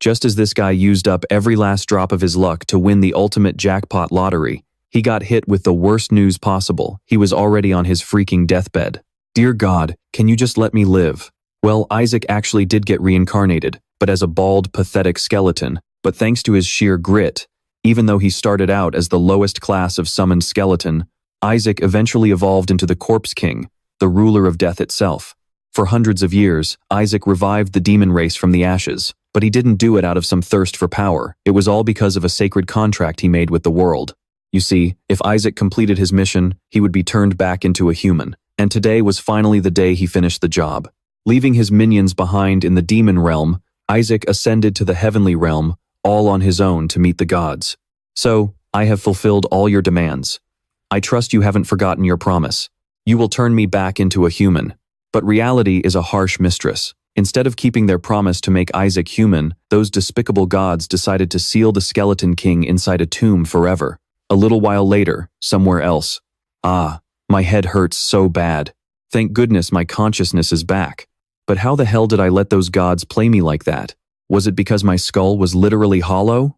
Just as this guy used up every last drop of his luck to win the ultimate jackpot lottery, he got hit with the worst news possible. He was already on his freaking deathbed. Dear God, can you just let me live? Well, Isaac actually did get reincarnated, but as a bald, pathetic skeleton. But thanks to his sheer grit, even though he started out as the lowest class of summoned skeleton, Isaac eventually evolved into the Corpse King, the ruler of death itself. For hundreds of years, Isaac revived the demon race from the ashes, but he didn't do it out of some thirst for power. It was all because of a sacred contract he made with the world. You see, if Isaac completed his mission, he would be turned back into a human. And today was finally the day he finished the job. Leaving his minions behind in the demon realm, Isaac ascended to the heavenly realm, all on his own to meet the gods. So, I have fulfilled all your demands. I trust you haven't forgotten your promise. You will turn me back into a human. But reality is a harsh mistress. Instead of keeping their promise to make Isaac human, those despicable gods decided to seal the Skeleton King inside a tomb forever. A little while later, somewhere else. Ah, my head hurts so bad. Thank goodness my consciousness is back. But how the hell did I let those gods play me like that? Was it because my skull was literally hollow?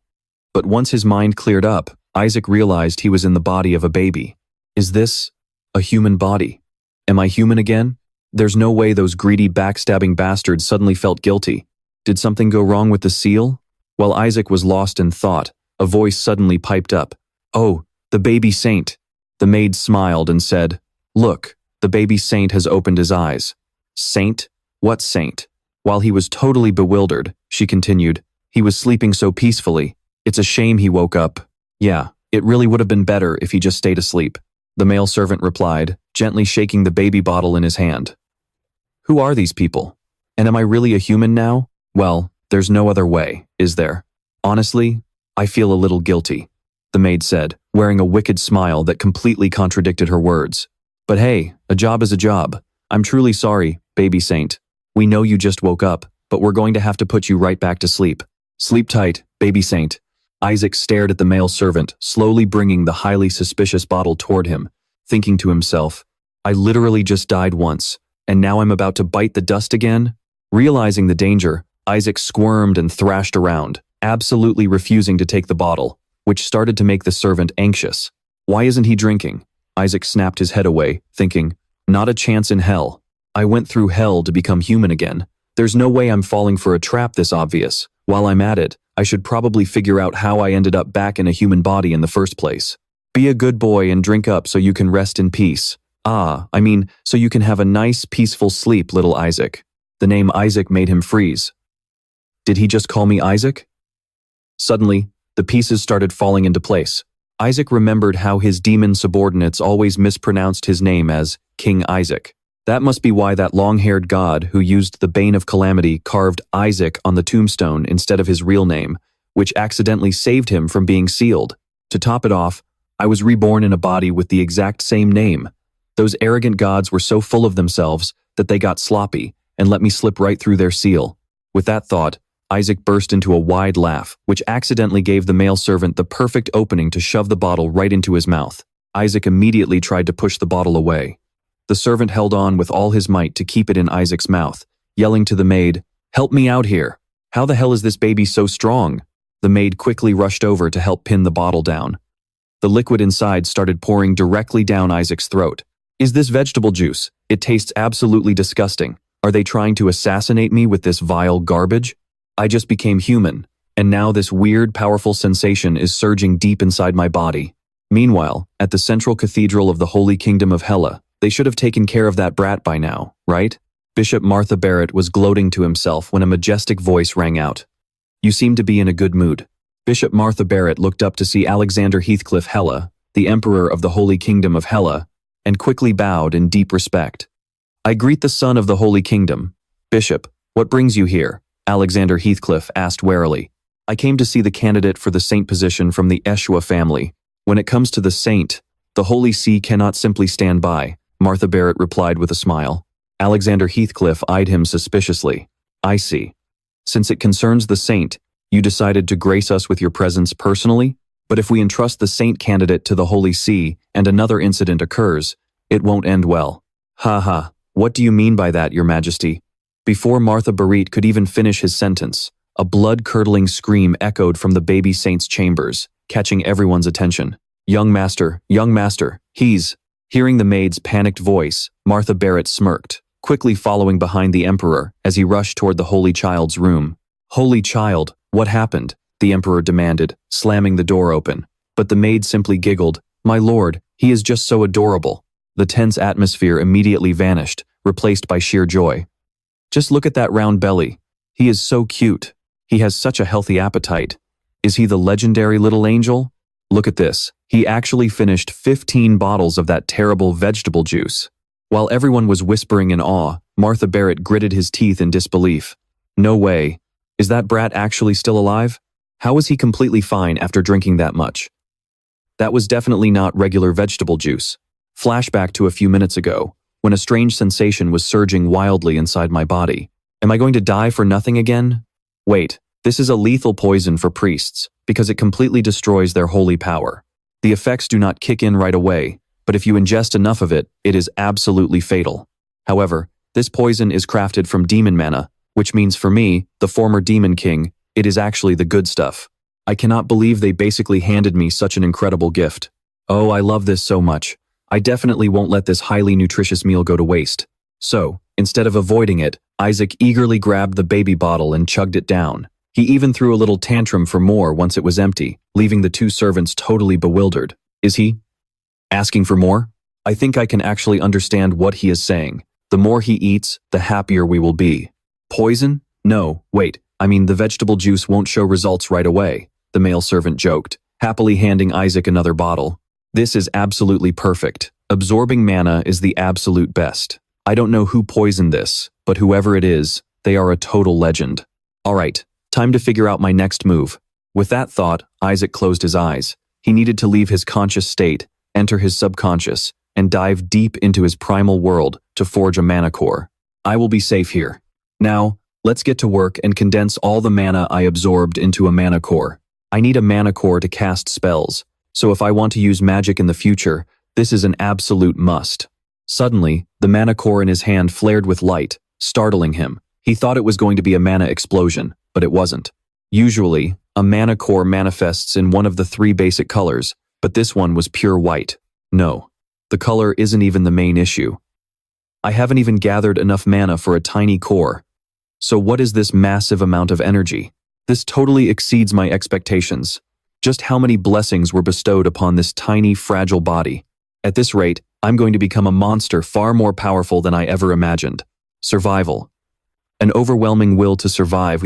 But once his mind cleared up, Isaac realized he was in the body of a baby. Is this a human body? Am I human again? There's no way those greedy, backstabbing bastards suddenly felt guilty. Did something go wrong with the seal? While Isaac was lost in thought, a voice suddenly piped up. Oh, the baby saint. The maid smiled and said, Look, the baby saint has opened his eyes. Saint? What saint? While he was totally bewildered, she continued, he was sleeping so peacefully. It's a shame he woke up. Yeah, it really would have been better if he just stayed asleep. The male servant replied, gently shaking the baby bottle in his hand. Who are these people? And am I really a human now? Well, there's no other way, is there? Honestly, I feel a little guilty, the maid said, wearing a wicked smile that completely contradicted her words. But hey, a job is a job. I'm truly sorry, baby saint. We know you just woke up, but we're going to have to put you right back to sleep. Sleep tight, baby saint. Isaac stared at the male servant, slowly bringing the highly suspicious bottle toward him, thinking to himself, I literally just died once, and now I'm about to bite the dust again? Realizing the danger, Isaac squirmed and thrashed around, absolutely refusing to take the bottle, which started to make the servant anxious. Why isn't he drinking? Isaac snapped his head away, thinking, not a chance in hell. I went through hell to become human again. There's no way I'm falling for a trap this obvious. While I'm at it, I should probably figure out how I ended up back in a human body in the first place. Be a good boy and drink up so you can rest in peace. So you can have a nice, peaceful sleep, little Isaac. The name Isaac made him freeze. Did he just call me Isaac? Suddenly, the pieces started falling into place. Isaac remembered how his demon subordinates always mispronounced his name as King Isaac. That must be why that long-haired god who used the Bane of Calamity carved Isaac on the tombstone instead of his real name, which accidentally saved him from being sealed. To top it off, I was reborn in a body with the exact same name. Those arrogant gods were so full of themselves that they got sloppy and let me slip right through their seal. With that thought, Isaac burst into a wide laugh, which accidentally gave the male servant the perfect opening to shove the bottle right into his mouth. Isaac immediately tried to push the bottle away. The servant held on with all his might to keep it in Isaac's mouth, yelling to the maid, "Help me out here! How the hell is this baby so strong?" The maid quickly rushed over to help pin the bottle down. The liquid inside started pouring directly down Isaac's throat. Is this vegetable juice? It tastes absolutely disgusting. Are they trying to assassinate me with this vile garbage? I just became human, and now this weird, powerful sensation is surging deep inside my body. Meanwhile, at the central cathedral of the Holy Kingdom of Hela, they should have taken care of that brat by now, right? Bishop Martha Barrett was gloating to himself when a majestic voice rang out. You seem to be in a good mood. Bishop Martha Barrett looked up to see Alexander Heathcliff Hela, the Emperor of the Holy Kingdom of Hela, and quickly bowed in deep respect. I greet the son of the Holy Kingdom. Bishop, what brings you here? Alexander Heathcliff asked warily. I came to see the candidate for the saint position from the Eshua family. When it comes to the saint, the Holy See cannot simply stand by, Martha Barrett replied with a smile. Alexander Heathcliff eyed him suspiciously. I see. Since it concerns the saint, you decided to grace us with your presence personally? But if we entrust the saint candidate to the Holy See and another incident occurs, it won't end well. Ha ha, what do you mean by that, Your Majesty? Before Martha Barrett could even finish his sentence, A blood-curdling scream echoed from the baby saint's chambers, catching everyone's attention. Young master, he's... Hearing the maid's panicked voice, Martha Barrett smirked, quickly following behind the emperor as he rushed toward the Holy Child's room. Holy Child, what happened? The emperor demanded, slamming the door open. But the maid simply giggled. My lord, he is just so adorable. The tense atmosphere immediately vanished, replaced by sheer joy. Just look at that round belly. He is so cute. He has such a healthy appetite. Is he the legendary little angel? Look at this. He actually finished 15 bottles of that terrible vegetable juice. While everyone was whispering in awe, Martha Barrett gritted his teeth in disbelief. No way. Is that brat actually still alive? How was he completely fine after drinking that much? That was definitely not regular vegetable juice. Flashback to a few minutes ago, when a strange sensation was surging wildly inside my body. Am I going to die for nothing again? Wait, this is a lethal poison for priests, because it completely destroys their holy power. The effects do not kick in right away, but if you ingest enough of it, it is absolutely fatal. However, this poison is crafted from demon mana, which means for me, the former demon king, it is actually the good stuff. I cannot believe they basically handed me such an incredible gift. Oh, I love this so much. I definitely won't let this highly nutritious meal go to waste. So, instead of avoiding it, Isaac eagerly grabbed the baby bottle and chugged it down. He even threw a little tantrum for more once it was empty, leaving the two servants totally bewildered. Is he asking for more? I think I can actually understand what he is saying. The more he eats, the happier we will be. Poison? No, wait, I mean the vegetable juice won't show results right away, the male servant joked, happily handing Isaac another bottle. This is absolutely perfect. Absorbing mana is the absolute best. I don't know who poisoned this, but whoever it is, they are a total legend. Alright, time to figure out my next move. With that thought, Isaac closed his eyes. He needed to leave his conscious state, enter his subconscious, and dive deep into his primal world to forge a mana core. I will be safe here. Now, let's get to work and condense all the mana I absorbed into a mana core. I need a mana core to cast spells, so if I want to use magic in the future, this is an absolute must. Suddenly, the mana core in his hand flared with light, startling him. He thought it was going to be a mana explosion, but it wasn't. Usually, a mana core manifests in one of the three basic colors, but this one was pure white. No, the color isn't even the main issue. I haven't even gathered enough mana for a tiny core. So what is this massive amount of energy? This totally exceeds my expectations. Just how many blessings were bestowed upon this tiny, fragile body? At this rate, I'm going to become a monster far more powerful than I ever imagined. Survival. An overwhelming will to survive.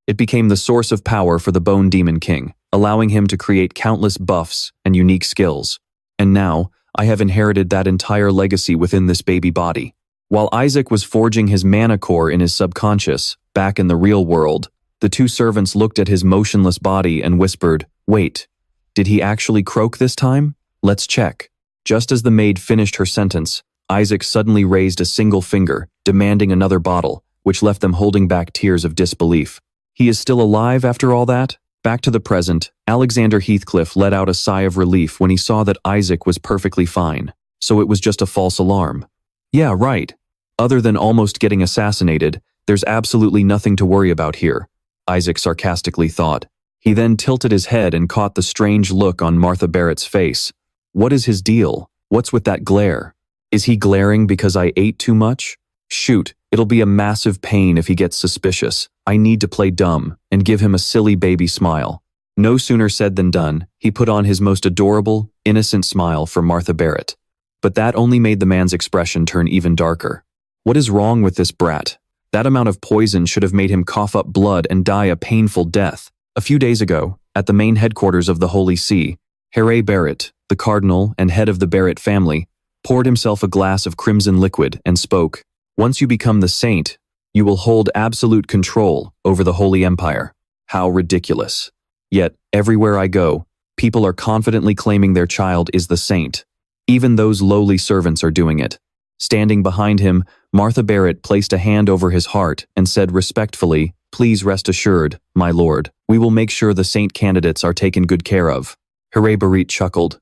It became the source of power for the Bone Demon King, allowing him to create countless buffs and unique skills. And now, I have inherited that entire legacy within this baby body. While Isaac was forging his mana core in his subconscious, back in the real world, the two servants looked at his motionless body and whispered, "Wait, did he actually croak this time? Let's check." Just as the maid finished her sentence, Isaac suddenly raised a single finger, demanding another bottle, which left them holding back tears of disbelief. He is still alive after all that? Back to the present, Alexander Heathcliff let out a sigh of relief when he saw that Isaac was perfectly fine, so it was just a false alarm. Yeah, right. Other than almost getting assassinated, there's absolutely nothing to worry about here, Isaac sarcastically thought. He then tilted his head and caught the strange look on Martha Barrett's face. What is his deal? What's with that glare? Is he glaring because I ate too much? Shoot, it'll be a massive pain if he gets suspicious. I need to play dumb and give him a silly baby smile. No sooner said than done, he put on his most adorable, innocent smile for Martha Barrett. But that only made the man's expression turn even darker. What is wrong with this brat? That amount of poison should have made him cough up blood and die a painful death. A few days ago, at the main headquarters of the Holy See, Heré Barrett, the cardinal and head of the Barrett family, poured himself a glass of crimson liquid and spoke. Once you become the saint, you will hold absolute control over the Holy Empire. How ridiculous. Yet, everywhere I go, people are confidently claiming their child is the saint. Even those lowly servants are doing it. Standing behind him, Martha Barrett placed a hand over his heart and said respectfully, "Please rest assured, my lord, we will make sure the saint candidates are taken good care of." Heré Barrett chuckled.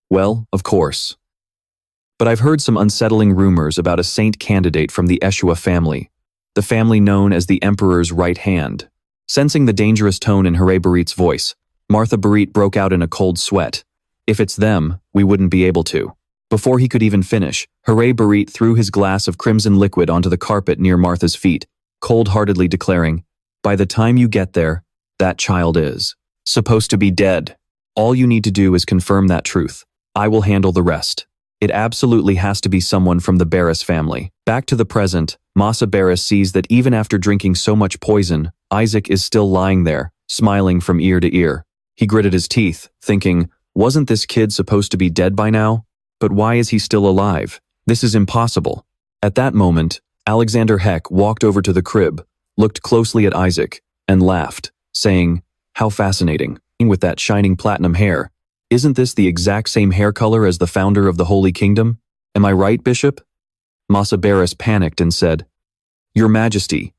Well, of course. But I've heard some unsettling rumors about a saint candidate from the Eshua family, the family known as the Emperor's right hand. Sensing the dangerous tone in Hare Barit's voice, Martha Barit broke out in a cold sweat. If it's them, we wouldn't be able to. Before he could even finish, Hare Barit threw his glass of crimson liquid onto the carpet near Martha's feet, cold-heartedly declaring, "By the time you get there, that child is supposed to be dead. All you need to do is confirm that truth. I will handle the rest. It absolutely has to be someone from the Barris family." Back to the present, Masa Barris sees that even after drinking so much poison, Isaac is still lying there, smiling from ear to ear. He gritted his teeth, thinking, wasn't this kid supposed to be dead by now? But why is he still alive? This is impossible. At that moment, Alexander Heck walked over to the crib, looked closely at Isaac, and laughed, saying, "How fascinating, with that shining platinum hair. Isn't this the exact same hair color as the founder of the Holy Kingdom? Am I right, Bishop?" Masa Barris panicked and said, "Your Majesty,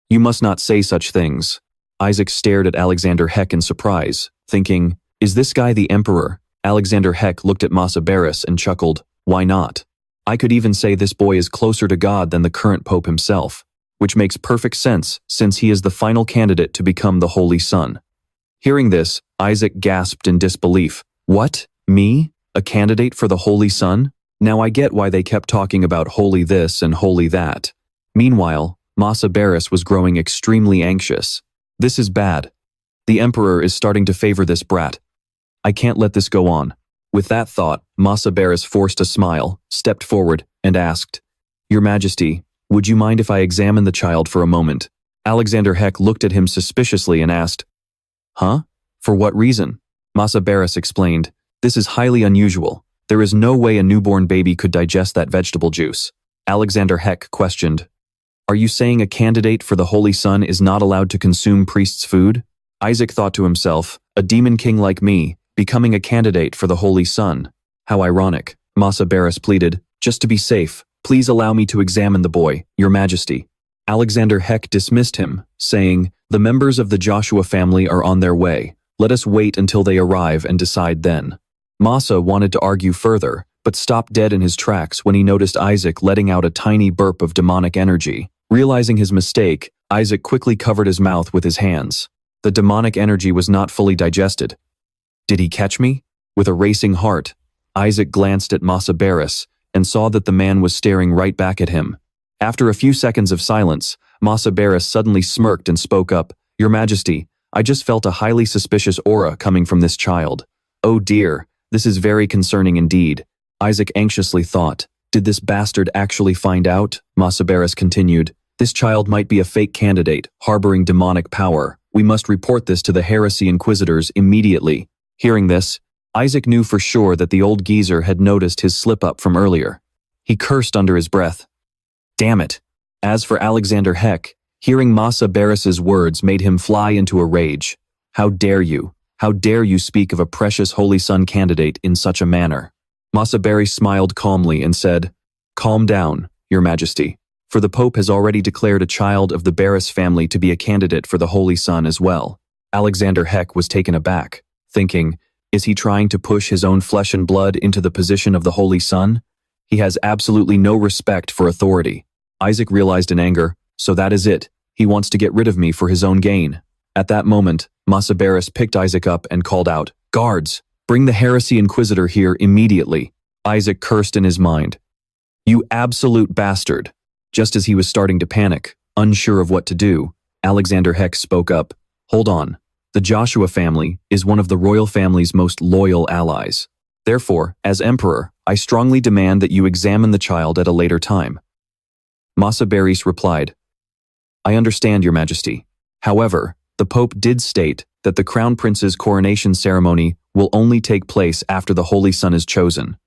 you must not say such things." Isaac stared at Alexander Heck in surprise, thinking, is this guy the Emperor? Alexander Heck looked at Masa Barris and chuckled, why not? I could even say this boy is closer to God than the current Pope himself, which makes perfect sense since he is the final candidate to become the Holy Son. Hearing this, Isaac gasped in disbelief. What? Me? A candidate for the Holy Son? Now I get why they kept talking about holy this and holy that. Meanwhile, Masa Barris was growing extremely anxious. This is bad. The Emperor is starting to favor this brat. I can't let this go on. With that thought, Masa Barris forced a smile, stepped forward, and asked, Your Majesty, would you mind if I examine the child for a moment? Alexander Heck looked at him suspiciously and asked, Huh? For what reason? Masa Barris explained, This is highly unusual. There is no way a newborn baby could digest that vegetable juice. Alexander Heck questioned, Are you saying a candidate for the Holy Son is not allowed to consume priest's food? Isaac thought to himself, a demon king like me, becoming a candidate for the Holy Son. How ironic. Masa Barris pleaded, Just to be safe, please allow me to examine the boy, Your Majesty. Alexander Heck dismissed him, saying, The members of the Joshua family are on their way. Let us wait until they arrive and decide then. Masa wanted to argue further, but stopped dead in his tracks when he noticed Isaac letting out a tiny burp of demonic energy. Realizing his mistake, Isaac quickly covered his mouth with his hands. The demonic energy was not fully digested. Did he catch me? With a racing heart, Isaac glanced at Masa Barris and saw that the man was staring right back at him. After a few seconds of silence, Masa Barris suddenly smirked and spoke up, Your Majesty, I just felt a highly suspicious aura coming from this child. Oh dear, this is very concerning indeed. Isaac anxiously thought, Did this bastard actually find out? Masa Barris continued, This child might be a fake candidate, harboring demonic power. We must report this to the heresy inquisitors immediately. Hearing this, Isaac knew for sure that the old geezer had noticed his slip-up from earlier. He cursed under his breath. Damn it. As for Alexander Heck, hearing Masa Barris's words made him fly into a rage. How dare you? How dare you speak of a precious Holy Son candidate in such a manner? Masa Barris smiled calmly and said, Calm down, Your Majesty, for the Pope has already declared a child of the Barris family to be a candidate for the Holy Son as well. Alexander Heck was taken aback, thinking, is he trying to push his own flesh and blood into the position of the Holy Son? He has absolutely no respect for authority. Isaac realized in anger, so that is it. He wants to get rid of me for his own gain. At that moment, Masa Barris picked Isaac up and called out, Guards, bring the heresy inquisitor here immediately. Isaac cursed in his mind. You absolute bastard. Just as he was starting to panic, unsure of what to do, Alexander Heck spoke up. Hold on. The Joshua family is one of the royal family's most loyal allies. Therefore, as Emperor, I strongly demand that you examine the child at a later time. Masa Barris replied, I understand, Your Majesty. However, the Pope did state that the Crown Prince's coronation ceremony will only take place after the Holy Son is chosen.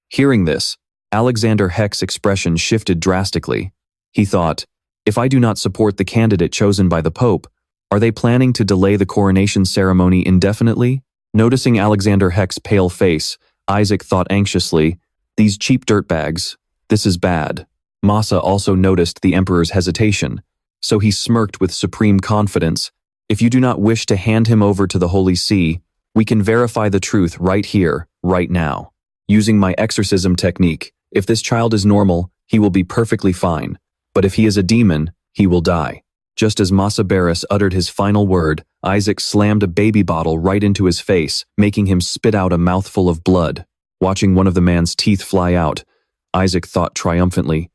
Hearing this, Alexander Heck's expression shifted drastically. He thought, if I do not support the candidate chosen by the Pope, are they planning to delay the coronation ceremony indefinitely? Noticing Alexander Heck's pale face, Isaac thought anxiously, these cheap dirtbags, this is bad. Masa also noticed the Emperor's hesitation, so he smirked with supreme confidence. If you do not wish to hand him over to the Holy See, we can verify the truth right here, right now. Using my exorcism technique, if this child is normal, he will be perfectly fine, but if he is a demon, he will die. Just as Masaberis uttered his final word, Isaac slammed a baby bottle right into his face, making him spit out a mouthful of blood. Watching one of the man's teeth fly out, Isaac thought triumphantly,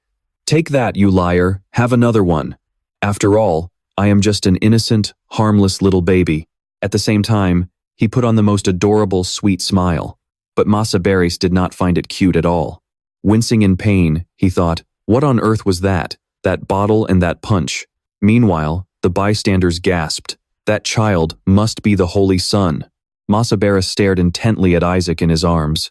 "Take that, you liar, have another one. After all, I am just an innocent, harmless little baby." At the same time, he put on the most adorable, sweet smile. But Masaberis did not find it cute at all. Wincing in pain, he thought, what on earth was that? That bottle and that punch. Meanwhile, the bystanders gasped. That child must be the Holy Son. Masaberis stared intently at Isaac in his arms.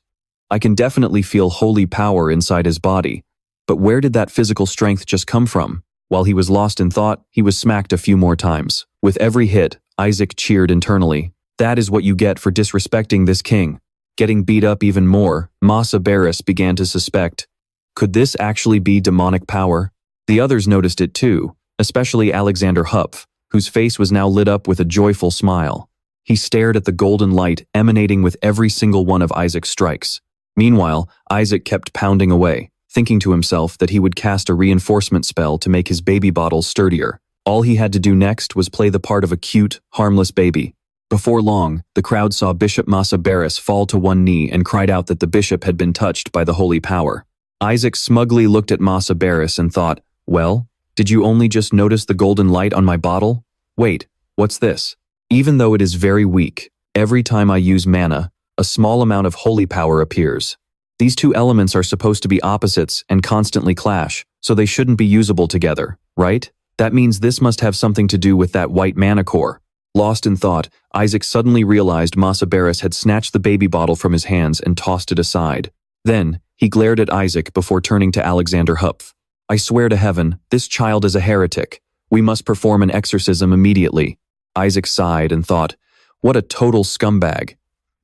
I can definitely feel holy power inside his body. But where did that physical strength just come from? While he was lost in thought, he was smacked a few more times. With every hit, Isaac cheered internally. That is what you get for disrespecting this king. Getting beat up even more, Masaberis began to suspect. Could this actually be demonic power? The others noticed it too, especially Alexander Hupf, whose face was now lit up with a joyful smile. He stared at the golden light emanating with every single one of Isaac's strikes. Meanwhile, Isaac kept pounding away, thinking to himself that he would cast a reinforcement spell to make his baby bottles sturdier. All he had to do next was play the part of a cute, harmless baby. Before long, the crowd saw Bishop Masaberis fall to one knee and cried out that the bishop had been touched by the holy power. Isaac smugly looked at Masaberis and thought, well, did you only just notice the golden light on my bottle? Wait, what's this? Even though it is very weak, every time I use mana, a small amount of holy power appears. These two elements are supposed to be opposites and constantly clash, so they shouldn't be usable together, right? That means this must have something to do with that white mana core. Lost in thought, Isaac suddenly realized Masaberis had snatched the baby bottle from his hands and tossed it aside. Then, he glared at Isaac before turning to Alexander Hupf. I swear to heaven, this child is a heretic. We must perform an exorcism immediately. Isaac sighed and thought, what a total scumbag.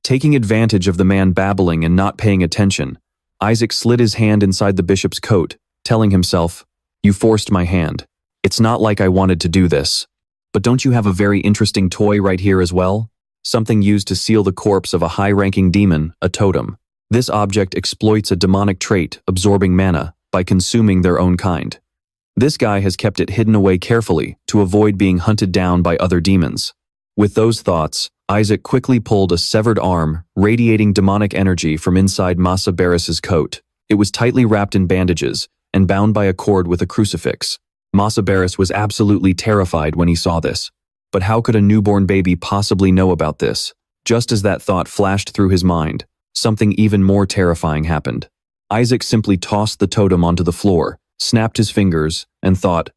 Taking advantage of the man babbling and not paying attention, Isaac slid his hand inside the bishop's coat, telling himself, you forced my hand. It's not like I wanted to do this. But don't you have a very interesting toy right here as well? Something used to seal the corpse of a high-ranking demon, a totem. This object exploits a demonic trait, absorbing mana, by consuming their own kind. This guy has kept it hidden away carefully to avoid being hunted down by other demons. With those thoughts, Isaac quickly pulled a severed arm, radiating demonic energy from inside Masaberis's coat. It was tightly wrapped in bandages and bound by a cord with a crucifix. Masaberis was absolutely terrified when he saw this. But how could a newborn baby possibly know about this? Just as that thought flashed through his mind, something even more terrifying happened. Isaac simply tossed the totem onto the floor, snapped his fingers, and thought,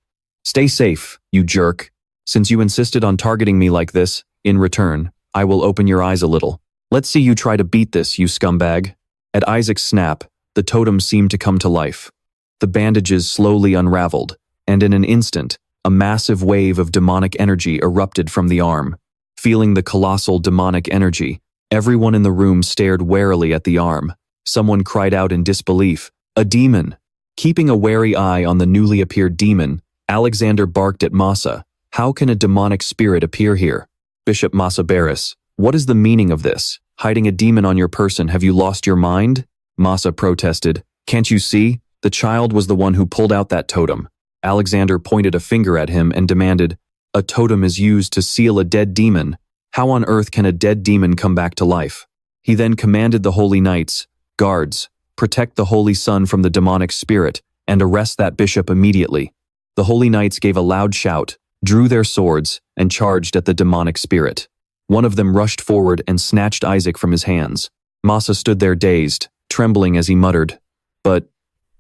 stay safe, you jerk. Since you insisted on targeting me like this, in return, I will open your eyes a little. Let's see you try to beat this, you scumbag. At Isaac's snap, the totem seemed to come to life. The bandages slowly unraveled, and in an instant, a massive wave of demonic energy erupted from the arm. Feeling the colossal demonic energy, everyone in the room stared warily at the arm. Someone cried out in disbelief, a demon! Keeping a wary eye on the newly appeared demon, Alexander barked at Masa, how can a demonic spirit appear here? Bishop Masaberis, what is the meaning of this? Hiding a demon on your person, have you lost your mind? Masa protested, can't you see? The child was the one who pulled out that totem. Alexander pointed a finger at him and demanded, a totem is used to seal a dead demon. How on earth can a dead demon come back to life? He then commanded the holy knights, guards, protect the Holy Son from the demonic spirit, and arrest that bishop immediately. The holy knights gave a loud shout, drew their swords, and charged at the demonic spirit. One of them rushed forward and snatched Isaac from his hands. Masa stood there dazed, trembling as he muttered, but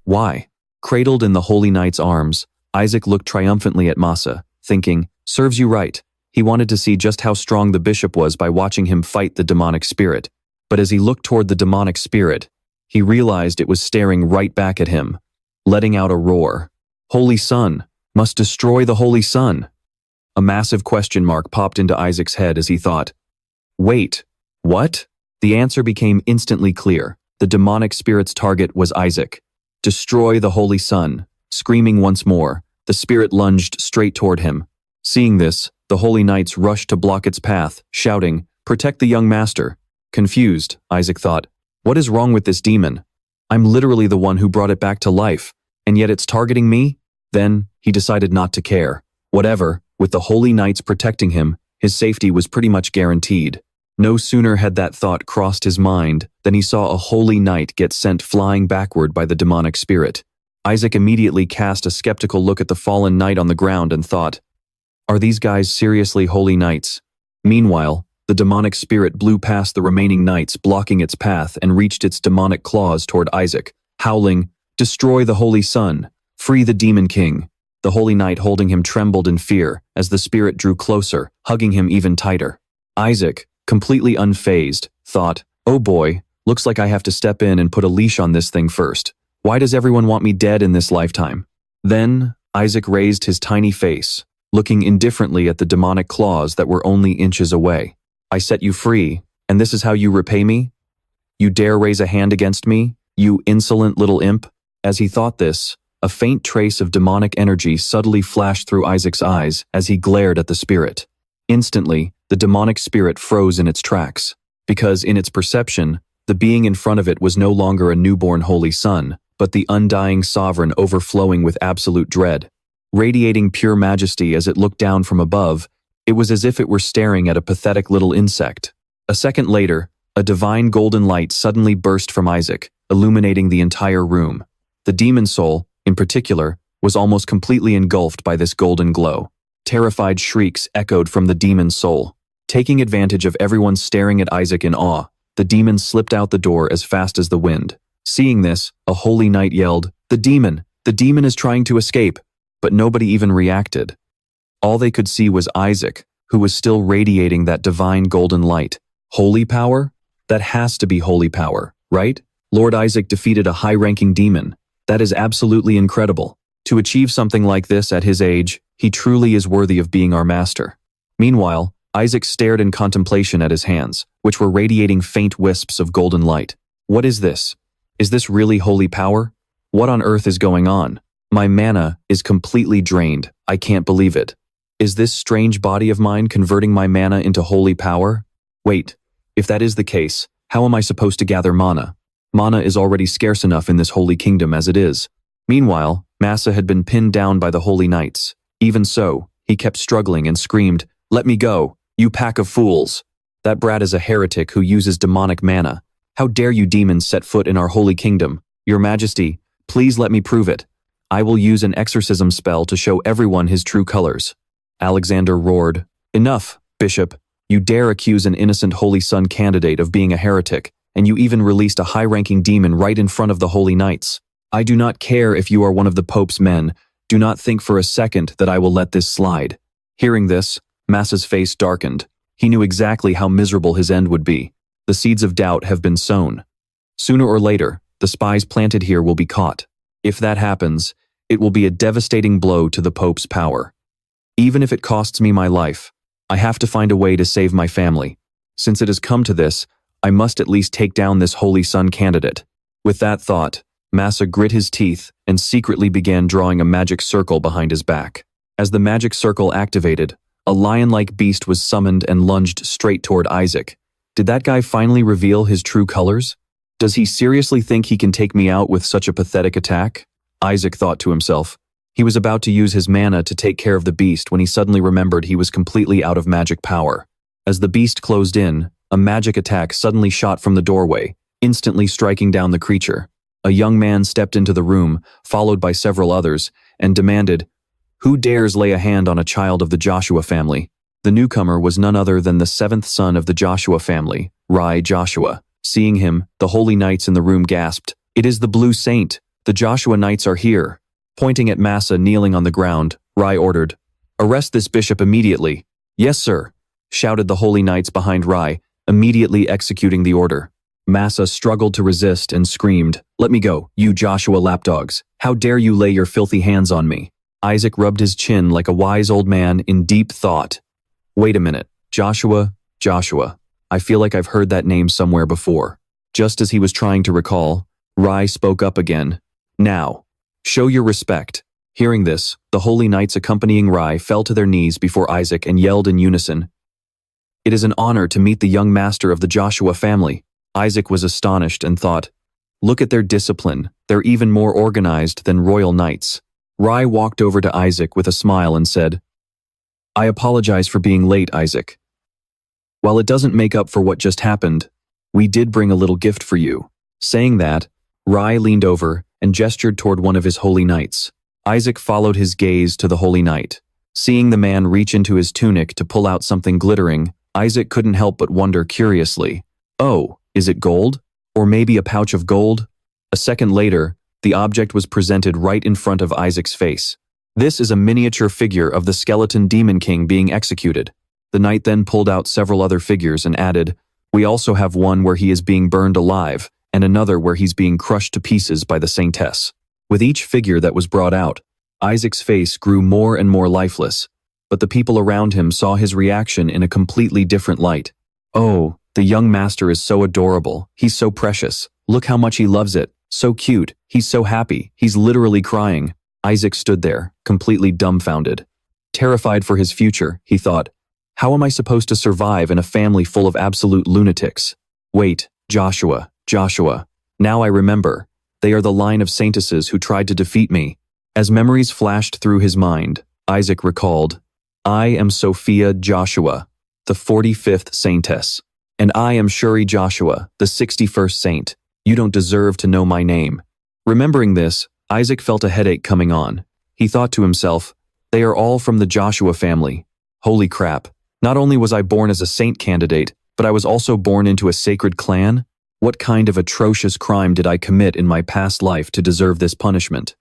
why? Cradled in the holy knight's arms, Isaac looked triumphantly at Masa, thinking, serves you right. He wanted to see just how strong the bishop was by watching him fight the demonic spirit. But as he looked toward the demonic spirit, he realized it was staring right back at him, letting out a roar. Holy Son, must destroy the Holy Son. A massive question mark popped into Isaac's head as he thought, wait, what? The answer became instantly clear. The demonic spirit's target was Isaac. Destroy the Holy Son. Screaming once more, the spirit lunged straight toward him. Seeing this, the holy knights rushed to block its path, shouting, protect the young master. Confused, Isaac thought, what is wrong with this demon? I'm literally the one who brought it back to life, and yet it's targeting me? Then, he decided not to care. Whatever, with the holy knights protecting him, his safety was pretty much guaranteed. No sooner had that thought crossed his mind than he saw a holy knight get sent flying backward by the demonic spirit. Isaac immediately cast a skeptical look at the fallen knight on the ground and thought, "Are these guys seriously holy knights?" Meanwhile, the demonic spirit blew past the remaining knights, blocking its path, and reached its demonic claws toward Isaac, howling, "Destroy the holy sun! Free the demon king!" The holy knight holding him trembled in fear as the spirit drew closer, hugging him even tighter. Isaac, completely unfazed, thought, "Oh boy, looks like I have to step in and put a leash on this thing first. Why does everyone want me dead in this lifetime?" Then, Isaac raised his tiny face, looking indifferently at the demonic claws that were only inches away. "I set you free, and this is how you repay me? You dare raise a hand against me, you insolent little imp?" As he thought this, a faint trace of demonic energy subtly flashed through Isaac's eyes as he glared at the spirit. Instantly, the demonic spirit froze in its tracks, because in its perception, the being in front of it was no longer a newborn holy son, but the undying sovereign overflowing with absolute dread. Radiating pure majesty as it looked down from above, it was as if it were staring at a pathetic little insect. A second later, a divine golden light suddenly burst from Isaac, illuminating the entire room. The demon soul, in particular, was almost completely engulfed by this golden glow. Terrified shrieks echoed from the demon's soul. Taking advantage of everyone staring at Isaac in awe, the demon slipped out the door as fast as the wind. Seeing this, a holy knight yelled, The demon is trying to escape," but nobody even reacted. All they could see was Isaac, who was still radiating that divine golden light. Holy power? That has to be holy power, right? Lord Isaac defeated a high-ranking demon. That is absolutely incredible. To achieve something like this at his age, he truly is worthy of being our master. Meanwhile, Isaac stared in contemplation at his hands, which were radiating faint wisps of golden light. What is this? Is this really holy power? What on earth is going on? My mana is completely drained. I can't believe it. Is this strange body of mine converting my mana into holy power? Wait, if that is the case, how am I supposed to gather mana? Mana is already scarce enough in this holy kingdom as it is. Meanwhile, Massa had been pinned down by the holy knights. Even so, he kept struggling and screamed, "Let me go, you pack of fools! That brat is a heretic who uses demonic mana. How dare you demons set foot in our holy kingdom? Your Majesty, please let me prove it. I will use an exorcism spell to show everyone his true colors." Alexander roared, "Enough, Bishop. You dare accuse an innocent holy son candidate of being a heretic, and you even released a high-ranking demon right in front of the holy knights. I do not care if you are one of the Pope's men. Do not think for a second that I will let this slide." Hearing this, Massa's face darkened. He knew exactly how miserable his end would be. The seeds of doubt have been sown. Sooner or later, the spies planted here will be caught. If that happens, it will be a devastating blow to the Pope's power. Even if it costs me my life, I have to find a way to save my family. Since it has come to this, I must at least take down this holy son candidate. With that thought, Massa grit his teeth and secretly began drawing a magic circle behind his back. As the magic circle activated, a lion-like beast was summoned and lunged straight toward Isaac. Did that guy finally reveal his true colors? Does he seriously think he can take me out with such a pathetic attack? Isaac thought to himself. He was about to use his mana to take care of the beast when he suddenly remembered he was completely out of magic power. As the beast closed in, a magic attack suddenly shot from the doorway, instantly striking down the creature. A young man stepped into the room, followed by several others, and demanded, "Who dares lay a hand on a child of the Joshua family?" The newcomer was none other than the seventh son of the Joshua family, Rai Joshua. Seeing him, the holy knights in the room gasped, "It is the Blue Saint! The Joshua knights are here!" Pointing at Massa kneeling on the ground, Rai ordered, "Arrest this bishop immediately." "Yes, sir," shouted the holy knights behind Rai, immediately executing the order. Massa struggled to resist and screamed, "Let me go, you Joshua lapdogs! How dare you lay your filthy hands on me?" Isaac rubbed his chin like a wise old man in deep thought. Wait a minute, Joshua. I feel like I've heard that name somewhere before. Just as he was trying to recall, Rai spoke up again. "Now, show your respect." Hearing this, the holy knights accompanying Rai fell to their knees before Isaac and yelled in unison, "It is an honor to meet the young master of the Joshua family." Isaac was astonished and thought, "Look at their discipline. They're even more organized than royal knights." Rai walked over to Isaac with a smile and said, I apologize for being late, Isaac. While it doesn't make up for what just happened, we did bring a little gift for you. Saying that, Rai leaned over and gestured toward one of his holy knights. Isaac followed his gaze to the holy knight. Seeing the man reach into his tunic to pull out something glittering, Isaac couldn't help but wonder curiously, "Oh, is it gold? Or maybe a pouch of gold?" A second later, the object was presented right in front of Isaac's face. This is a miniature figure of the skeleton demon king being executed. The knight then pulled out several other figures and added, "We also have one where he is being burned alive, and another where he's being crushed to pieces by the Saintess." With each figure that was brought out, Isaac's face grew more and more lifeless, but the people around him saw his reaction in a completely different light. "Oh, the young master is so adorable. He's so precious. Look how much he loves it. So cute. He's so happy. He's literally crying." Isaac stood there, completely dumbfounded. Terrified for his future, he thought, "How am I supposed to survive in a family full of absolute lunatics? Wait, Joshua. Now I remember. They are the line of saintesses who tried to defeat me." As memories flashed through his mind, Isaac recalled, "I am Sophia Joshua, the 45th saintess. And I am Shuri Joshua, the 61st saint. You don't deserve to know my name." Remembering this, Isaac felt a headache coming on. He thought to himself, "They are all from the Joshua family. Holy crap, not only was I born as a saint candidate, but I was also born into a sacred clan? What kind of atrocious crime did I commit in my past life to deserve this punishment?"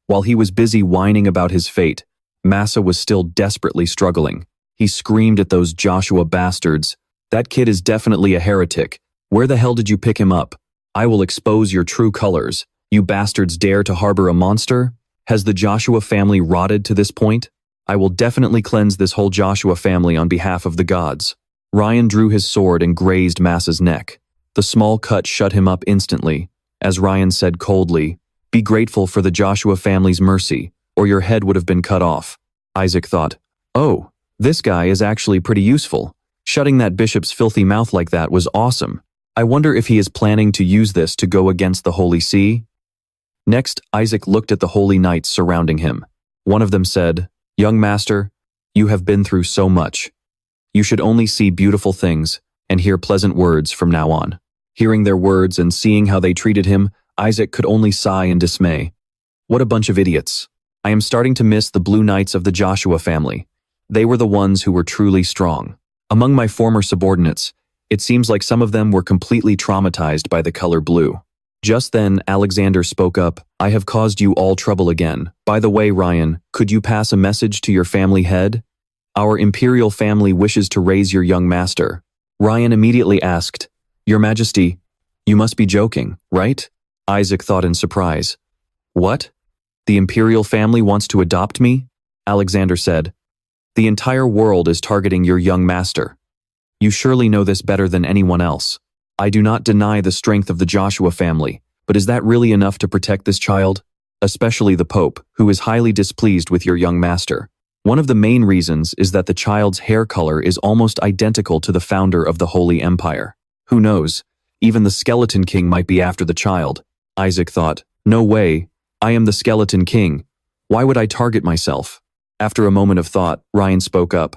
While he was busy whining about his fate, Massa was still desperately struggling. He screamed at those Joshua bastards, "That kid is definitely a heretic. Where the hell did you pick him up? I will expose your true colors. You bastards dare to harbor a monster? Has the Joshua family rotted to this point? I will definitely cleanse this whole Joshua family on behalf of the gods." Ryan drew his sword and grazed Massa's neck. The small cut shut him up instantly, as Ryan said coldly, "Be grateful for the Joshua family's mercy, or your head would have been cut off." Isaac thought, "Oh, this guy is actually pretty useful. Shutting that bishop's filthy mouth like that was awesome. I wonder if he is planning to use this to go against the Holy See?" Next, Isaac looked at the holy knights surrounding him. One of them said, "Young master, you have been through so much. You should only see beautiful things and hear pleasant words from now on." Hearing their words and seeing how they treated him, Isaac could only sigh in dismay. What a bunch of idiots. I am starting to miss the blue knights of the Joshua family. They were the ones who were truly strong. Among my former subordinates, it seems like some of them were completely traumatized by the color blue. Just then, Alexander spoke up, "I have caused you all trouble again. By the way, Ryan, could you pass a message to your family head? Our imperial family wishes to raise your young master." Ryan immediately asked, "Your Majesty, you must be joking, right?" Isaac thought in surprise. "What? The imperial family wants to adopt me?" Alexander said, "The entire world is targeting your young master. You surely know this better than anyone else. I do not deny the strength of the Joshua family, but is that really enough to protect this child? Especially the Pope, who is highly displeased with your young master. One of the main reasons is that the child's hair color is almost identical to the founder of the Holy Empire. Who knows, even the Skeleton King might be after the child." Isaac thought, "No way, I am the Skeleton King. Why would I target myself?" After a moment of thought, Ryan spoke up,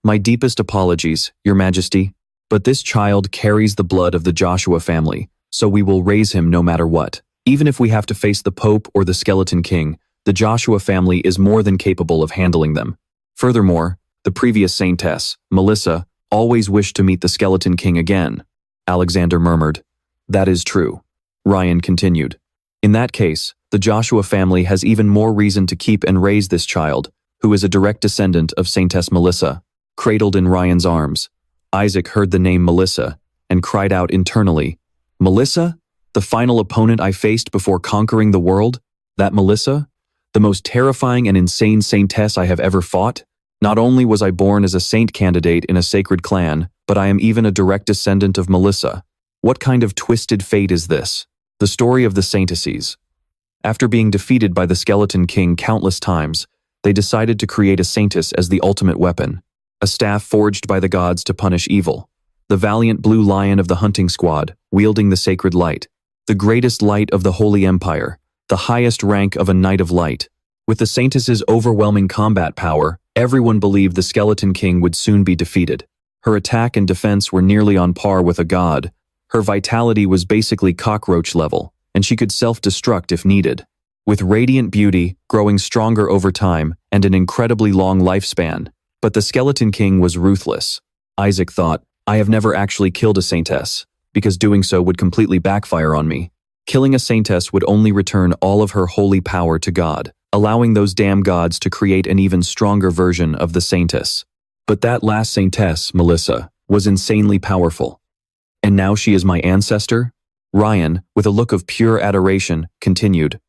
"My deepest apologies, Your Majesty, but this child carries the blood of the Joshua family, so we will raise him no matter what. Even if we have to face the Pope or the Skeleton King, the Joshua family is more than capable of handling them. Furthermore, the previous Saintess, Melissa, always wished to meet the Skeleton King again." Alexander murmured, "That is true." Ryan continued, "In that case, the Joshua family has even more reason to keep and raise this child, who is a direct descendant of Saintess Melissa." Cradled in Ryan's arms, Isaac heard the name Melissa and cried out internally, "Melissa? The final opponent I faced before conquering the world? That Melissa? The most terrifying and insane saintess I have ever fought? Not only was I born as a saint candidate in a sacred clan, but I am even a direct descendant of Melissa. What kind of twisted fate is this?" The story of the Saintesses. After being defeated by the Skeleton King countless times, they decided to create a Saintess as the ultimate weapon, a staff forged by the gods to punish evil. The valiant blue lion of the hunting squad, wielding the sacred light, the greatest light of the Holy Empire, the highest rank of a Knight of Light. With the Saintess's overwhelming combat power, Everyone believed the Skeleton King would soon be defeated. Her attack and defense were nearly on par with a god. Her vitality was basically cockroach level, and she could self-destruct if needed. With radiant beauty, growing stronger over time, and an incredibly long lifespan. But the Skeleton King was ruthless. Isaac thought, I have never actually killed a Saintess, because doing so would completely backfire on me. Killing a Saintess would only return all of her holy power to God, allowing those damn gods to create an even stronger version of the Saintess. But that last Saintess, Melissa, was insanely powerful. And now she is my ancestor? Ryan, with a look of pure adoration, continued.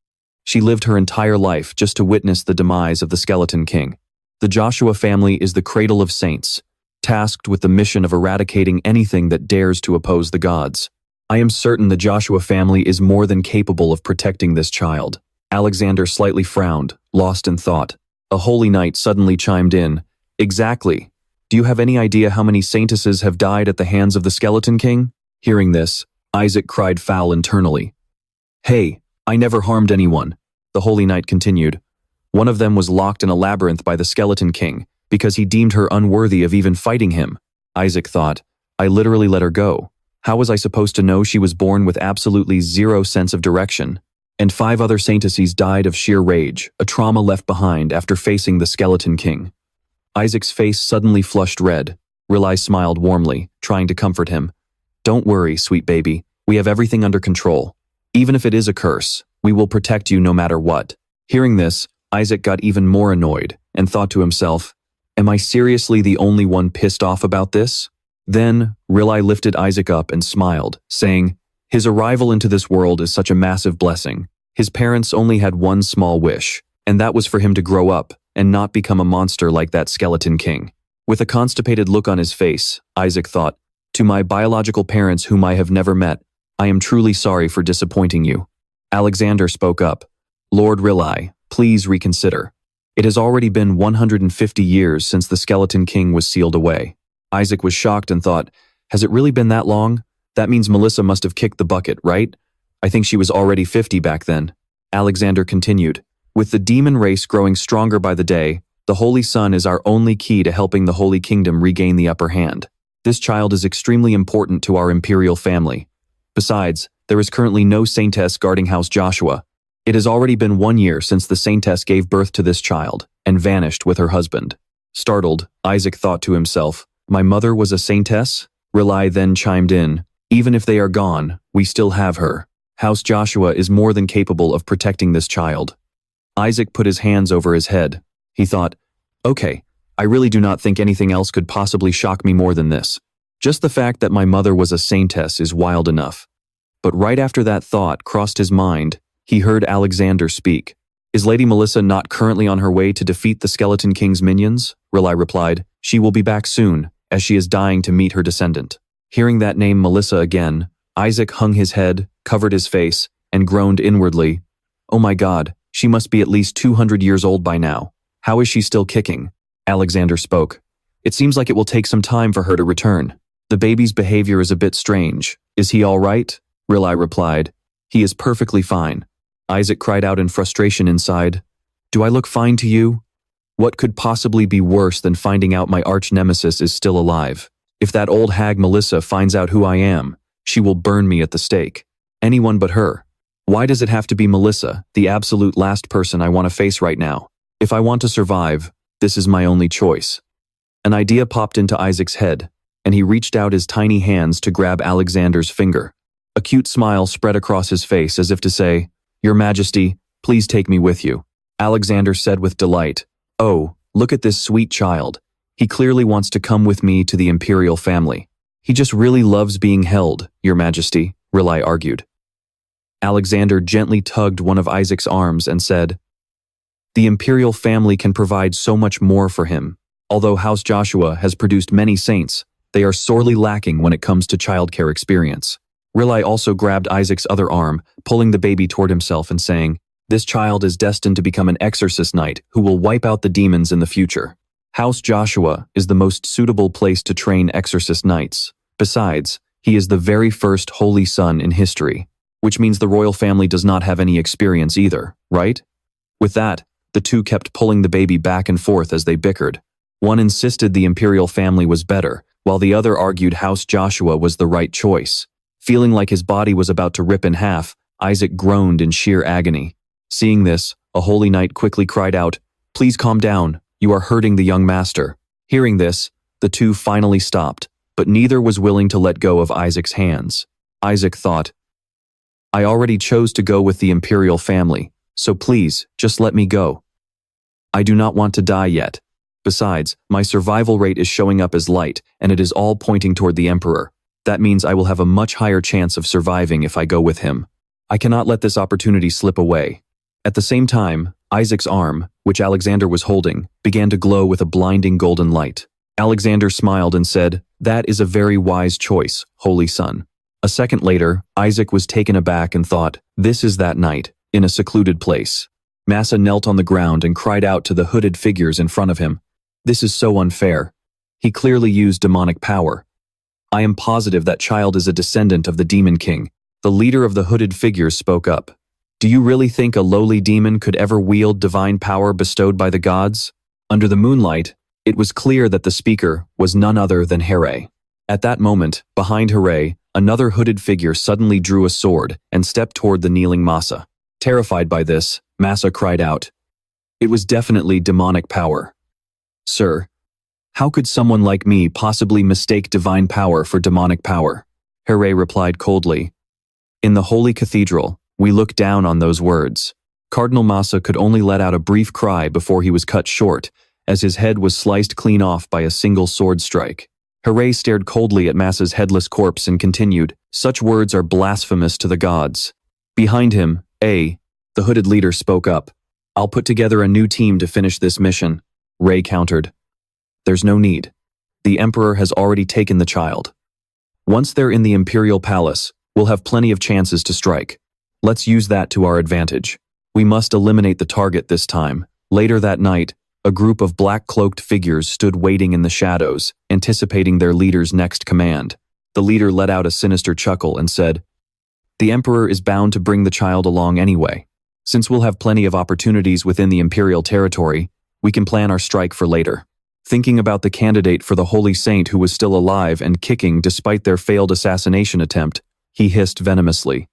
She lived her entire life just to witness the demise of the Skeleton King. The Joshua family is the cradle of saints, tasked with the mission of eradicating anything that dares to oppose the gods. I am certain the Joshua family is more than capable of protecting this child. Alexander slightly frowned, lost in thought. A holy knight suddenly chimed in. Exactly. Do you have any idea how many saintesses have died at the hands of the Skeleton King? Hearing this, Isaac cried foul internally. Hey, I never harmed anyone, the holy knight continued. One of them was locked in a labyrinth by the Skeleton King because he deemed her unworthy of even fighting him. Isaac thought, I literally let her go. How was I supposed to know she was born with absolutely zero sense of direction? And 5 other saintesses died of sheer rage, a trauma left behind after facing the Skeleton King. Isaac's face suddenly flushed red. Rilai smiled warmly, trying to comfort him. Don't worry, sweet baby. We have everything under control. Even if it is a curse, we will protect you no matter what. Hearing this, Isaac got even more annoyed and thought to himself, am I seriously the only one pissed off about this? Then, Rilai lifted Isaac up and smiled, saying, his arrival into this world is such a massive blessing. His parents only had one small wish, and that was for him to grow up and not become a monster like that Skeleton King. With a constipated look on his face, Isaac thought, to my biological parents whom I have never met, I am truly sorry for disappointing you. Alexander spoke up. Lord Rilai, please reconsider. It has already been 150 years since the Skeleton King was sealed away. Isaac was shocked and thought, has it really been that long? That means Melissa must have kicked the bucket, right? I think she was already 50 back then. Alexander continued, with the demon race growing stronger by the day, the Holy Sun is our only key to helping the Holy Kingdom regain the upper hand. This child is extremely important to our imperial family. Besides, there is currently no Saintess guarding House Joshua. It has already been 1 year since the Saintess gave birth to this child and vanished with her husband. Startled, Isaac thought to himself, my mother was a Saintess? Rilai then chimed in, even if they are gone, we still have her. House Joshua is more than capable of protecting this child. Isaac put his hands over his head. He thought, okay, I really do not think anything else could possibly shock me more than this. Just the fact that my mother was a Saintess is wild enough. But right after that thought crossed his mind, he heard Alexander speak. Is Lady Melissa not currently on her way to defeat the Skeleton King's minions? Rilai replied, she will be back soon, as she is dying to meet her descendant. Hearing that name Melissa again, Isaac hung his head, covered his face, and groaned inwardly. Oh my God, she must be at least 200 years old by now. How is she still kicking? Alexander spoke. It seems like it will take some time for her to return. The baby's behavior is a bit strange. Is he all right? Rilai replied. He is perfectly fine. Isaac cried out in frustration inside. Do I look fine to you? What could possibly be worse than finding out my arch-nemesis is still alive? If that old hag Melissa finds out who I am, she will burn me at the stake. Anyone but her. Why does it have to be Melissa, the absolute last person I want to face right now? If I want to survive, this is my only choice. An idea popped into Isaac's head, and he reached out his tiny hands to grab Alexander's finger. A cute smile spread across his face as if to say, Your Majesty, please take me with you. Alexander said with delight, Oh, look at this sweet child. He clearly wants to come with me to the imperial family. He just really loves being held, Your Majesty, Rilai argued. Alexander gently tugged one of Isaac's arms and said, The imperial family can provide so much more for him. Although House Joshua has produced many saints, they are sorely lacking when it comes to childcare experience. Rilai also grabbed Isaac's other arm, pulling the baby toward himself and saying, This child is destined to become an exorcist knight who will wipe out the demons in the future. House Joshua is the most suitable place to train exorcist knights. Besides, he is the very first holy son in history, which means the royal family does not have any experience either, right? With that, the two kept pulling the baby back and forth as they bickered. One insisted the imperial family was better, while the other argued House Joshua was the right choice. Feeling like his body was about to rip in half, Isaac groaned in sheer agony. Seeing this, a holy knight quickly cried out, "Please calm down, you are hurting the young master." Hearing this, the two finally stopped, but neither was willing to let go of Isaac's hands. Isaac thought, "I already chose to go with the imperial family, so please, just let me go. I do not want to die yet. Besides, my survival rate is showing up as light, and it is all pointing toward the emperor. That means I will have a much higher chance of surviving if I go with him. I cannot let this opportunity slip away." At the same time, Isaac's arm, which Alexander was holding, began to glow with a blinding golden light. Alexander smiled and said, "That is a very wise choice, holy son." A second later, Isaac was taken aback and thought, "This is that night, in a secluded place." Massa knelt on the ground and cried out to the hooded figures in front of him. "This is so unfair. He clearly used demonic power. I am positive that child is a descendant of the Demon King." The leader of the hooded figures spoke up. "Do you really think a lowly demon could ever wield divine power bestowed by the gods?" Under the moonlight, it was clear that the speaker was none other than Here. At that moment, behind Here, another hooded figure suddenly drew a sword and stepped toward the kneeling Massa. Terrified by this, Massa cried out. It was definitely demonic power. "Sir, how could someone like me possibly mistake divine power for demonic power?" Here replied coldly. "In the holy cathedral, we look down on those words." Cardinal Massa could only let out a brief cry before he was cut short, as his head was sliced clean off by a single sword strike. Here stared coldly at Massa's headless corpse and continued, "Such words are blasphemous to the gods." Behind him, the hooded leader spoke up. "I'll put together a new team to finish this mission." Ray countered. "There's no need. The Emperor has already taken the child. Once they're in the Imperial Palace, we'll have plenty of chances to strike. Let's use that to our advantage. We must eliminate the target this time." Later that night, a group of black-cloaked figures stood waiting in the shadows, anticipating their leader's next command. The leader let out a sinister chuckle and said, "The Emperor is bound to bring the child along anyway. Since we'll have plenty of opportunities within the Imperial territory, we can plan our strike for later." Thinking about the candidate for the Holy Saint who was still alive and kicking despite their failed assassination attempt, he hissed venomously.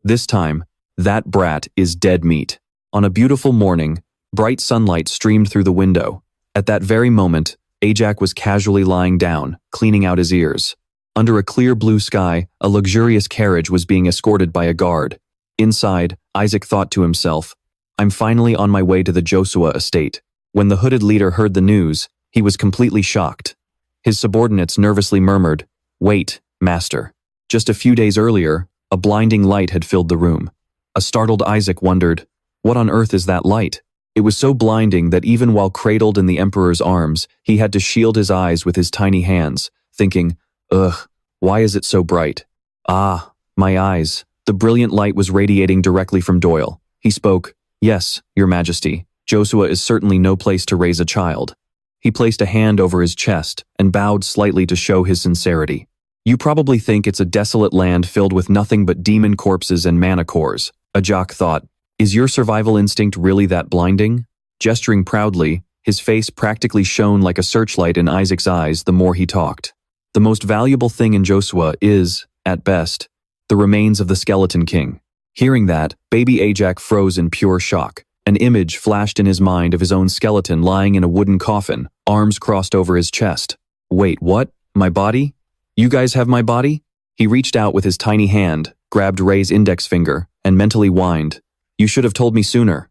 "This time, that brat is dead meat." On a beautiful morning, bright sunlight streamed through the window. At that very moment, Ajax was casually lying down, cleaning out his ears. Under a clear blue sky, a luxurious carriage was being escorted by a guard. Inside, Isaac thought to himself, "I'm finally on my way to the Joshua estate." When the hooded leader heard the news, he was completely shocked. His subordinates nervously murmured, "Wait, master." Just a few days earlier, a blinding light had filled the room. A startled Isaac wondered, what on earth is that light? It was so blinding that even while cradled in the Emperor's arms, he had to shield his eyes with his tiny hands, thinking, "Ugh, why is it so bright? Ah, my eyes." The brilliant light was radiating directly from Doyle. He spoke, "Yes, Your Majesty, Joshua is certainly no place to raise a child." He placed a hand over his chest and bowed slightly to show his sincerity. "You probably think it's a desolate land filled with nothing but demon corpses and mana cores," Ajak thought. "Is your survival instinct really that blinding?" Gesturing proudly, his face practically shone like a searchlight in Isaac's eyes the more he talked. "The most valuable thing in Joshua is, at best, the remains of the Skeleton King." Hearing that, baby Ajax froze in pure shock. An image flashed in his mind of his own skeleton lying in a wooden coffin, arms crossed over his chest. "Wait, what? My body? You guys have my body?" He reached out with his tiny hand, grabbed Ray's index finger, and mentally whined, "You should have told me sooner."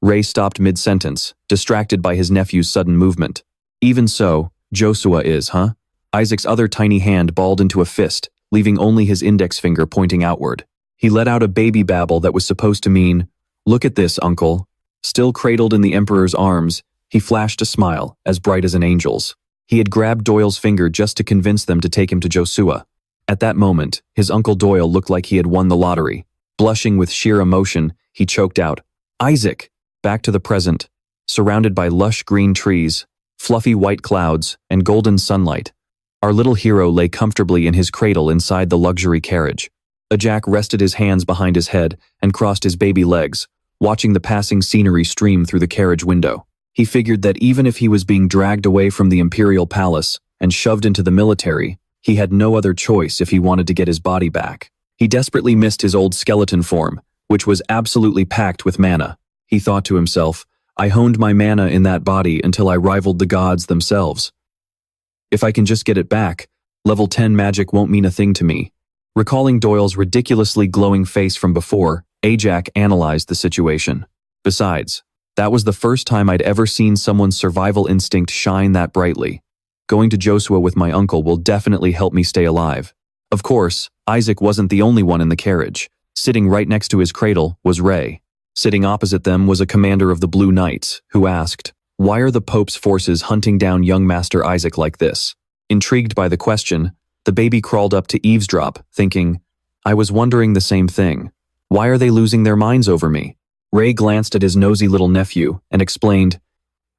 Ray stopped mid-sentence, distracted by his nephew's sudden movement. "Even so, Joshua is, huh?" Isaac's other tiny hand balled into a fist, leaving only his index finger pointing outward. He let out a baby babble that was supposed to mean, "Look at this, uncle." Still cradled in the Emperor's arms, he flashed a smile, as bright as an angel's. He had grabbed Doyle's finger just to convince them to take him to Joshua. At that moment, his Uncle Doyle looked like he had won the lottery. Blushing with sheer emotion, he choked out, "Isaac!" Back to the present, surrounded by lush green trees, fluffy white clouds, and golden sunlight. Our little hero lay comfortably in his cradle inside the luxury carriage. Ajak rested his hands behind his head and crossed his baby legs, watching the passing scenery stream through the carriage window. He figured that even if he was being dragged away from the imperial palace and shoved into the military, he had no other choice if he wanted to get his body back. He desperately missed his old skeleton form, which was absolutely packed with mana. He thought to himself, I honed my mana in that body until I rivaled the gods themselves. If I can just get it back, level 10 magic won't mean a thing to me. Recalling Doyle's ridiculously glowing face from before, Ajax analyzed the situation. Besides, that was the first time I'd ever seen someone's survival instinct shine that brightly. Going to Joshua with my uncle will definitely help me stay alive. Of course, Isaac wasn't the only one in the carriage. Sitting right next to his cradle was Ray. Sitting opposite them was a commander of the Blue Knights, who asked, why are the Pope's forces hunting down young Master Isaac like this? Intrigued by the question, the baby crawled up to eavesdrop, thinking, I was wondering the same thing. Why are they losing their minds over me? Ray glanced at his nosy little nephew and explained,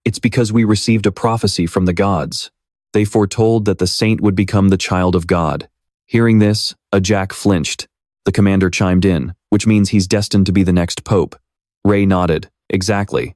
it's because we received a prophecy from the gods. They foretold that the saint would become the child of God. Hearing this, Ajax flinched. The commander chimed in, which means he's destined to be the next pope. Ray nodded. Exactly.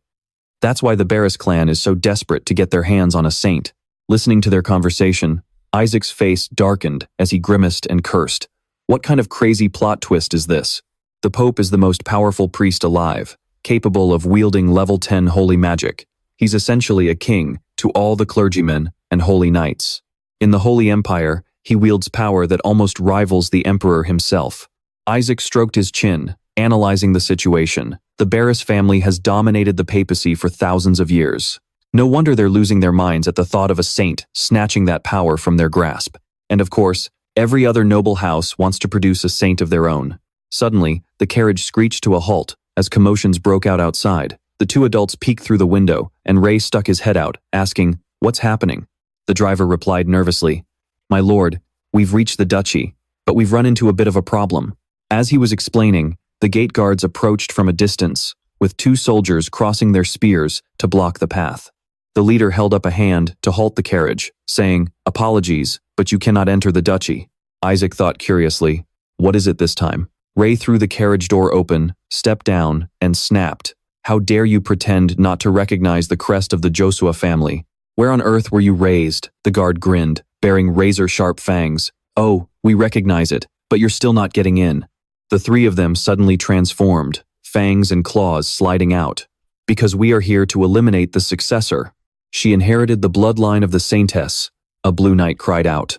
That's why the Barris clan is so desperate to get their hands on a saint. Listening to their conversation, Isaac's face darkened as he grimaced and cursed. What kind of crazy plot twist is this? The Pope is the most powerful priest alive, capable of wielding level 10 holy magic. He's essentially a king to all the clergymen and holy knights. In the Holy Empire, he wields power that almost rivals the emperor himself. Isaac stroked his chin, analyzing the situation. The Barris family has dominated the papacy for thousands of years. No wonder they're losing their minds at the thought of a saint snatching that power from their grasp. And of course, every other noble house wants to produce a saint of their own. Suddenly, the carriage screeched to a halt as commotions broke out outside. The two adults peeked through the window, and Ray stuck his head out, asking, what's happening? The driver replied nervously, my lord, we've reached the duchy, but we've run into a bit of a problem. As he was explaining, the gate guards approached from a distance, with two soldiers crossing their spears to block the path. The leader held up a hand to halt the carriage, saying, apologies, but you cannot enter the duchy. Isaac thought curiously, what is it this time? Ray threw the carriage door open, stepped down, and snapped. How dare you pretend not to recognize the crest of the Joshua family? Where on earth were you raised? The guard grinned, bearing razor-sharp fangs. Oh, we recognize it, but you're still not getting in. The three of them suddenly transformed, fangs and claws sliding out. Because we are here to eliminate the successor. She inherited the bloodline of the Saintess, a Blue Knight cried out.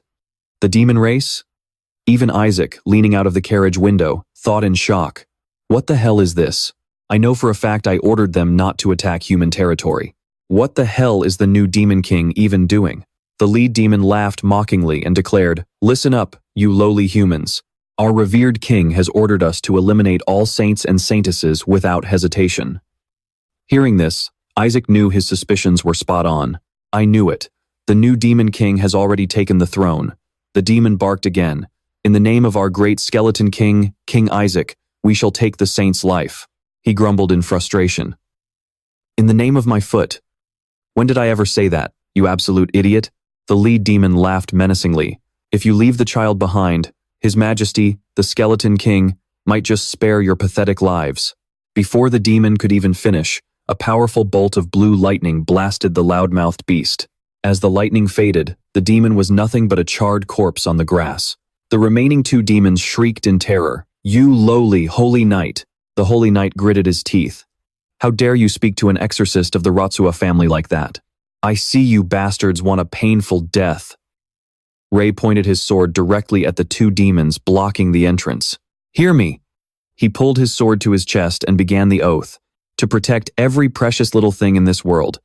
The demon race? Even Isaac, leaning out of the carriage window, thought in shock. What the hell is this? I know for a fact I ordered them not to attack human territory. What the hell is the new Demon King even doing? The lead demon laughed mockingly and declared, listen up, you lowly humans. Our revered king has ordered us to eliminate all saints and saintesses without hesitation. Hearing this, Isaac knew his suspicions were spot on. I knew it. The new Demon King has already taken the throne. The demon barked again. In the name of our great skeleton king, King Isaac, we shall take the saint's life. He grumbled in frustration. In the name of my foot. When did I ever say that, you absolute idiot? The lead demon laughed menacingly. If you leave the child behind, His Majesty, the Skeleton King, might just spare your pathetic lives. Before the demon could even finish, a powerful bolt of blue lightning blasted the loudmouthed beast. As the lightning faded, the demon was nothing but a charred corpse on the grass. The remaining two demons shrieked in terror. You lowly holy knight! The holy knight gritted his teeth. How dare you speak to an exorcist of the Ratsua family like that? I see you bastards want a painful death. Ray pointed his sword directly at the two demons blocking the entrance. Hear me! He pulled his sword to his chest and began the oath. To protect every precious little thing in this world.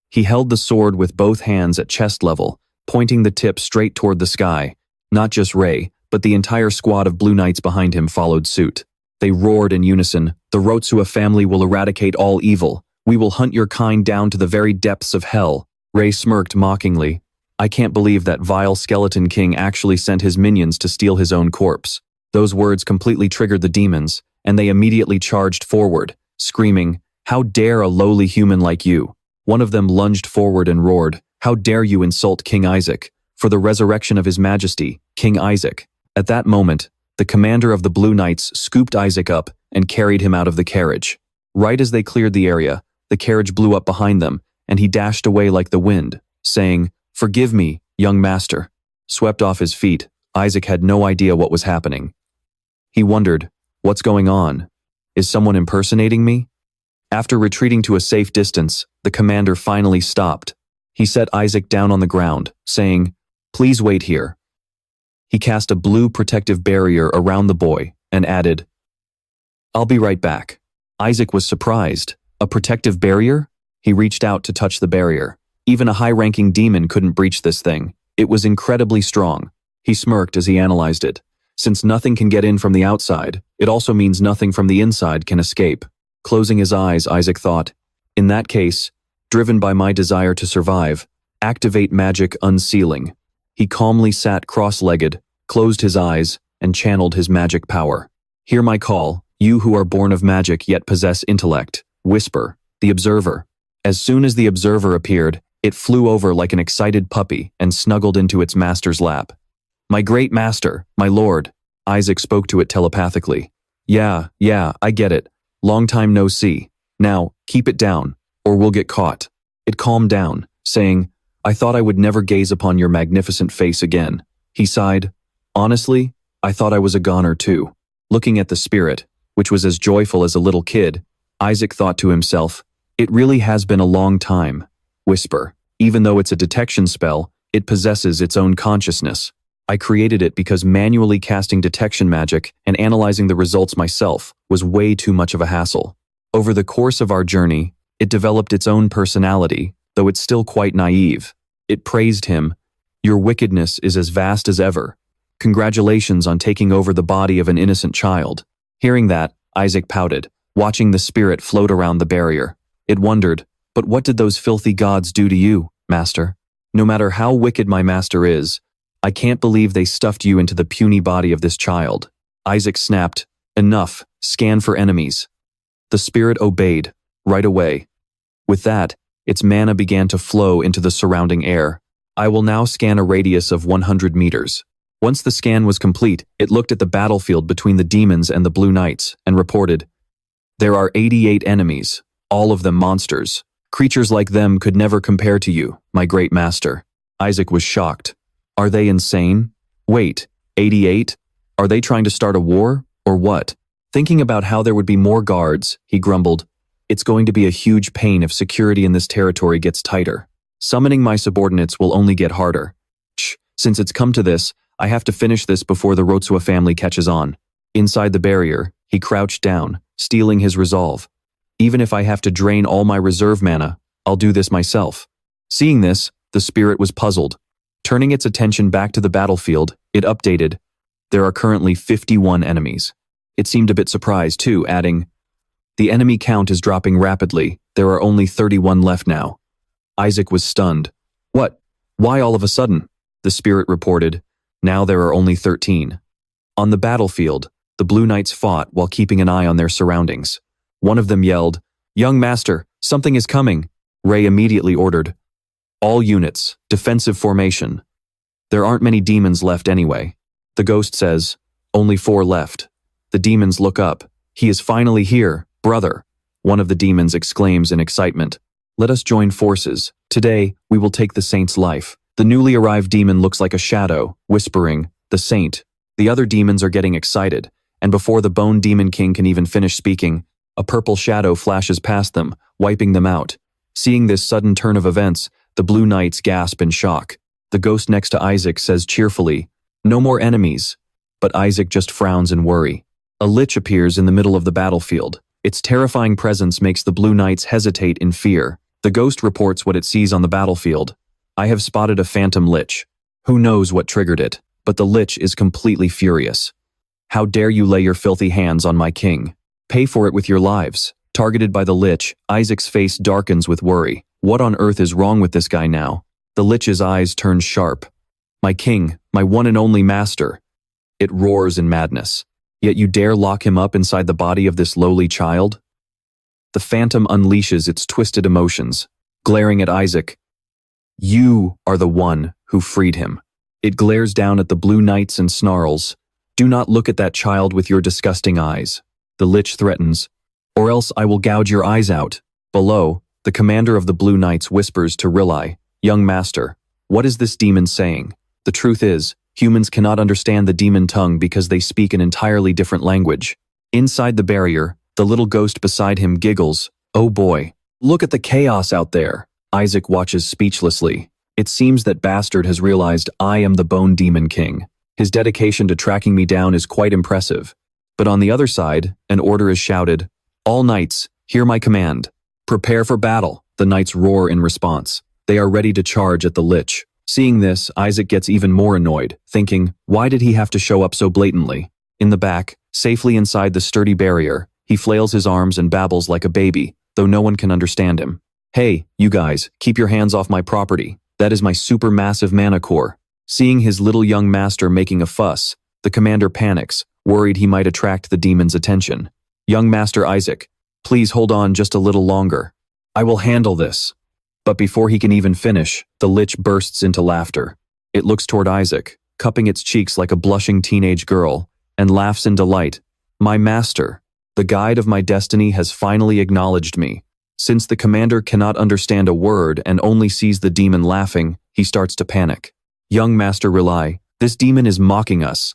He held the sword with both hands at chest level, pointing the tip straight toward the sky. Not just Ray, but the entire squad of Blue Knights behind him followed suit. They roared in unison, the Rotsua family will eradicate all evil. We will hunt your kind down to the very depths of hell. Ray smirked mockingly. I can't believe that vile Skeleton King actually sent his minions to steal his own corpse. Those words completely triggered the demons, and they immediately charged forward, screaming, how dare a lowly human like you? One of them lunged forward and roared, how dare you insult King Isaac? For the resurrection of His Majesty, King Isaac. At that moment, the commander of the Blue Knights scooped Isaac up and carried him out of the carriage. Right as they cleared the area, the carriage blew up behind them, and he dashed away like the wind, saying, "Forgive me, young master." Swept off his feet, Isaac had no idea what was happening. He wondered, what's going on? Is someone impersonating me? After retreating to a safe distance, the commander finally stopped. He set Isaac down on the ground, saying, "Please wait here." He cast a blue protective barrier around the boy and added, "I'll be right back." Isaac was surprised. A protective barrier? He reached out to touch the barrier. Even a high-ranking demon couldn't breach this thing. It was incredibly strong. He smirked as he analyzed it. Since nothing can get in from the outside, it also means nothing from the inside can escape. Closing his eyes, Isaac thought, "In that case, driven by my desire to survive, activate magic unsealing." He calmly sat cross-legged, closed his eyes, and channeled his magic power. "Hear my call, you who are born of magic yet possess intellect. Whisper, the observer." As soon as the observer appeared, it flew over like an excited puppy and snuggled into its master's lap. "My great master, my lord," Isaac spoke to it telepathically. Yeah, I get it. Long time no see. Now, keep it down, or we'll get caught." It calmed down, saying, "I thought I would never gaze upon your magnificent face again." He sighed, "Honestly, I thought I was a goner too." Looking at the spirit, which was as joyful as a little kid, Isaac thought to himself, "It really has been a long time." Whisper, even though it's a detection spell, it possesses its own consciousness. I created it because manually casting detection magic and analyzing the results myself was way too much of a hassle. Over the course of our journey, it developed its own personality, though it's still quite naive. It praised him. "Your wickedness is as vast as ever. Congratulations on taking over the body of an innocent child." Hearing that, Isaac pouted, watching the spirit float around the barrier. It wondered, "But what did those filthy gods do to you, master? No matter how wicked my master is, I can't believe they stuffed you into the puny body of this child." Isaac snapped, "Enough, scan for enemies." The spirit obeyed, right away. With that, its mana began to flow into the surrounding air. "I will now scan a radius of 100 meters. Once the scan was complete, it looked at the battlefield between the demons and the Blue Knights and reported, "There are 88 enemies, all of them monsters. Creatures like them could never compare to you, my great master." Isaac was shocked. Are they insane? Wait, 88? Are they trying to start a war, or what? Thinking about how there would be more guards, he grumbled, "It's going to be a huge pain if security in this territory gets tighter. Summoning my subordinates will only get harder. Since it's come to this, I have to finish this before the Rotsua family catches on." Inside the barrier, he crouched down, steeling his resolve. "Even if I have to drain all my reserve mana, I'll do this myself." Seeing this, the spirit was puzzled. Turning its attention back to the battlefield, it updated, "There are currently 51 enemies." It seemed a bit surprised too, adding, "The enemy count is dropping rapidly. There are only 31 left now." Isaac was stunned. "What? Why all of a sudden?" The spirit reported, "Now there are only 13. On the battlefield, the Blue Knights fought while keeping an eye on their surroundings. One of them yelled, "Young master, something is coming." Ray immediately ordered, "All units, defensive formation." There aren't many demons left anyway. The ghost says, "Only 4 left." The demons look up. "He is finally here, brother." One of the demons exclaims in excitement, "Let us join forces. Today, we will take the saint's life." The newly arrived demon looks like a shadow, whispering, "The saint." The other demons are getting excited, and before the Bone Demon King can even finish speaking, a purple shadow flashes past them, wiping them out. Seeing this sudden turn of events, the Blue Knights gasp in shock. The ghost next to Isaac says cheerfully, "No more enemies." But Isaac just frowns in worry. A lich appears in the middle of the battlefield. Its terrifying presence makes the Blue Knights hesitate in fear. The ghost reports what it sees on the battlefield. "I have spotted a phantom lich. Who knows what triggered it, but the lich is completely furious. How dare you lay your filthy hands on my king? Pay for it with your lives." Targeted by the lich, Isaac's face darkens with worry. What on earth is wrong with this guy now? The lich's eyes turn sharp. "My king, my one and only master." It roars in madness. "Yet you dare lock him up inside the body of this lowly child?" The phantom unleashes its twisted emotions, glaring at Isaac. "You are the one who freed him." It glares down at the Blue Knights and snarls, "Do not look at that child with your disgusting eyes." The lich threatens, "Or else I will gouge your eyes out." Below, The commander of the Blue Knights whispers to Rilai, "Young master, what is this demon saying?" The truth is, humans cannot understand the demon tongue because they speak an entirely different language. Inside the barrier, the little ghost beside him giggles. "Oh boy, look at the chaos out there." Isaac watches speechlessly. It seems that bastard has realized I am the Bone Demon King. His dedication to tracking me down is quite impressive. But on the other side, an order is shouted. "All knights, hear my command. Prepare for battle." The knights roar in response. They are ready to charge at the Lich. Seeing this, Isaac gets even more annoyed, thinking, why did he have to show up so blatantly? In the back, safely inside the sturdy barrier, he flails his arms and babbles like a baby, though no one can understand him. "Hey, you guys, keep your hands off my property. That is my supermassive mana core." Seeing his little young master making a fuss, the commander panics, worried he might attract the demon's attention. "Young Master Isaac, please hold on just a little longer. I will handle this." But before he can even finish, the Lich bursts into laughter. It looks toward Isaac, cupping its cheeks like a blushing teenage girl, and laughs in delight. "My master, the guide of my destiny has finally acknowledged me." Since the commander cannot understand a word and only sees the demon laughing, he starts to panic. "Young Master Rilai, this demon is mocking us."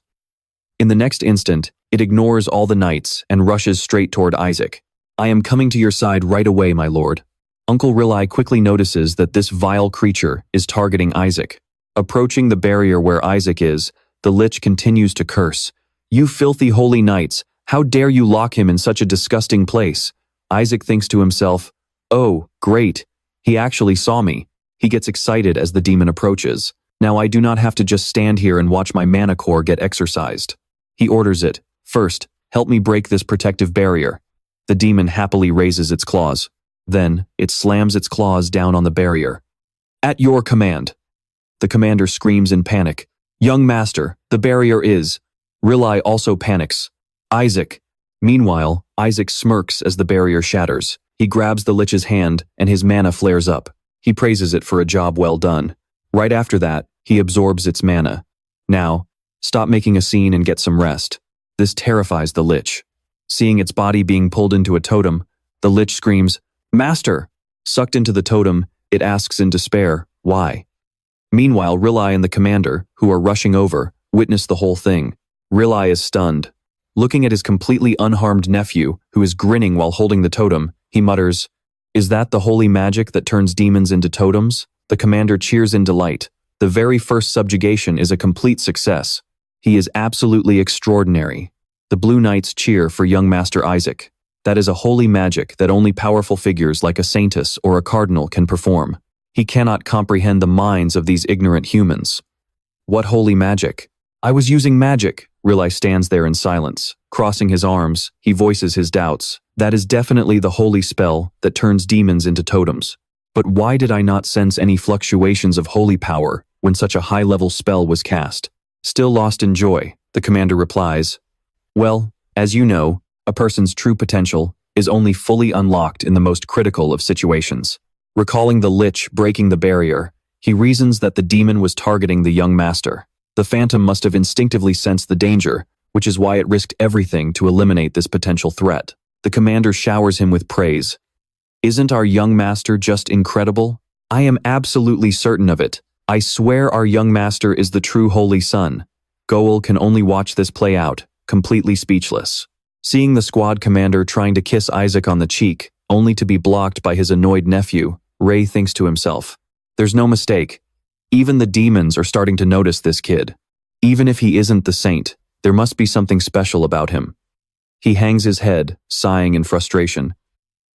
In the next instant, it ignores all the knights and rushes straight toward Isaac. "I am coming to your side right away, my lord." Uncle Rilai quickly notices that this vile creature is targeting Isaac. Approaching the barrier where Isaac is, the Lich continues to curse. "You filthy holy knights, how dare you lock him in such a disgusting place?" Isaac thinks to himself, "Oh, great, he actually saw me." He gets excited as the demon approaches. "Now I do not have to just stand here and watch my mana core get exercised." He orders it, "First, help me break this protective barrier." The demon happily raises its claws. Then, it slams its claws down on the barrier. "At your command." The commander screams in panic. "Young master, the barrier is..." Rilai also panics. "Isaac." Meanwhile, Isaac smirks as the barrier shatters. He grabs the Lich's hand and his mana flares up. He praises it for a job well done. Right after that, he absorbs its mana. "Now, stop making a scene and get some rest." This terrifies the Lich. Seeing its body being pulled into a totem, the Lich screams, "Master!" Sucked into the totem, it asks in despair, "Why?" Meanwhile, Rilai and the commander, who are rushing over, witness the whole thing. Rilai is stunned. Looking at his completely unharmed nephew, who is grinning while holding the totem, he mutters, "Is that the holy magic that turns demons into totems?" The commander cheers in delight. The very first subjugation is a complete success. He is absolutely extraordinary. The Blue Knights cheer for young Master Isaac. That is a holy magic that only powerful figures like a Saintess or a Cardinal can perform. He cannot comprehend the minds of these ignorant humans. "What holy magic?" "I was using magic." Rilai stands there in silence. Crossing his arms, he voices his doubts. "That is definitely the holy spell that turns demons into totems. But why did I not sense any fluctuations of holy power when such a high-level spell was cast?" "Still lost in joy," the commander replies. "Well, as you know, a person's true potential is only fully unlocked in the most critical of situations." Recalling the Lich breaking the barrier, he reasons that the demon was targeting the young master. The phantom must have instinctively sensed the danger, which is why it risked everything to eliminate this potential threat. The commander showers him with praise. "Isn't our young master just incredible? I am absolutely certain of it. I swear our young master is the true holy son." Goel can only watch this play out, completely speechless. Seeing the squad commander trying to kiss Isaac on the cheek, only to be blocked by his annoyed nephew, Ray thinks to himself, "There's no mistake. Even the demons are starting to notice this kid. Even if he isn't the saint, there must be something special about him." He hangs his head, sighing in frustration.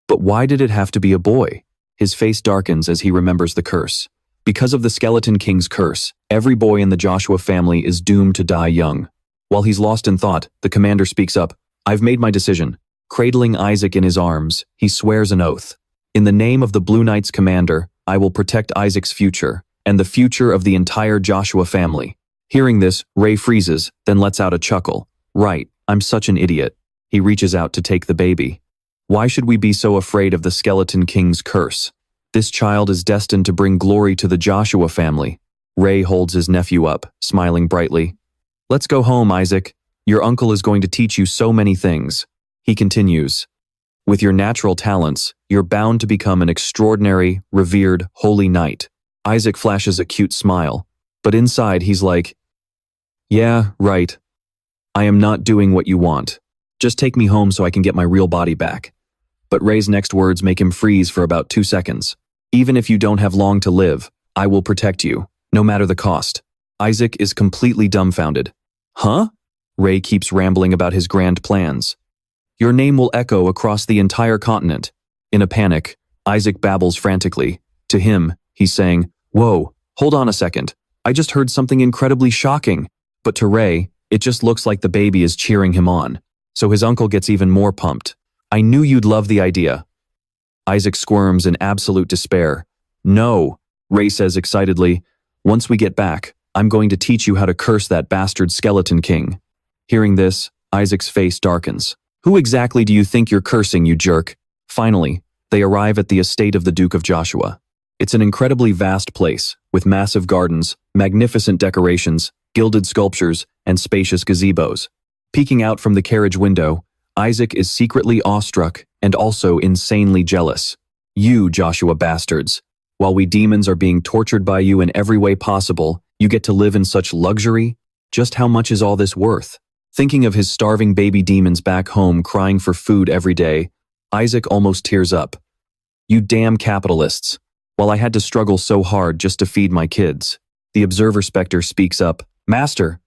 But why did it have to be a boy? His face darkens as he remembers the curse. Because of the Skeleton King's curse, every boy in the Joshua family is doomed to die young. While he's lost in thought, the commander speaks up. "I've made my decision." Cradling Isaac in his arms, he swears an oath. "In the name of the Blue Knights commander, I will protect Isaac's future, and the future of the entire Joshua family." Hearing this, Ray freezes, then lets out a chuckle. "Right, I'm such an idiot." He reaches out to take the baby. Why should we be so afraid of the Skeleton King's curse? This child is destined to bring glory to the Joshua family. Ray holds his nephew up, smiling brightly. "Let's go home, Isaac. Your uncle is going to teach you so many things." He continues, With your natural talents, you're bound to become an extraordinary, revered, holy knight. Isaac flashes a cute smile, but inside he's like, yeah, right. I am not doing what you want. Just take me home so I can get my real body back. But Ray's next words make him freeze for about 2 seconds. Even if you don't have long to live, I will protect you, no matter the cost. Isaac is completely dumbfounded. Huh? Ray keeps rambling about his grand plans. Your name will echo across the entire continent. In a panic, Isaac babbles frantically. To him, he's saying, whoa, hold on a second. I just heard something incredibly shocking. But to Ray, it just looks like the baby is cheering him on. So his uncle gets even more pumped. I knew you'd love the idea. Isaac squirms in absolute despair. No, Ray says excitedly. Once we get back, I'm going to teach you how to curse that bastard Skeleton King. Hearing this, Isaac's face darkens. Who exactly do you think you're cursing, you jerk? Finally, they arrive at the estate of the Duke of Joshua. It's an incredibly vast place, with massive gardens, magnificent decorations, gilded sculptures, and spacious gazebos. Peeking out from the carriage window, Isaac is secretly awestruck and also insanely jealous. You, Joshua bastards. While we demons are being tortured by you in every way possible, you get to live in such luxury? Just how much is all this worth? Thinking of his starving baby demons back home crying for food every day, Isaac almost tears up. You damn capitalists. While I had to struggle so hard just to feed my kids. The Observer Spectre speaks up. Master,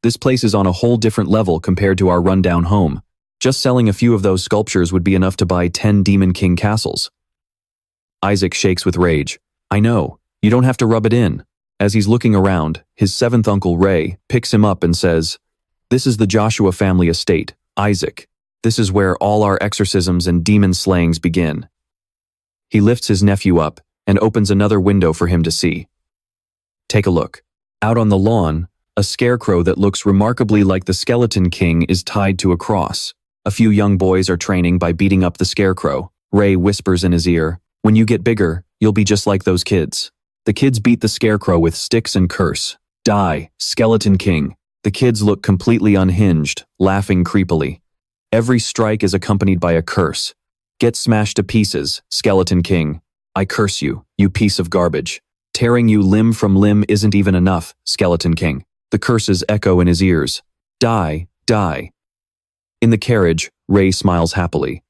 this place is on a whole different level compared to our rundown home. Just selling a few of those sculptures would be enough to buy 10 Demon King castles. Isaac shakes with rage. I know, you don't have to rub it in. As he's looking around, his 7th uncle Ray picks him up and says, this is the Joshua family estate, Isaac. This is where all our exorcisms and demon slayings begin. He lifts his nephew up and opens another window for him to see. Take a look. Out on the lawn, a scarecrow that looks remarkably like the Skeleton King is tied to a cross. A few young boys are training by beating up the scarecrow. Ray whispers in his ear, when you get bigger, you'll be just like those kids. The kids beat the scarecrow with sticks and curse. Die, Skeleton King. The kids look completely unhinged, laughing creepily. Every strike is accompanied by a curse. Get smashed to pieces, Skeleton King. I curse you, you piece of garbage. Tearing you limb from limb isn't even enough, Skeleton King. The curses echo in his ears. Die, die. In the carriage, Ray smiles happily.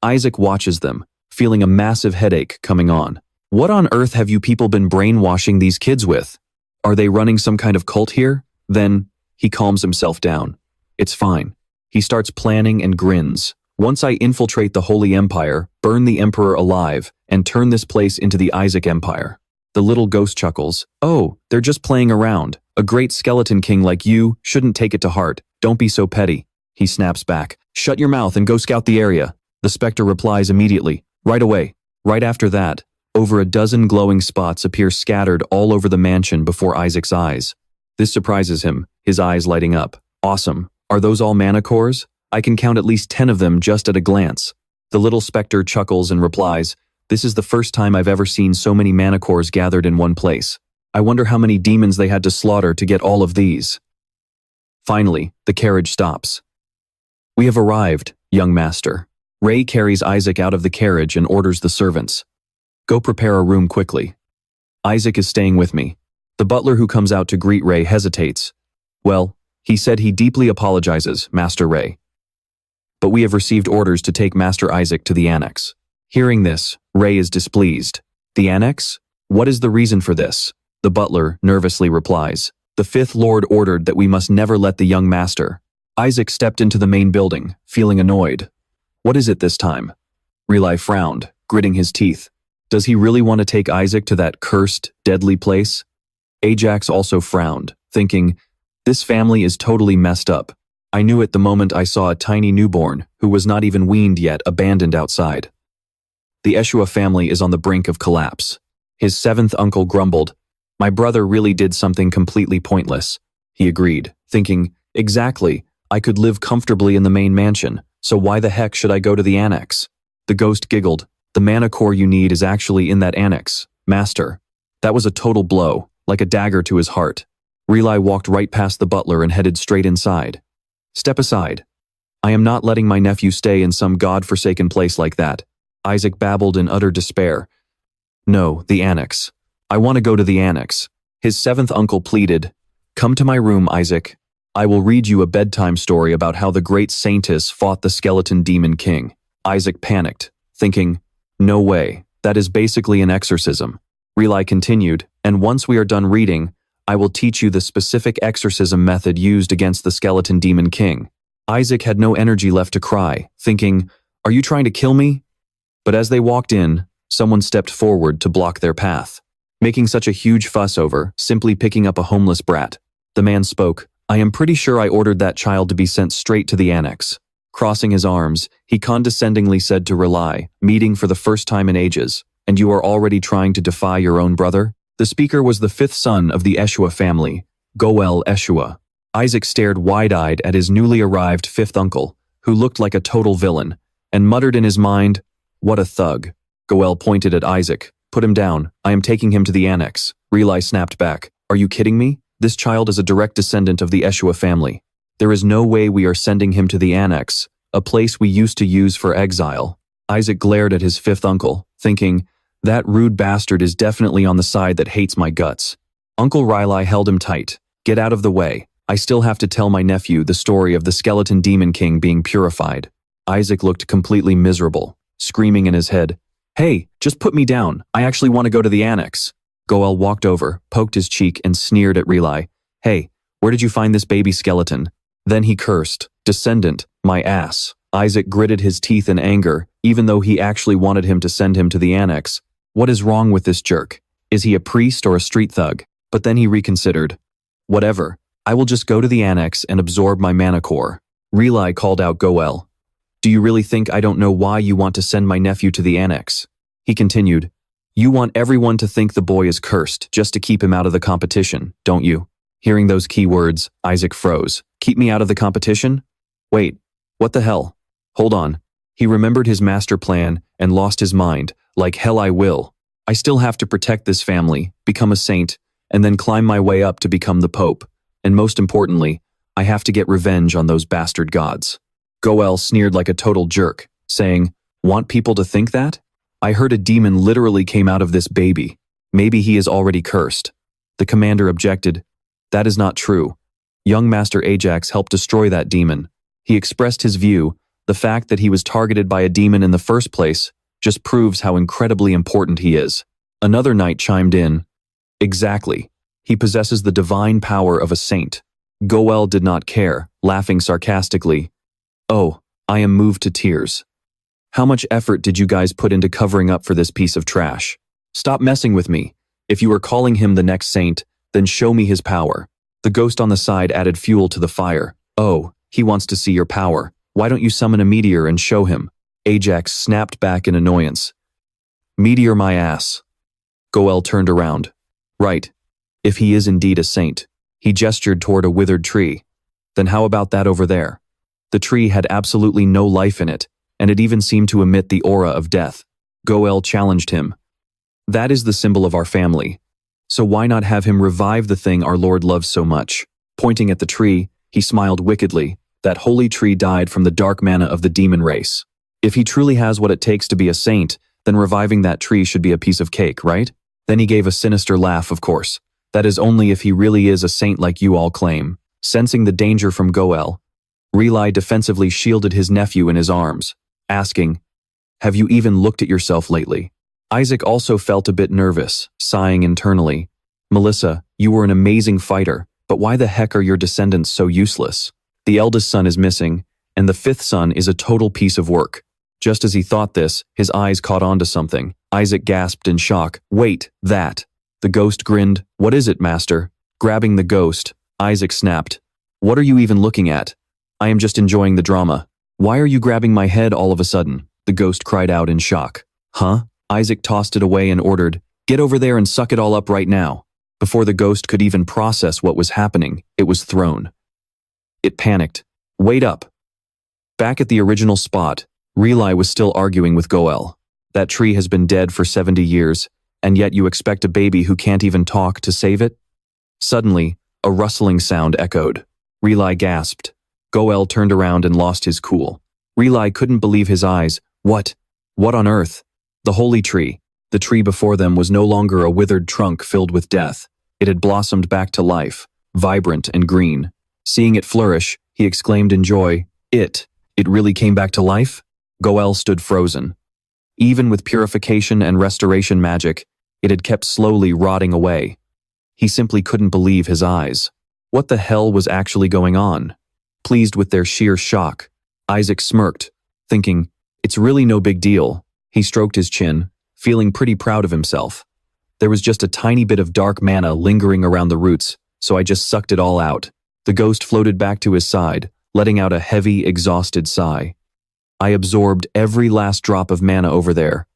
Isaac watches them, feeling a massive headache coming on. What on earth have you people been brainwashing these kids with? Are they running some kind of cult here? Then, he calms himself down. It's fine. He starts planning and grins. Once I infiltrate the Holy Empire, burn the Emperor alive, and turn this place into the Isaac Empire. The little ghost chuckles. Oh, they're just playing around. A great Skeleton King like you shouldn't take it to heart. Don't be so petty. He snaps back. Shut your mouth and go scout the area. The Spectre replies immediately. Right away. Right after that, over a dozen glowing spots appear scattered all over the mansion before Isaac's eyes. This surprises him, his eyes lighting up. Awesome. Are those all mana cores? I can count at least 10 of them just at a glance. The little Spectre chuckles and replies, this is the first time I've ever seen so many mana cores gathered in one place. I wonder how many demons they had to slaughter to get all of these. Finally, the carriage stops. We have arrived, young master. Ray carries Isaac out of the carriage and orders the servants. Go prepare a room quickly. Isaac is staying with me. The butler who comes out to greet Ray hesitates. Well, he said he deeply apologizes, Master Ray. But we have received orders to take Master Isaac to the annex. Hearing this, Ray is displeased. The annex? What is the reason for this? The butler nervously replies. The 5th Lord ordered that we must never let the young master. Isaac stepped into the main building, feeling annoyed. What is it this time? Relai frowned, gritting his teeth. Does he really want to take Isaac to that cursed, deadly place? Ajax also frowned, thinking, this family is totally messed up. I knew it the moment I saw a tiny newborn, who was not even weaned yet, abandoned outside. The Eshua family is on the brink of collapse. His 7th uncle grumbled, my brother really did something completely pointless. He agreed, thinking, exactly, I could live comfortably in the main mansion, so why the heck should I go to the annex? The ghost giggled, the mana core you need is actually in that annex, master. That was a total blow, like a dagger to his heart. Relai walked right past the butler and headed straight inside. Step aside. I am not letting my nephew stay in some god-forsaken place like that. Isaac babbled in utter despair. No, the annex. I want to go to the annex. His seventh uncle pleaded. Come to my room, Isaac. I will read you a bedtime story about how the great Saintess fought the skeleton demon king. Isaac panicked, thinking, no way, that is basically an exorcism. Relai continued, and once we are done reading, I will teach you the specific exorcism method used against the skeleton demon king. Isaac had no energy left to cry, thinking, are you trying to kill me? But as they walked in, someone stepped forward to block their path, making such a huge fuss over simply picking up a homeless brat. The man spoke, I am pretty sure I ordered that child to be sent straight to the annex. Crossing his arms, he condescendingly said to Relai, meeting for the first time in ages, and you are already trying to defy your own brother? The speaker was the fifth son of the Eshua family, Goel Eshua. Isaac stared wide-eyed at his newly arrived fifth uncle, who looked like a total villain, and muttered in his mind, what a thug. Goel pointed at Isaac. Put him down. I am taking him to the annex. Relai snapped back. Are you kidding me? This child is a direct descendant of the Eshua family. There is no way we are sending him to the annex, a place we used to use for exile. Isaac glared at his fifth uncle, thinking, that rude bastard is definitely on the side that hates my guts. Uncle Relai held him tight. Get out of the way. I still have to tell my nephew the story of the skeleton demon king being purified. Isaac looked completely miserable, screaming in his head, hey, just put me down. I actually want to go to the annex. Goel walked over, poked his cheek, and sneered at Relai. Hey, where did you find this baby skeleton? Then he cursed, descendant, my ass. Isaac gritted his teeth in anger, even though he actually wanted him to send him to the annex. What is wrong with this jerk? Is he a priest or a street thug? But then he reconsidered. Whatever. I will just go to the annex and absorb my mana core. Relai called out Goel. Do you really think I don't know why you want to send my nephew to the annex? He continued. You want everyone to think the boy is cursed just to keep him out of the competition, don't you? Hearing those key words, Isaac froze. Keep me out of the competition? Wait, what the hell? Hold on. He remembered his master plan and lost his mind. Like hell I will. I still have to protect this family, become a saint, and then climb my way up to become the Pope. And most importantly, I have to get revenge on those bastard gods. Goel sneered like a total jerk, saying, want people to think that? I heard a demon literally came out of this baby. Maybe he is already cursed. The commander objected. That is not true. Young Master Ajax helped destroy that demon. He expressed his view. The fact that he was targeted by a demon in the first place just proves how incredibly important he is. Another knight chimed in. Exactly. He possesses the divine power of a saint. Goel did not care, laughing sarcastically. Oh, I am moved to tears. How much effort did you guys put into covering up for this piece of trash? Stop messing with me. If you are calling him the next saint, then show me his power. The ghost on the side added fuel to the fire. Oh, he wants to see your power. Why don't you summon a meteor and show him? Ajax snapped back in annoyance. Meteor my ass. Goel turned around. Right. If he is indeed a saint. He gestured toward a withered tree. Then how about that over there? The tree had absolutely no life in it, and it even seemed to emit the aura of death. Goel challenged him. That is the symbol of our family. So why not have him revive the thing our Lord loves so much? Pointing at the tree, he smiled wickedly. That holy tree died from the dark mana of the demon race. If he truly has what it takes to be a saint, then reviving that tree should be a piece of cake, right? Then he gave a sinister laugh, of course. That is only if he really is a saint like you all claim. Sensing the danger from Goel, Relai defensively shielded his nephew in his arms, asking, have you even looked at yourself lately? Isaac also felt a bit nervous, sighing internally. Melissa, you were an amazing fighter, but why the heck are your descendants so useless? The eldest son is missing, and the fifth son is a total piece of work. Just as he thought this, his eyes caught on to something. Isaac gasped in shock. Wait, that. The ghost grinned. What is it, master? Grabbing the ghost, Isaac snapped. What are you even looking at? I am just enjoying the drama. Why are you grabbing my head all of a sudden? The ghost cried out in shock. Huh? Isaac tossed it away and ordered, get over there and suck it all up right now. Before the ghost could even process what was happening, it was thrown. It panicked. Wait up. Back at the original spot, Relai was still arguing with Goel. That tree has been dead for 70 years, and yet you expect a baby who can't even talk to save it? Suddenly, a rustling sound echoed. Relai gasped. Goel turned around and lost his cool. Relai couldn't believe his eyes. What? What on earth? The holy tree. The tree before them was no longer a withered trunk filled with death. It had blossomed back to life, vibrant and green. Seeing it flourish, he exclaimed in joy, It really came back to life? Goel stood frozen. Even with purification and restoration magic, it had kept slowly rotting away. He simply couldn't believe his eyes. What the hell was actually going on? Pleased with their sheer shock, Isaac smirked, thinking, it's really no big deal. He stroked his chin, feeling pretty proud of himself. There was just a tiny bit of dark mana lingering around the roots, so I just sucked it all out. The ghost floated back to his side, letting out a heavy, exhausted sigh. I absorbed every last drop of mana over there.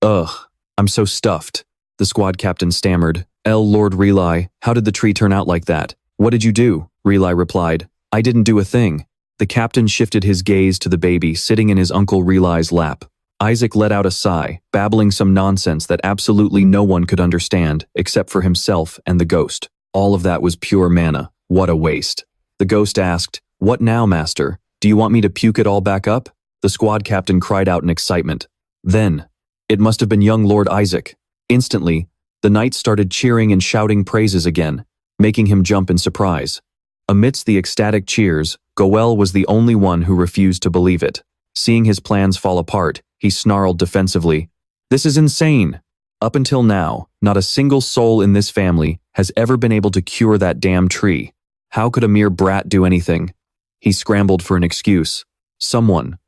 Ugh, I'm so stuffed. The squad captain stammered. Lord Relai, how did the tree turn out like that? What did you do? Relai replied. I didn't do a thing. The captain shifted his gaze to the baby sitting in his uncle Relai's lap. Isaac let out a sigh, babbling some nonsense that absolutely no one could understand, except for himself and the ghost. All of that was pure mana. What a waste. The ghost asked, What now, master? Do you want me to puke it all back up? The squad captain cried out in excitement. Then, it must have been young Lord Isaac. Instantly, the knights started cheering and shouting praises again, making him jump in surprise. Amidst the ecstatic cheers, Goel was the only one who refused to believe it. Seeing his plans fall apart, he snarled defensively, This is insane! Up until now, not a single soul in this family has ever been able to cure that damn tree. How could a mere brat do anything? He scrambled for an excuse. Someone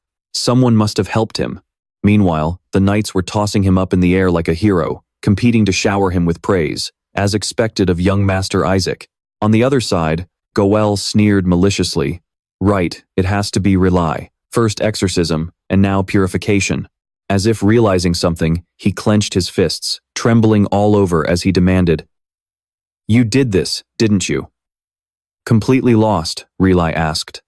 must have helped him. Meanwhile, the knights were tossing him up in the air like a hero, competing to shower him with praise, as expected of young Master Isaac. On the other side, Goel sneered maliciously. Right, it has to be Relai. First exorcism, and now purification. As if realizing something, he clenched his fists, trembling all over as he demanded, You did this, didn't you? Completely lost, Relai asked.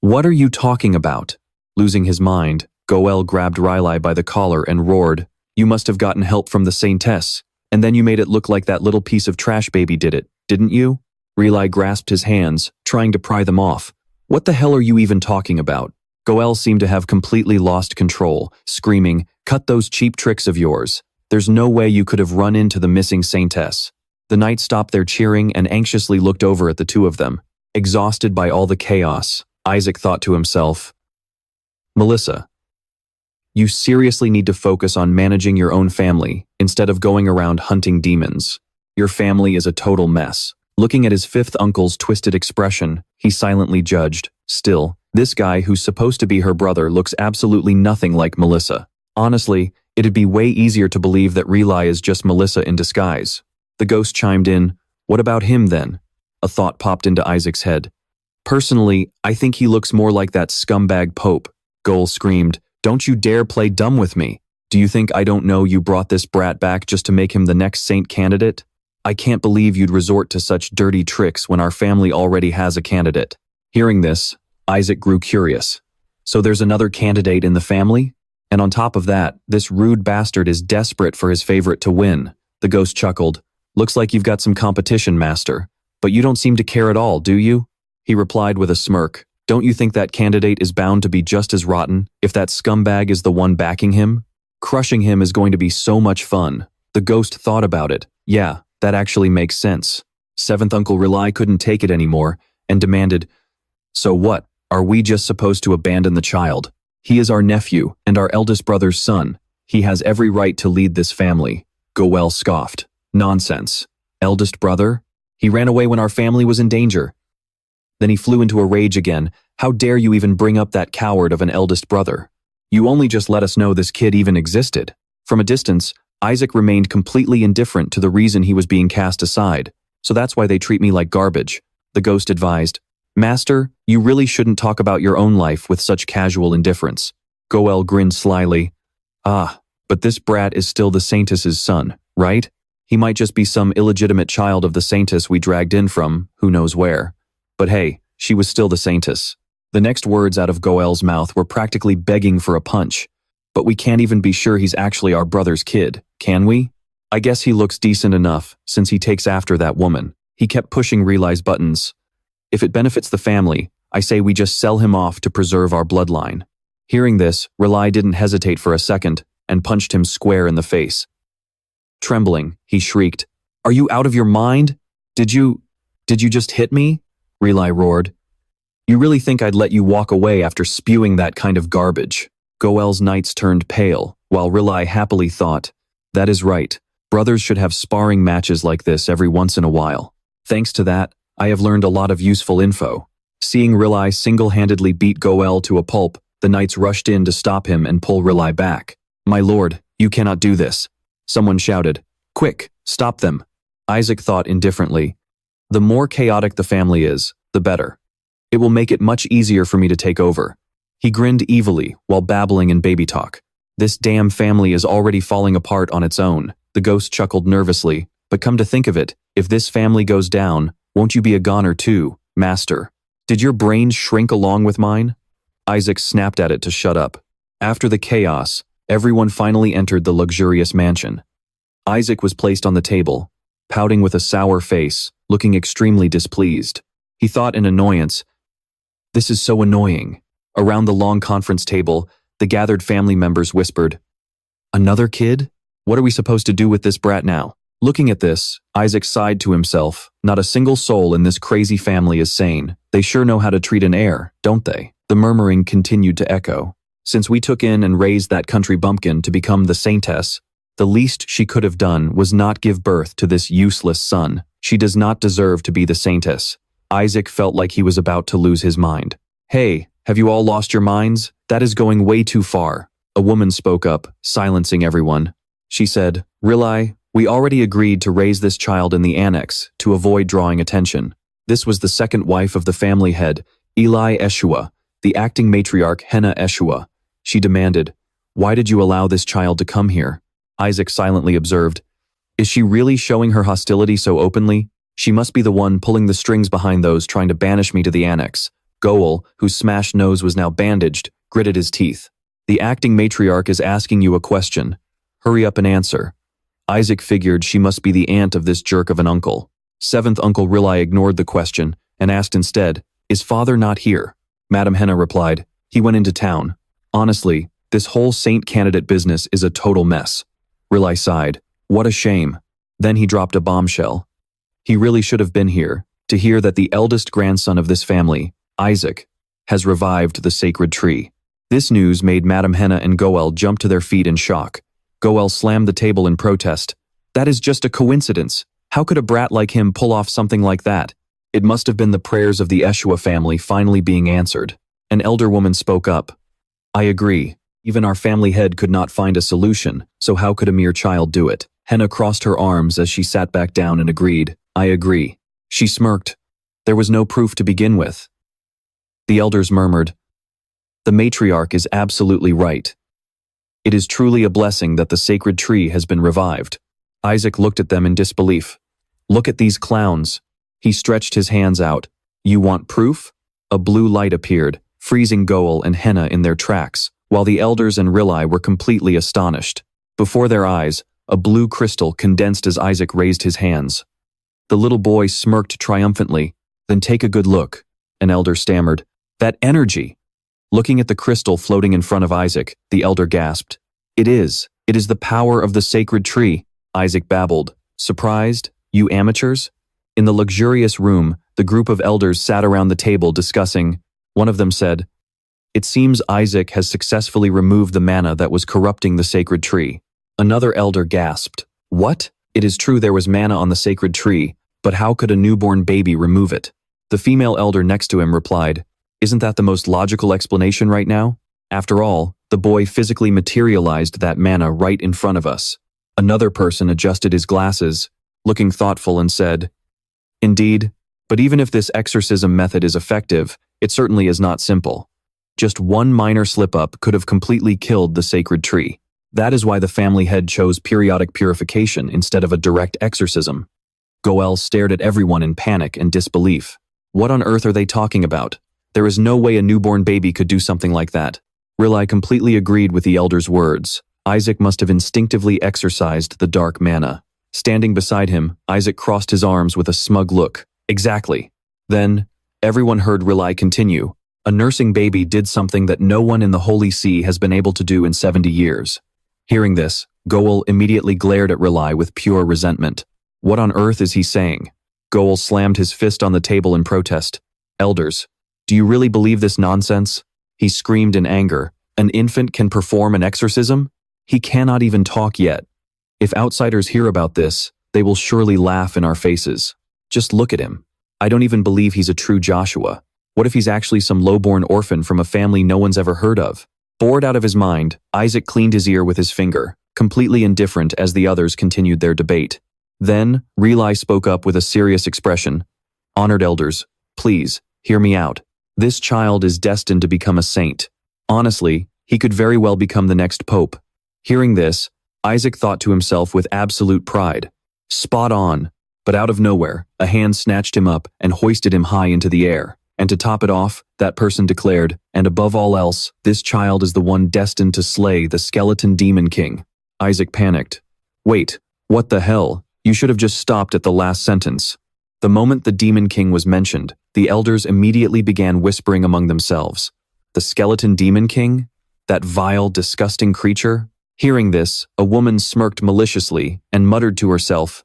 What are you talking about? Losing his mind, Goel grabbed Relai by the collar and roared, You must have gotten help from the Saintess, and then you made it look like that little piece of trash baby did it, didn't you? Relai grasped his hands, trying to pry them off. What the hell are you even talking about? Goel seemed to have completely lost control, screaming, Cut those cheap tricks of yours. There's no way you could have run into the missing Saintess. The knights stopped their cheering and anxiously looked over at the two of them. Exhausted by all the chaos, Isaac thought to himself, Melissa, you seriously need to focus on managing your own family instead of going around hunting demons. Your family is a total mess. Looking at his fifth uncle's twisted expression, he silently judged, Still, this guy who's supposed to be her brother looks absolutely nothing like Melissa. Honestly, it'd be way easier to believe that Relai is just Melissa in disguise. The ghost chimed in, What about him then? A thought popped into Isaac's head. Personally, I think he looks more like that scumbag Pope. Goel screamed, Don't you dare play dumb with me. Do you think I don't know you brought this brat back just to make him the next saint candidate? I can't believe you'd resort to such dirty tricks when our family already has a candidate. Hearing this, Isaac grew curious. So there's another candidate in the family? And on top of that, this rude bastard is desperate for his favorite to win. The ghost chuckled. Looks like you've got some competition, master. But you don't seem to care at all, do you? He replied with a smirk. Don't you think that candidate is bound to be just as rotten if that scumbag is the one backing him? Crushing him is going to be so much fun. The ghost thought about it. Yeah, that actually makes sense. Seventh Uncle Relai couldn't take it anymore and demanded, So what? Are we just supposed to abandon the child? He is our nephew and our eldest brother's son. He has every right to lead this family. Goel scoffed. Nonsense. Eldest brother? He ran away when our family was in danger. Then he flew into a rage again. How dare you even bring up that coward of an eldest brother? You only just let us know this kid even existed. From a distance, Isaac remained completely indifferent to the reason he was being cast aside. So that's why they treat me like garbage. The ghost advised, Master, you really shouldn't talk about your own life with such casual indifference. Goel grinned slyly. Ah, but this brat is still the Saintess's son, right? He might just be some illegitimate child of the Saintess we dragged in from, who knows where. But hey, she was still the Saintess. The next words out of Goel's mouth were practically begging for a punch. But we can't even be sure he's actually our brother's kid, can we? I guess he looks decent enough, since he takes after that woman. He kept pushing Relai's buttons. If it benefits the family, I say we just sell him off to preserve our bloodline." Hearing this, Relai didn't hesitate for a second and punched him square in the face. Trembling, he shrieked, "Are you out of your mind? Did you just hit me?" Relai roared. "You really think I'd let you walk away after spewing that kind of garbage?" Goel's knights turned pale, while Relai happily thought, "That is right. Brothers should have sparring matches like this every once in a while. Thanks to that, I have learned a lot of useful info." Seeing Relai single-handedly beat Goel to a pulp, the knights rushed in to stop him and pull Relai back. "My lord, you cannot do this." Someone shouted, "Quick, stop them." Isaac thought indifferently, "The more chaotic the family is, the better. It will make it much easier for me to take over." He grinned evilly while babbling in baby talk. "This damn family is already falling apart on its own." The ghost chuckled nervously, "But come to think of it, if this family goes down, won't you be a goner too, master? Did your brain shrink along with mine?" Isaac snapped at it to shut up. After the chaos, everyone finally entered the luxurious mansion. Isaac was placed on the table, pouting with a sour face, looking extremely displeased. He thought in annoyance, "This is so annoying." Around the long conference table, the gathered family members whispered, "Another kid? What are we supposed to do with this brat now?" Looking at this, Isaac sighed to himself, "Not a single soul in this crazy family is sane. They sure know how to treat an heir, don't they?" The murmuring continued to echo. "Since we took in and raised that country bumpkin to become the Saintess, the least she could have done was not give birth to this useless son. She does not deserve to be the Saintess." Isaac felt like he was about to lose his mind. "Hey, have you all lost your minds? That is going way too far." A woman spoke up, silencing everyone. She said, "Relai, we already agreed to raise this child in the annex to avoid drawing attention." This was the second wife of the family head, Eli Eshua, the acting matriarch Henna Eshua. She demanded, "Why did you allow this child to come here?" Isaac silently observed, "Is she really showing her hostility so openly? She must be the one pulling the strings behind those trying to banish me to the annex." Goel, whose smashed nose was now bandaged, gritted his teeth. "The acting matriarch is asking you a question. Hurry up and answer." Isaac figured she must be the aunt of this jerk of an uncle. Seventh Uncle Relai ignored the question and asked instead, "Is father not here?" Madam Henna replied, "He went into town. Honestly, this whole saint candidate business is a total mess." Relai sighed. "What a shame." Then he dropped a bombshell. He really should have been here to hear that the eldest grandson of this family, Isaac, has revived the sacred tree. This news made Madam Henna and Goel jump to their feet in shock. Goel slammed the table in protest. "That is just a coincidence. How could a brat like him pull off something like that?" It must have been the prayers of the Eshua family finally being answered. An elder woman spoke up. "I agree. Even our family head could not find a solution, so how could a mere child do it?" Henna crossed her arms as she sat back down and agreed. "I agree." She smirked. "There was no proof to begin with." The elders murmured, "The matriarch is absolutely right. It is truly a blessing that the sacred tree has been revived." Isaac looked at them in disbelief. "Look at these clowns." He stretched his hands out. "You want proof?" A blue light appeared, freezing Goel and Henna in their tracks, while the elders and Relai were completely astonished. Before their eyes, a blue crystal condensed as Isaac raised his hands. The little boy smirked triumphantly. "Then take a good look," an elder stammered. "That energy!" Looking at the crystal floating in front of Isaac, the elder gasped. It is the power of the sacred tree," Isaac babbled. "Surprised, you amateurs?" In the luxurious room, the group of elders sat around the table discussing. One of them said, "It seems Isaac has successfully removed the mana that was corrupting the sacred tree." Another elder gasped, "What? It is true there was mana on the sacred tree, but how could a newborn baby remove it?" The female elder next to him replied, "Isn't that the most logical explanation right now? After all, the boy physically materialized that mana right in front of us." Another person adjusted his glasses, looking thoughtful, and said, "Indeed, but even if this exorcism method is effective, it certainly is not simple. Just one minor slip-up could have completely killed the sacred tree. That is why the family head chose periodic purification instead of a direct exorcism." Goel stared at everyone in panic and disbelief. What on earth are they talking about? There is no way a newborn baby could do something like that. Relai completely agreed with the elder's words. Isaac must have instinctively exorcised the dark mana. Standing beside him, Isaac crossed his arms with a smug look. "Exactly. Then, Everyone heard Rilai continue. A nursing baby did something that no one in the Holy See has been able to do in 70 years. Hearing this, Goel immediately glared at Rilai with pure resentment. What on earth is he saying? Goel slammed his fist on the table in protest. Elders, do you really believe this nonsense? He screamed in anger. An infant can perform an exorcism? He cannot even talk yet. If outsiders hear about this, they will surely laugh in our faces. Just look at him. I don't even believe he's a true Joshua. What if he's actually some low-born orphan from a family no one's ever heard of? Bored out of his mind, Isaac cleaned his ear with his finger, completely indifferent as the others continued their debate. Then, Rilai spoke up with a serious expression. Honored elders, please, hear me out. This child is destined to become a saint. Honestly, he could very well become the next pope. Hearing this, Isaac thought to himself with absolute pride. Spot on. But out of nowhere, a hand snatched him up and hoisted him high into the air. And to top it off, that person declared, and above all else, this child is the one destined to slay the skeleton demon king. Isaac panicked. Wait, what the hell? You should have just stopped at the last sentence. The moment the demon king was mentioned, the elders immediately began whispering among themselves. The skeleton demon king? That vile, disgusting creature? Hearing this, a woman smirked maliciously and muttered to herself,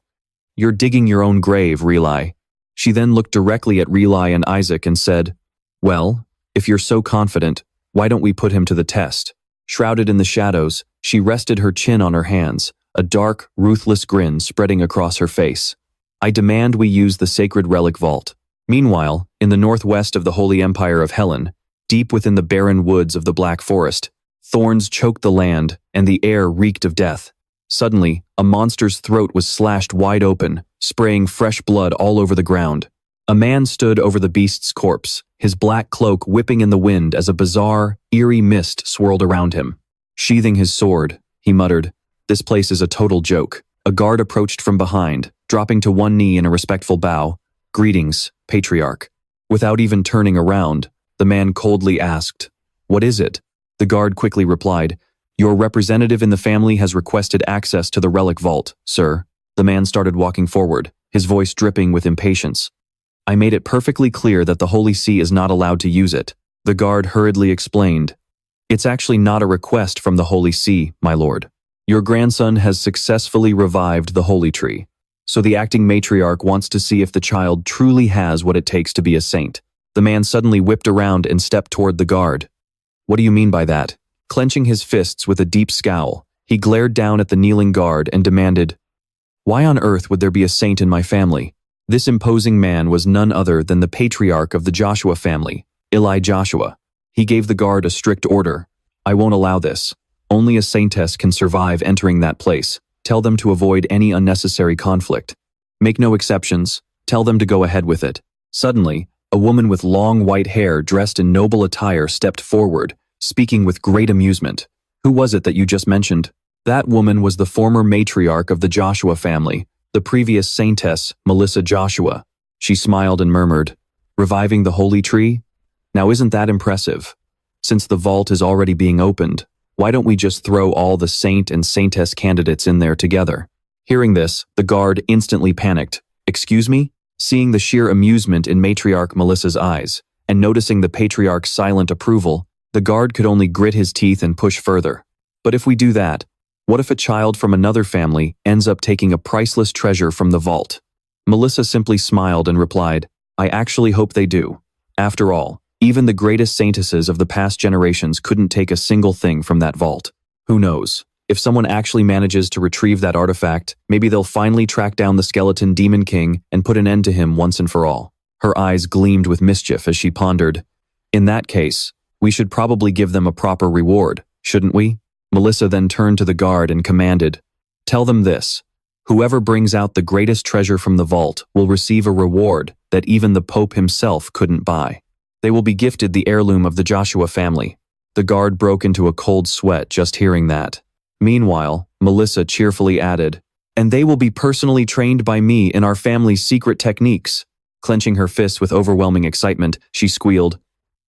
You're digging your own grave, Rilai. She then looked directly at Rilai and Isaac and said, Well, if you're so confident, why don't we put him to the test? Shrouded in the shadows, she rested her chin on her hands, a dark, ruthless grin spreading across her face. I demand we use the sacred relic vault. Meanwhile, in the northwest of the Holy Empire of Helen, deep within the barren woods of the Black Forest, thorns choked the land and the air reeked of death. Suddenly, a monster's throat was slashed wide open, spraying fresh blood all over the ground. A man stood over the beast's corpse, his black cloak whipping in the wind as a bizarre, eerie mist swirled around him. Sheathing his sword, he muttered, This place is a total joke. A guard approached from behind, dropping to one knee in a respectful bow. Greetings, Patriarch. Without even turning around, the man coldly asked, What is it? The guard quickly replied, Your representative in the family has requested access to the relic vault, sir. The man started walking forward, his voice dripping with impatience. I made it perfectly clear that the Holy See is not allowed to use it. The guard hurriedly explained. It's actually not a request from the Holy See, my lord. Your grandson has successfully revived the Holy Tree. So the acting matriarch wants to see if the child truly has what it takes to be a saint. The man suddenly whipped around and stepped toward the guard. What do you mean by that? Clenching his fists with a deep scowl, he glared down at the kneeling guard and demanded, Why on earth would there be a saint in my family? This imposing man was none other than the patriarch of the Joshua family, Eli Joshua. He gave the guard a strict order. I won't allow this. Only a saintess can survive entering that place. Tell them to avoid any unnecessary conflict. Make no exceptions. Tell them to go ahead with it. Suddenly, a woman with long white hair dressed in noble attire stepped forward, speaking with great amusement. Who was it that you just mentioned? That woman was the former matriarch of the Joshua family, the previous Saintess Melissa Joshua. She smiled and murmured, Reviving the Holy Tree? Now isn't that impressive? Since the vault is already being opened, why don't we just throw all the saint and saintess candidates in there together? Hearing this, the guard instantly panicked. Excuse me? Seeing the sheer amusement in matriarch Melissa's eyes, and noticing the patriarch's silent approval, the guard could only grit his teeth and push further. But if we do that, what if a child from another family ends up taking a priceless treasure from the vault? Melissa simply smiled and replied, I actually hope they do. After all, even the greatest saintesses of the past generations couldn't take a single thing from that vault. Who knows? If someone actually manages to retrieve that artifact, maybe they'll finally track down the skeleton demon king and put an end to him once and for all. Her eyes gleamed with mischief as she pondered. In that case, we should probably give them a proper reward, shouldn't we? Melissa then turned to the guard and commanded, Tell them this. Whoever brings out the greatest treasure from the vault will receive a reward that even the Pope himself couldn't buy. They will be gifted the heirloom of the Joshua family. The guard broke into a cold sweat just hearing that. Meanwhile, Melissa cheerfully added, And they will be personally trained by me in our family's secret techniques. Clenching her fists with overwhelming excitement, she squealed,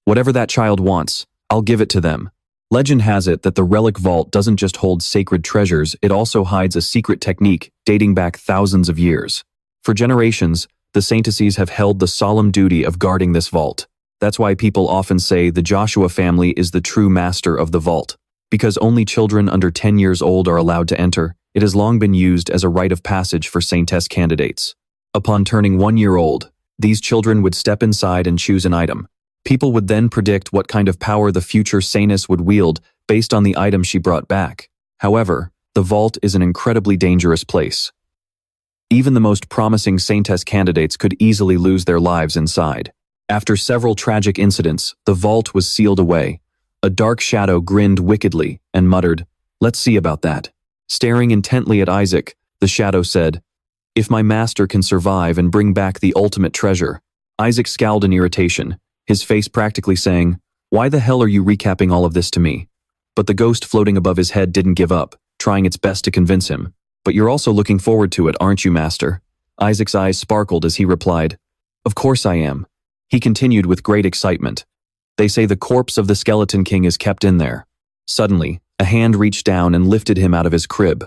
Whatever that child wants, I'll give it to them. Legend has it that the relic vault doesn't just hold sacred treasures, it also hides a secret technique dating back thousands of years. For generations, the Saintesses have held the solemn duty of guarding this vault. That's why people often say the Joshua family is the true master of the vault. Because only children under 10 years old are allowed to enter, it has long been used as a rite of passage for Saintess candidates. Upon turning 1 year old, these children would step inside and choose an item. People would then predict what kind of power the future Saintess would wield based on the item she brought back. However, the vault is an incredibly dangerous place. Even the most promising Saintess candidates could easily lose their lives inside. After several tragic incidents, the vault was sealed away. A dark shadow grinned wickedly and muttered, "Let's see about that." Staring intently at Isaac, the shadow said, "If my master can survive and bring back the ultimate treasure." Isaac scowled in irritation, his face practically saying, "Why the hell are you recapping all of this to me?" But the ghost floating above his head didn't give up, trying its best to convince him. "But you're also looking forward to it, aren't you, master?" Isaac's eyes sparkled as he replied, "Of course I am." He continued with great excitement, "They say the corpse of the Skeleton King is kept in there." Suddenly, a hand reached down and lifted him out of his crib.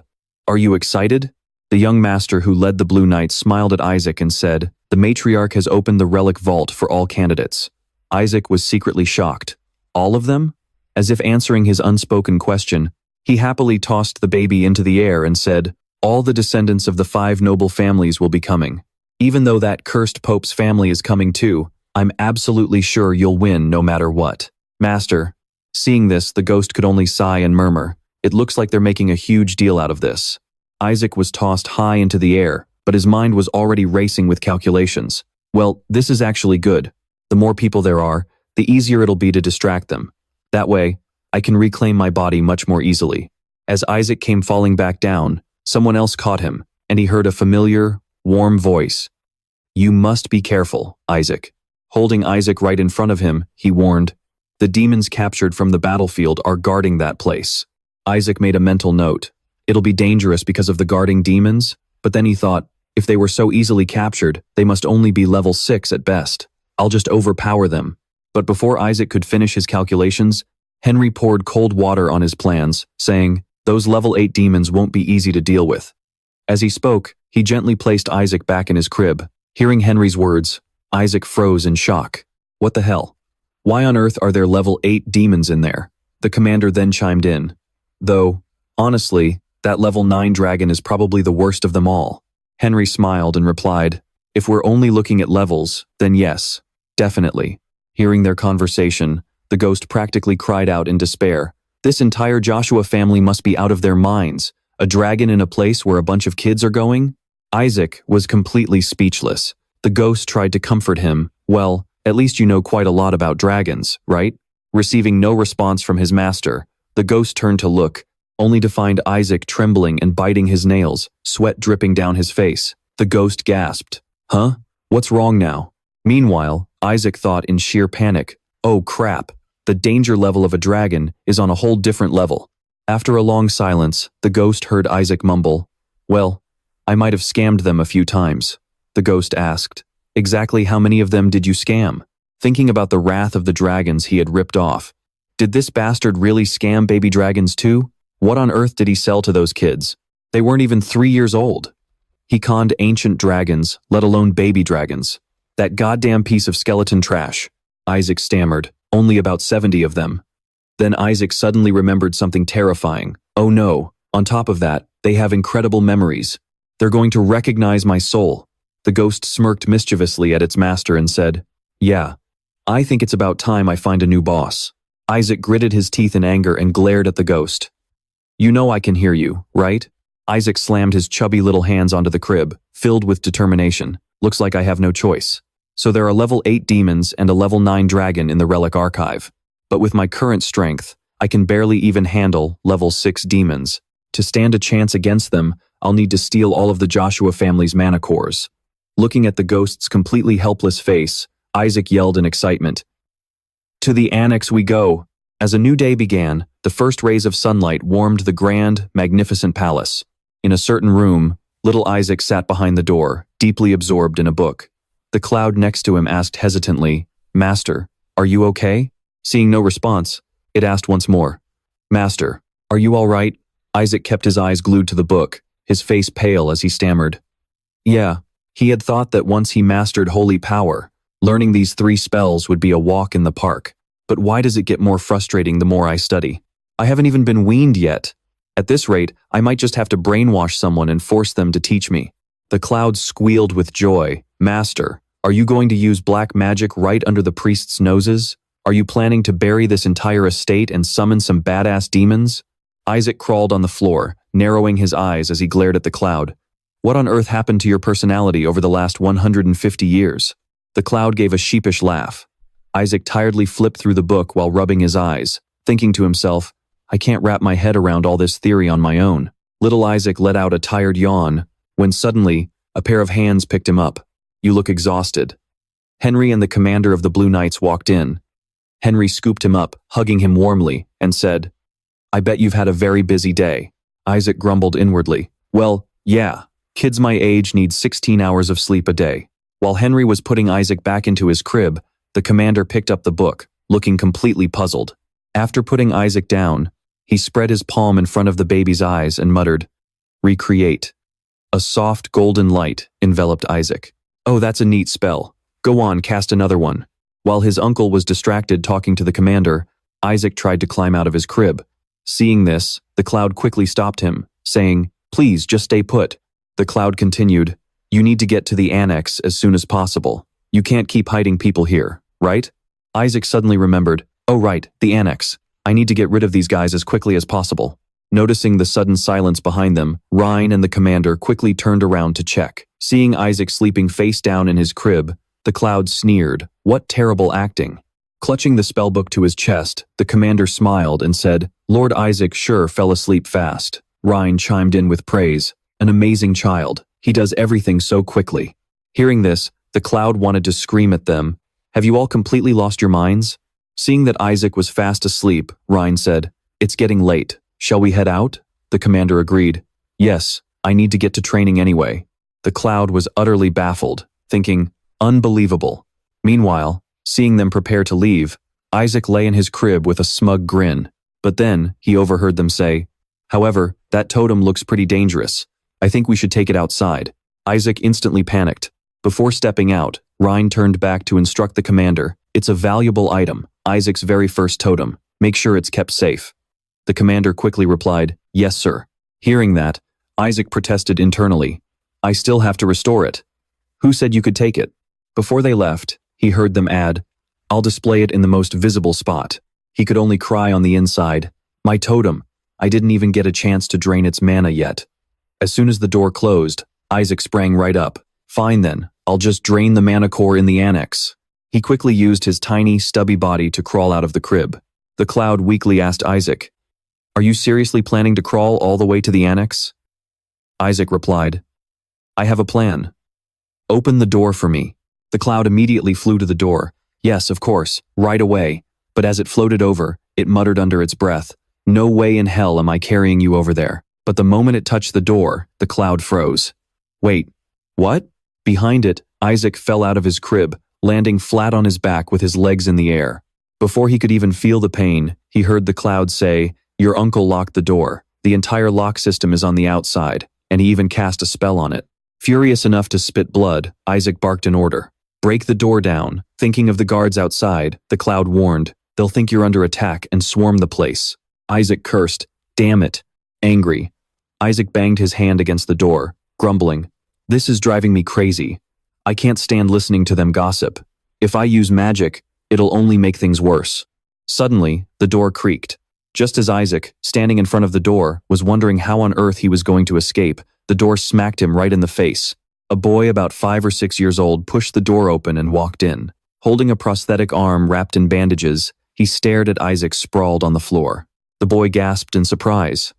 "Are you excited?" The young master who led the Blue Knights smiled at Isaac and said, "The matriarch has opened the relic vault for all candidates." Isaac was secretly shocked. All of them? As if answering his unspoken question, he happily tossed the baby into the air and said, "All the descendants of the 5 noble families will be coming. Even though that cursed Pope's family is coming too, I'm absolutely sure you'll win no matter what." Master. Seeing this, the ghost could only sigh and murmur, "It looks like they're making a huge deal out of this." Isaac was tossed high into the air, but his mind was already racing with calculations. "Well, this is actually good. The more people there are, the easier it'll be to distract them. That way, I can reclaim my body much more easily." As Isaac came falling back down, someone else caught him, and he heard a familiar, warm voice. "You must be careful, Isaac." Holding Isaac right in front of him, he warned, "The demons captured from the battlefield are guarding that place." Isaac made a mental note. It'll be dangerous because of the guarding demons, but then he thought, if they were so easily captured, they must only be level 6 at best. I'll just overpower them. But before Isaac could finish his calculations, Henry poured cold water on his plans, saying, "Those level 8 demons won't be easy to deal with." As he spoke, he gently placed Isaac back in his crib. Hearing Henry's words, Isaac froze in shock. What the hell? Why on earth are there level 8 demons in there? The commander then chimed in. Though, honestly, that level 9 dragon is probably the worst of them all. Henry smiled and replied, "If we're only looking at levels, then yes, definitely." Hearing their conversation, the ghost practically cried out in despair. This entire Joshua family must be out of their minds. A dragon in a place where a bunch of kids are going? Isaac was completely speechless. The ghost tried to comfort him. "Well, at least you know quite a lot about dragons, right?" Receiving no response from his master, the ghost turned to look, only to find Isaac trembling and biting his nails, sweat dripping down his face. The ghost gasped. "Huh? What's wrong now?" Meanwhile, Isaac thought in sheer panic, "Oh crap, the danger level of a dragon is on a whole different level." After a long silence, the ghost heard Isaac mumble, "Well, I might have scammed them a few times." The ghost asked, "Exactly how many of them did you scam?" Thinking about the wrath of the dragons he had ripped off. Did this bastard really scam baby dragons too? What on earth did he sell to those kids? They weren't even 3 years old. He conned ancient dragons, let alone baby dragons. That goddamn piece of skeleton trash. Isaac stammered, "Only about 70 of them." Then Isaac suddenly remembered something terrifying. "Oh no, on top of that, they have incredible memories. They're going to recognize my soul." The ghost smirked mischievously at its master and said, "Yeah, I think it's about time I find a new boss." Isaac gritted his teeth in anger and glared at the ghost. "You know I can hear you, right?" Isaac slammed his chubby little hands onto the crib, filled with determination. "Looks like I have no choice. So there are level 8 demons and a level 9 dragon in the relic archive. But with my current strength, I can barely even handle level 6 demons. To stand a chance against them, I'll need to steal all of the Joshua family's mana cores." Looking at the ghost's completely helpless face, Isaac yelled in excitement, "To the annex we go!" As a new day began, the first rays of sunlight warmed the grand, magnificent palace. In a certain room, little Isaac sat behind the door, deeply absorbed in a book. The cloud next to him asked hesitantly, "Master, are you okay?" Seeing no response, it asked once more, "Master, are you all right?" Isaac kept his eyes glued to the book, his face pale as he stammered, "Yeah." He had thought that once he mastered holy power, learning these 3 spells would be a walk in the park. But why does it get more frustrating the more I study? I haven't even been weaned yet. At this rate, I might just have to brainwash someone and force them to teach me. The cloud squealed with joy. Master, are you going to use black magic right under the priest's noses? Are you planning to bury this entire estate and summon some badass demons? Isaac crawled on the floor, narrowing his eyes as he glared at the cloud. What on earth happened to your personality over the last 150 years? The cloud gave a sheepish laugh. Isaac tiredly flipped through the book while rubbing his eyes, thinking to himself, I can't wrap my head around all this theory on my own. Little Isaac let out a tired yawn, when suddenly, a pair of hands picked him up. You look exhausted. Henry and the commander of the Blue Knights walked in. Henry scooped him up, hugging him warmly, and said, I bet you've had a very busy day. Isaac grumbled inwardly. Well, yeah, kids my age need 16 hours of sleep a day. While Henry was putting Isaac back into his crib, the commander picked up the book, looking completely puzzled. After putting Isaac down, he spread his palm in front of the baby's eyes and muttered, Recreate. A soft golden light enveloped Isaac. Oh, that's a neat spell. Go on, cast another one. While his uncle was distracted talking to the commander, Isaac tried to climb out of his crib. Seeing this, the cloud quickly stopped him, saying, Please, just stay put. The cloud continued, You need to get to the annex as soon as possible. You can't keep hiding people here, right? Isaac suddenly remembered, Oh right, the annex. I need to get rid of these guys as quickly as possible. Noticing the sudden silence behind them, Ryan and the commander quickly turned around to check. Seeing Isaac sleeping face down in his crib, the cloud sneered, What terrible acting. Clutching the spellbook to his chest, the commander smiled and said, Lord Isaac sure fell asleep fast. Ryan chimed in with praise. An amazing child. He does everything so quickly. Hearing this, the cloud wanted to scream at them. Have you all completely lost your minds? Seeing that Isaac was fast asleep, Ryan said, It's getting late. Shall we head out? The commander agreed. Yes, I need to get to training anyway. The cloud was utterly baffled, thinking, Unbelievable. Meanwhile, seeing them prepare to leave, Isaac lay in his crib with a smug grin. But then, he overheard them say, However, that totem looks pretty dangerous. I think we should take it outside. Isaac instantly panicked. Before stepping out, Ryan turned back to instruct the commander. It's a valuable item, Isaac's very first totem. Make sure it's kept safe. The commander quickly replied, Yes, sir. Hearing that, Isaac protested internally. I still have to restore it. Who said you could take it? Before they left, he heard them add, I'll display it in the most visible spot. He could only cry on the inside. My totem. I didn't even get a chance to drain its mana yet. As soon as the door closed, Isaac sprang right up. Fine then, I'll just drain the mana core in the annex. He quickly used his tiny, stubby body to crawl out of the crib. The cloud weakly asked Isaac, Are you seriously planning to crawl all the way to the annex? Isaac replied, I have a plan. Open the door for me. The cloud immediately flew to the door. Yes, of course, right away. But as it floated over, it muttered under its breath, No way in hell am I carrying you over there. But the moment it touched the door, the cloud froze. Wait, what? Behind it, Isaac fell out of his crib, landing flat on his back with his legs in the air. Before he could even feel the pain, he heard the cloud say, Your uncle locked the door. The entire lock system is on the outside, and he even cast a spell on it. Furious enough to spit blood, Isaac barked an order. Break the door down. Thinking of the guards outside, the cloud warned, They'll think you're under attack and swarm the place. Isaac cursed, Damn it. Angry, Isaac banged his hand against the door, grumbling, This is driving me crazy. I can't stand listening to them gossip. If I use magic, it'll only make things worse. Suddenly, the door creaked. Just as Isaac, standing in front of the door, was wondering how on earth he was going to escape, the door smacked him right in the face. A boy about 5 or 6 years old pushed the door open and walked in. Holding a prosthetic arm wrapped in bandages, he stared at Isaac sprawled on the floor. The boy gasped in surprise.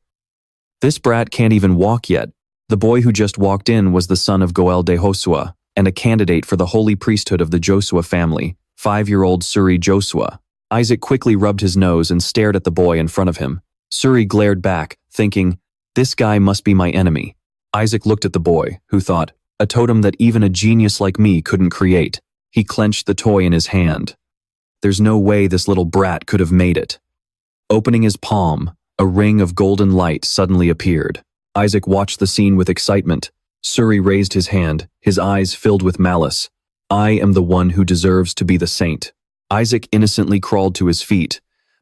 This brat can't even walk yet. The boy who just walked in was the son of Goel de Josua, and a candidate for the holy priesthood of the Josua family, 5-year-old Suri Josua. Isaac quickly rubbed his nose and stared at the boy in front of him. Suri glared back, thinking, This guy must be my enemy. Isaac looked at the boy, who thought, A totem that even a genius like me couldn't create. He clenched the toy in his hand. There's no way this little brat could have made it. Opening his palm, a ring of golden light suddenly appeared. Isaac watched the scene with excitement. Suri raised his hand, his eyes filled with malice. I am the one who deserves to be the saint. Isaac innocently crawled to his feet,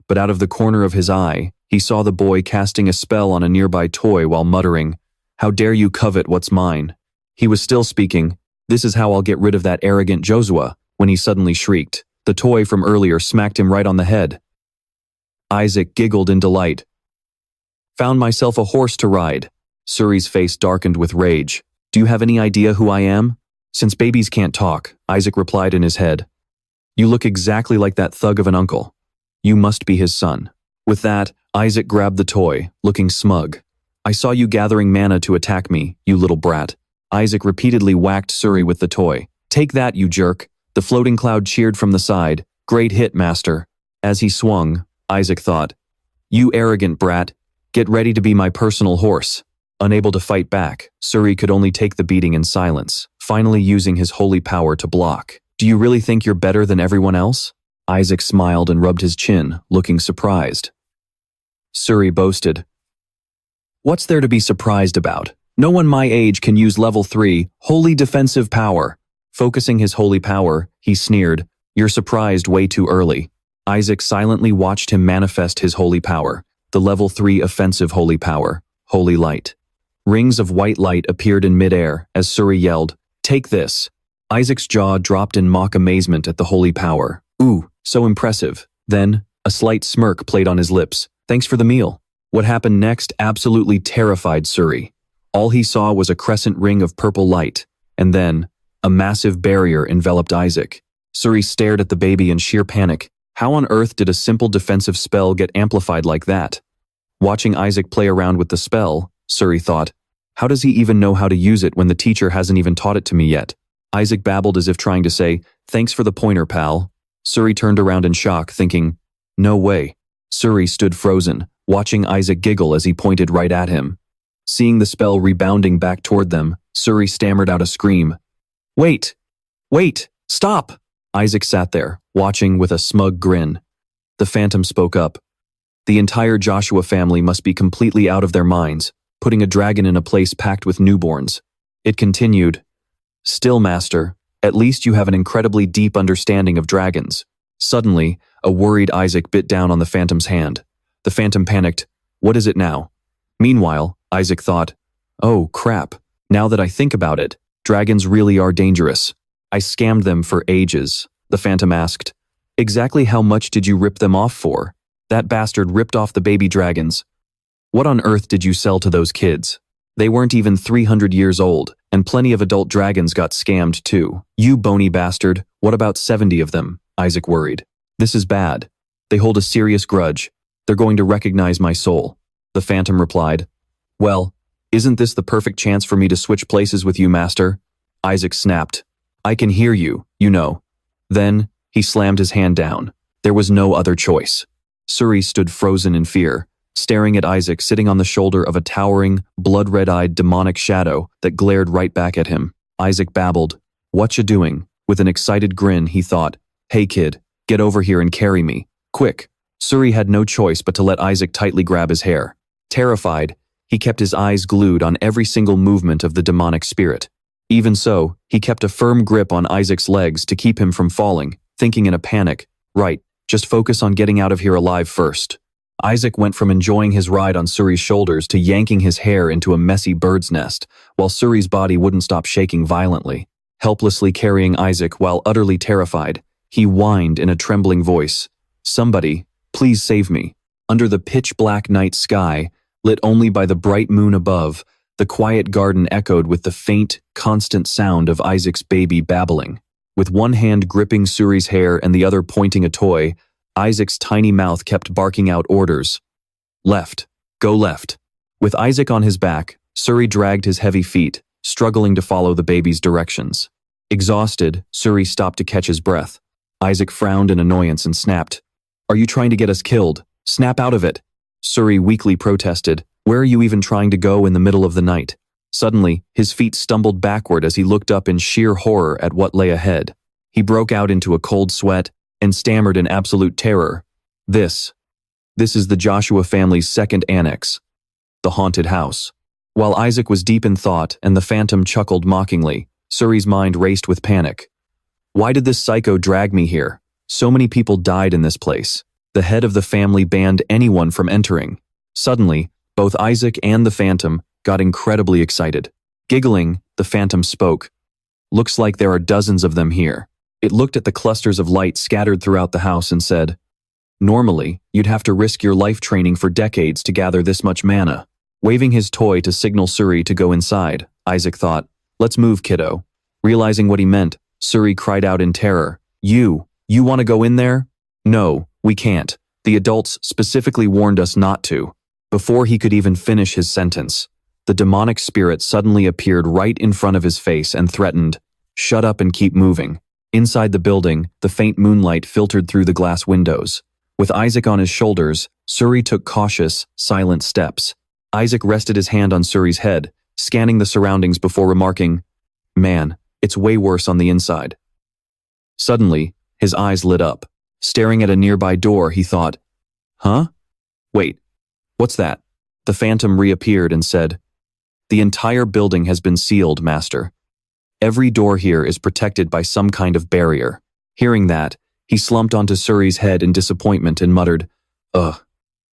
but out of the corner of his eye, he saw the boy casting a spell on a nearby toy while muttering, "How dare you covet what's mine?" He was still speaking, "This is how I'll get rid of that arrogant Josua," when he suddenly shrieked. The toy from earlier smacked him right on the head. Isaac giggled in delight. "Found myself a horse to ride." Suri's face darkened with rage. "Do you have any idea who I am?" "Since babies can't talk," Isaac replied in his head. "You look exactly like that thug of an uncle. You must be his son." With that, Isaac grabbed the toy, looking smug. "I saw you gathering mana to attack me, you little brat." Isaac repeatedly whacked Suri with the toy. "Take that, you jerk." The floating cloud cheered from the side. "Great hit, master." As he swung, Isaac thought, "You arrogant brat, get ready to be my personal horse." Unable to fight back, Suri could only take the beating in silence, finally using his holy power to block. "Do you really think you're better than everyone else?" Isaac smiled and rubbed his chin, looking surprised. Suri boasted, "What's there to be surprised about? No one my age can use level 3, holy defensive power." Focusing his holy power, he sneered, "You're surprised way too early." Isaac silently watched him manifest his holy power, the level 3 offensive holy power, Holy Light. Rings of white light appeared in midair as Suri yelled, "Take this." Isaac's jaw dropped in mock amazement at the holy power. "Ooh, so impressive." Then, a slight smirk played on his lips. "Thanks for the meal." What happened next absolutely terrified Suri. All he saw was a crescent ring of purple light, and then, a massive barrier enveloped Isaac. Suri stared at the baby in sheer panic. How on earth did a simple defensive spell get amplified like that? Watching Isaac play around with the spell, Suri thought, how does he even know how to use it when the teacher hasn't even taught it to me yet? Isaac babbled as if trying to say, "Thanks for the pointer, pal." Suri turned around in shock, thinking, "No way." Suri stood frozen, watching Isaac giggle as he pointed right at him. Seeing the spell rebounding back toward them, Suri stammered out a scream. Wait! Wait! Stop!" Isaac sat there, watching with a smug grin. The Phantom spoke up. "The entire Joshua family must be completely out of their minds, putting a dragon in a place packed with newborns." It continued, "Still, Master, at least you have an incredibly deep understanding of dragons." Suddenly, a worried Isaac bit down on the Phantom's hand. The Phantom panicked. "What is it now?" Meanwhile, Isaac thought, "Oh, crap. Now that I think about it, dragons really are dangerous. I scammed them for ages." The Phantom asked, "Exactly how much did you rip them off for?" "That bastard ripped off the baby dragons." "What on earth did you sell to those kids? They weren't even 300 years old, and plenty of adult dragons got scammed too." "You bony bastard, what about 70 of them?" Isaac worried. "This is bad. They hold a serious grudge. They're going to recognize my soul." The Phantom replied, "Well, isn't this the perfect chance for me to switch places with you, Master?" Isaac snapped, "I can hear you, you know." Then, he slammed his hand down. There was no other choice. Suri stood frozen in fear, staring at Isaac sitting on the shoulder of a towering, blood-red-eyed demonic shadow that glared right back at him. Isaac babbled, "Whatcha doing?" With an excited grin, he thought, "Hey kid, get over here and carry me. Quick." Suri had no choice but to let Isaac tightly grab his hair. Terrified, he kept his eyes glued on every single movement of the demonic spirit. Even so, he kept a firm grip on Isaac's legs to keep him from falling, thinking in a panic, "Right, just focus on getting out of here alive first." Isaac went from enjoying his ride on Suri's shoulders to yanking his hair into a messy bird's nest, while Suri's body wouldn't stop shaking violently. Helplessly carrying Isaac while utterly terrified, he whined in a trembling voice, "Somebody, please save me." Under the pitch-black night sky, lit only by the bright moon above, the quiet garden echoed with the faint, constant sound of Isaac's baby babbling. With one hand gripping Suri's hair and the other pointing a toy, Isaac's tiny mouth kept barking out orders. "Left. Go left." With Isaac on his back, Suri dragged his heavy feet, struggling to follow the baby's directions. Exhausted, Suri stopped to catch his breath. Isaac frowned in annoyance and snapped, "Are you trying to get us killed? Snap out of it." Suri weakly protested, "Where are you even trying to go in the middle of the night?" Suddenly, his feet stumbled backward as he looked up in sheer horror at what lay ahead. He broke out into a cold sweat and stammered in absolute terror. This is the Joshua family's second annex, the haunted house." While Isaac was deep in thought and the phantom chuckled mockingly, Suri's mind raced with panic. Why did this psycho drag me here? So many people died in this place. The head of the family banned anyone from entering. Suddenly, both Isaac and the phantom got incredibly excited. Giggling, the phantom spoke. Looks like there are dozens of them here. It looked at the clusters of light scattered throughout the house and said, normally, you'd have to risk your life training for decades to gather this much mana. Waving his toy to signal Suri to go inside, Isaac thought, let's move, kiddo. Realizing what he meant, Suri cried out in terror, You want to go in there? No, we can't. The adults specifically warned us not to. Before he could even finish his sentence, the demonic spirit suddenly appeared right in front of his face and threatened, shut up and keep moving. Inside the building, the faint moonlight filtered through the glass windows. With Isaac on his shoulders, Suri took cautious, silent steps. Isaac rested his hand on Suri's head, scanning the surroundings before remarking, Man, it's way worse on the inside. Suddenly, his eyes lit up. Staring at a nearby door, he thought, Huh? Wait, what's that? The phantom reappeared and said, The entire building has been sealed, Master. Every door here is protected by some kind of barrier. Hearing that, he slumped onto Suri's head in disappointment and muttered, Ugh,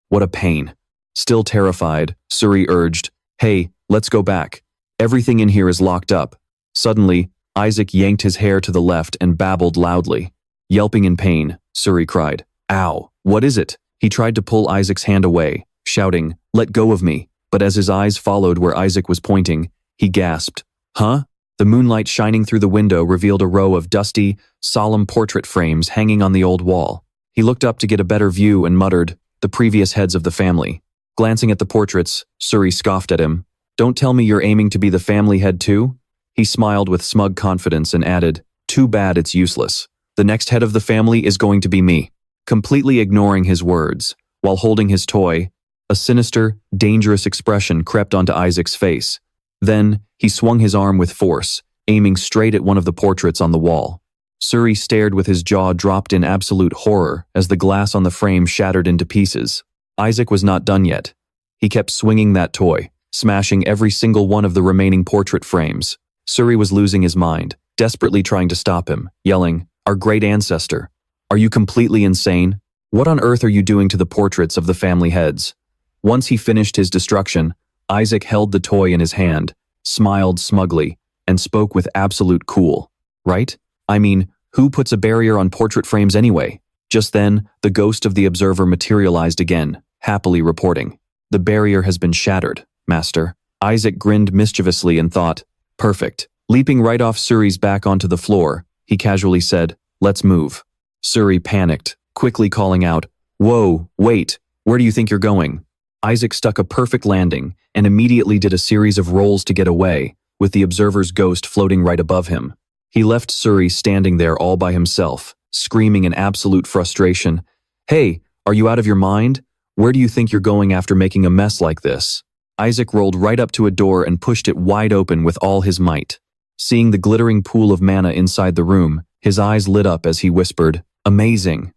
what a pain. Still terrified, Suri urged, Hey, let's go back. Everything in here is locked up. Suddenly, Isaac yanked his hair to the left and babbled loudly. Yelping in pain, Suri cried, Ow, what is it? He tried to pull Isaac's hand away, shouting, Let go of me. But as his eyes followed where Isaac was pointing, he gasped, Huh? The moonlight shining through the window revealed a row of dusty, solemn portrait frames hanging on the old wall. He looked up to get a better view and muttered, The previous heads of the family. Glancing at the portraits, Suri scoffed at him. Don't tell me you're aiming to be the family head too? He smiled with smug confidence and added, Too bad it's useless. The next head of the family is going to be me. Completely ignoring his words, while holding his toy, a sinister, dangerous expression crept onto Isaac's face. Then, he swung his arm with force, aiming straight at one of the portraits on the wall. Suri stared with his jaw dropped in absolute horror as the glass on the frame shattered into pieces. Isaac was not done yet. He kept swinging that toy, smashing every single one of the remaining portrait frames. Suri was losing his mind, desperately trying to stop him, yelling, Our great ancestor. Are you completely insane? What on earth are you doing to the portraits of the family heads? Once he finished his destruction, Isaac held the toy in his hand, smiled smugly, and spoke with absolute cool. Right? I mean, who puts a barrier on portrait frames anyway? Just then, the ghost of the observer materialized again, happily reporting, The barrier has been shattered, Master. Isaac grinned mischievously and thought, Perfect. Leaping right off Suri's back onto the floor, he casually said, Let's move. Suri panicked, quickly calling out, Whoa, wait, where do you think you're going? Isaac stuck a perfect landing and immediately did a series of rolls to get away, with the observer's ghost floating right above him. He left Suri standing there all by himself, screaming in absolute frustration, Hey, are you out of your mind? Where do you think you're going after making a mess like this? Isaac rolled right up to a door and pushed it wide open with all his might. Seeing the glittering pool of mana inside the room, his eyes lit up as he whispered, Amazing.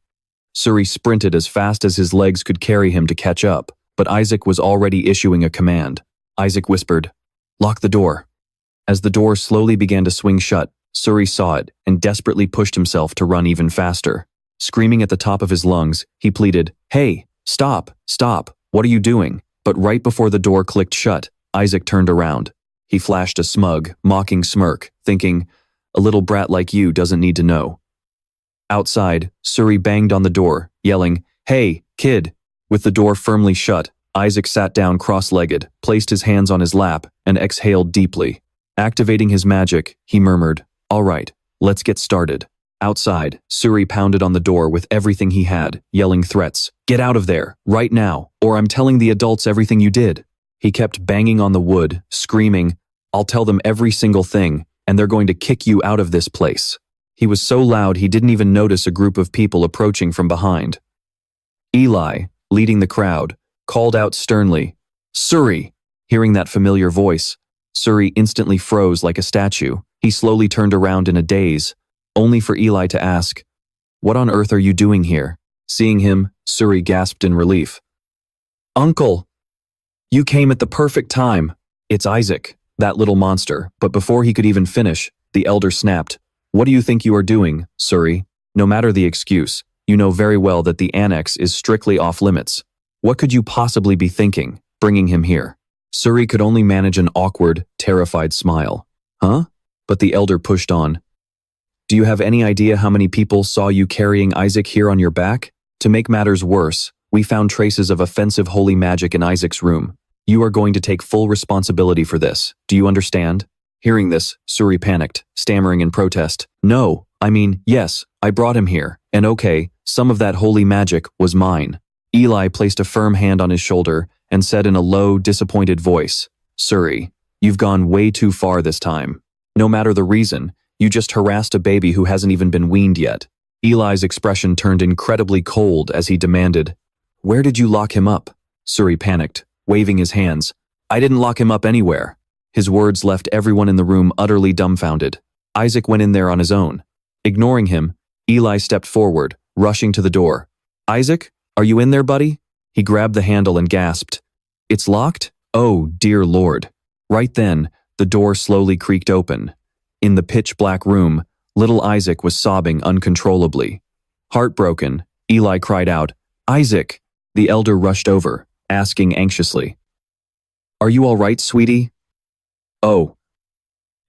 Suri sprinted as fast as his legs could carry him to catch up, but Isaac was already issuing a command. Isaac whispered, Lock the door. As the door slowly began to swing shut, Suri saw it and desperately pushed himself to run even faster. Screaming at the top of his lungs, he pleaded, Hey, stop, what are you doing? But right before the door clicked shut, Isaac turned around. He flashed a smug, mocking smirk, thinking, A little brat like you doesn't need to know. Outside, Suri banged on the door, yelling, Hey, kid! With the door firmly shut, Isaac sat down cross-legged, placed his hands on his lap, and exhaled deeply. Activating his magic, he murmured, All right, let's get started. Outside, Suri pounded on the door with everything he had, yelling threats, Get out of there, right now, or I'm telling the adults everything you did. He kept banging on the wood, screaming, I'll tell them every single thing, and they're going to kick you out of this place. He was so loud he didn't even notice a group of people approaching from behind. Eli, leading the crowd, called out sternly, Suri! Hearing that familiar voice, Suri instantly froze like a statue. He slowly turned around in a daze, only for Eli to ask, What on earth are you doing here? Seeing him, Suri gasped in relief. Uncle! You came at the perfect time. It's Isaac, that little monster, but before he could even finish, the elder snapped. What do you think you are doing, Suri? No matter the excuse, you know very well that the annex is strictly off limits. What could you possibly be thinking, bringing him here? Suri could only manage an awkward, terrified smile. Huh? But the elder pushed on. Do you have any idea how many people saw you carrying Isaac here on your back? To make matters worse, we found traces of offensive holy magic in Isaac's room. You are going to take full responsibility for this. Do you understand? Hearing this, Suri panicked, stammering in protest. No, I mean, yes, I brought him here, and okay, some of that holy magic was mine. Eli placed a firm hand on his shoulder and said in a low, disappointed voice, Suri, you've gone way too far this time. No matter the reason, you just harassed a baby who hasn't even been weaned yet. Eli's expression turned incredibly cold as he demanded, Where did you lock him up? Suri panicked, waving his hands. I didn't lock him up anywhere. His words left everyone in the room utterly dumbfounded. Isaac went in there on his own. Ignoring him, Eli stepped forward, rushing to the door. Isaac, are you in there, buddy? He grabbed the handle and gasped. It's locked? Oh, dear Lord. Right then, the door slowly creaked open. In the pitch-black room, little Isaac was sobbing uncontrollably. Heartbroken, Eli cried out, Isaac! The elder rushed over, asking anxiously, Are you all right, sweetie? Oh.